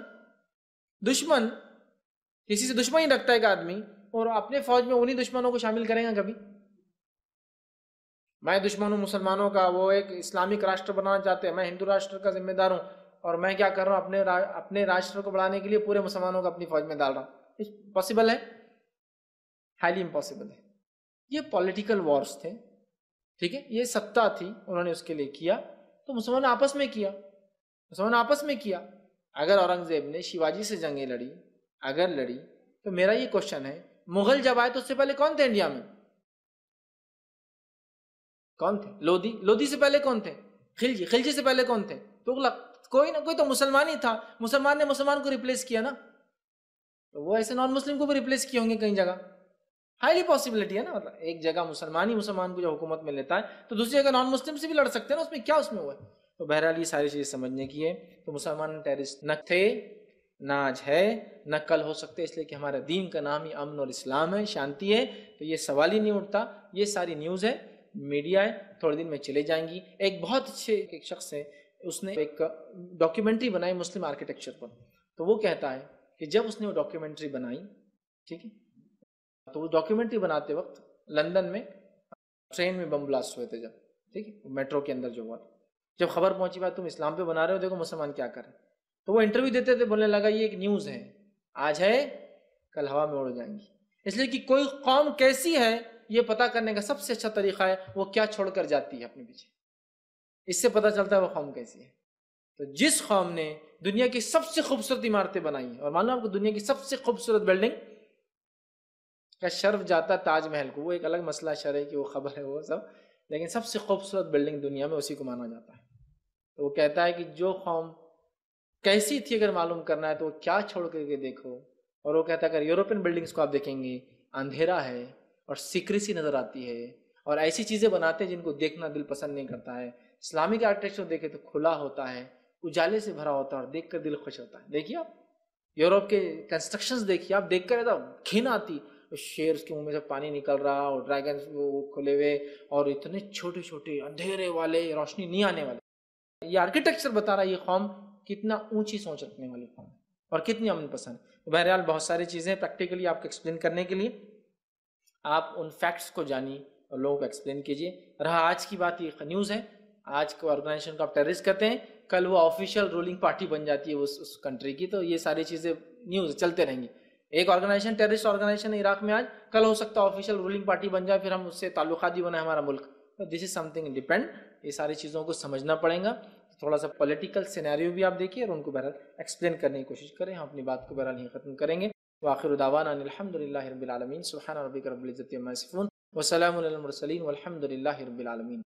کسی سے دشمنی رکھتا ہے ایک آدمی اور اپنے فوج میں انہی دشمنوں کو شامل کریں گا کبھی؟ میں دشمن ہوں مسلمانوں کا, وہ ایک اسلامک راشٹر بنانا چاہتے ہیں, میں ہندو راشٹر کا ذمہ دار ہوں, اور میں کیا کر رہا ہوں اپنے راشٹر کو بڑھانے کے لیے پورے مسلمانوں کو اپنی فوج میں ڈال رہا ہوں. پاسبل ہے؟ ہائیلی امپاسبل ہے. یہ پولیٹیکل وارز تھے, ٹھیک ہے, یہ ستا تھی, انہوں نے اس کے لیے کیا تو مسلمان آپس میں کیا. اگر اورنگزیب نے شیواجی سے جنگیں لڑی تو میرا یہ کوشچن ہے, مغل جب آئے تو اس سے پہلے کون تھے انڈیا میں؟ کون تھے؟ لودھی سے پہلے کون تھے؟ خلجی سے پہلے کون تھے؟ تغلق. کوئی نہ کوئی تو مسلمان ہی تھا. مسلمان نے مسلمان کو ریپلیس کیا نا, تو وہ ایسے نان مسلم کو بھی ریپلیس کیے ہوں گے کئی جگہ. ہائیلی پاسبلٹی ہے نا, مطلب ایک جگہ مسلمان ہی مسلمان کو جو حکومت میں لیتا ہے تو دوسری جگہ نان مسلم سے بھی لڑ سکتے ہیں نا, اس میں ہوا ہے. تو بہرحال یہ ساری چیزیں سمجھنے کی ہے. تو مسلمان ٹیررسٹ نہ تھے, نہ آج ہے, نہ کل ہو سکتے, اس لیے کہ ہمارے دین کا نام ہی امن اور اسلام ہے, شانتی ہے. تو یہ سوال ہی نہیں اٹھتا. یہ ساری نیوز ہے, میڈیا ہے, تھوڑے دن میں چلے جائیں گی. ایک بہت اچھے ایک شخص ہے, اس نے ایک ڈاکیومنٹری بنائی مسلم آرکیٹیکچر پر. تو وہ کہتا ہے کہ جب اس نے وہ ڈاکیومنٹری بنائی, ٹھیک ہے, تو وہ ڈاکیومنٹری بناتے وقت لندن میں ٹرین میں بم بلاسٹ ہوئے تھے جب, ٹھیک ہے, میٹرو کے اندر جو ہوا, جب خبر پہنچی بات تم اسلام پہ بنا رہے ہو, دیکھو مسلمان کیا کریں. تو وہ انٹرویو دیتے تھے, بولنے لگا یہ ایک نیوز ہے, آج ہے کل ہوا میں اڑ جائیں گی. اس لیے کہ کوئی قوم کیسی ہے یہ پتہ کرنے کا سب سے اچھا طریقہ ہے وہ کیا چھوڑ کر جاتی ہے اپنے پیچھے. اس سے پتہ چلتا ہے وہ قوم کیسی ہے. تو جس قوم نے دنیا کی سب سے خوبصورت عمارتیں بنائی ہیں، اور معلوم آپ کو دنیا کی سب سے خوبصورت بلڈنگ کا شرف جاتا تاج محل کو، وہ ایک الگ مسئلہ شرعی کی وہ خبر ہے وہ سب، لیکن سب سے خوبصورت بلڈنگ دنیا میں اسی کو مانا جاتا ہے. تو وہ کہتا ہے کہ جو قوم کیسی تھی اگر معلوم کرنا ہے تو وہ کیا چھوڑ کر کے دیکھو. اور وہ کہتا ہے اگر یورپین بلڈنگز کو آپ دیکھیں گے اندھیرا ہے اور سیکریسی نظر آتی ہے اور ایسی چیزیں بناتے ہیں جن کو دیکھنا دل پسند نہیں کرتا ہے. اسلامک آرکیٹیکچر دیکھے تو کھلا ہوتا ہے، اجالے سے بھرا ہوتا ہے اور دیکھ کر دل خوش ہوتا ہے. دیکھیے آپ یورپ کے کنسٹرکشنز دیکھیے، آپ دیکھ کر رہتا گھن آتی، شیر اس کے منہ میں سے پانی نکل رہا اور ڈریگن وہ کھلے ہوئے اور اتنے چھوٹے چھوٹے اندھیرے والے، روشنی نہیں آنے والے. یہ آرکیٹیکچر بتا رہا ہے یہ قوم کتنا اونچی سوچ رکھنے والی قوم ہے اور کتنی امن پسند. بہرحال بہت ساری چیزیں پریکٹیکلی آپ کو ایکسپلین کرنے کے لیے آپ ان فیکٹس کو جانیے اور لوگوں کو ایکسپلین کیجیے. رہا آج کی بات، یہ نیوز ہے، آج کو آرگنائزیشن کو آپ ٹیررسٹ کرتے ہیں، کل وہ آفیشیل رولنگ پارٹی بن جاتی ہے اس کنٹری کی. تو یہ ساری چیزیں نیوز چلتے رہیں گی. ایک آرگنائزیشن ٹیررسٹ آرگنائزیشن عراق میں آج، کل ہو سکتا ہے آفیشیل رولنگ پارٹی بن جائے، پھر ہم اس سے تعلقات بھی بنائیں ہمارا ملک. دس از سم تھنگ ڈیپینڈ. یہ ساری چیزوں کو سمجھنا پڑے گا. تھوڑا سا پولیٹیکل سینیریو بھی آپ دیکھیے اور ان کو بہرحال ایکسپلین کرنے کی کوشش کریں. ہم اپنی بات کو بہرحال یہیں ختم کریں گے. وآخر دعوانا ان الحمد للہ رب العالمین. سبحان ربک رب العزۃ عما یصفون وسلام علی المرسلین والحمد للہ رب العالمین.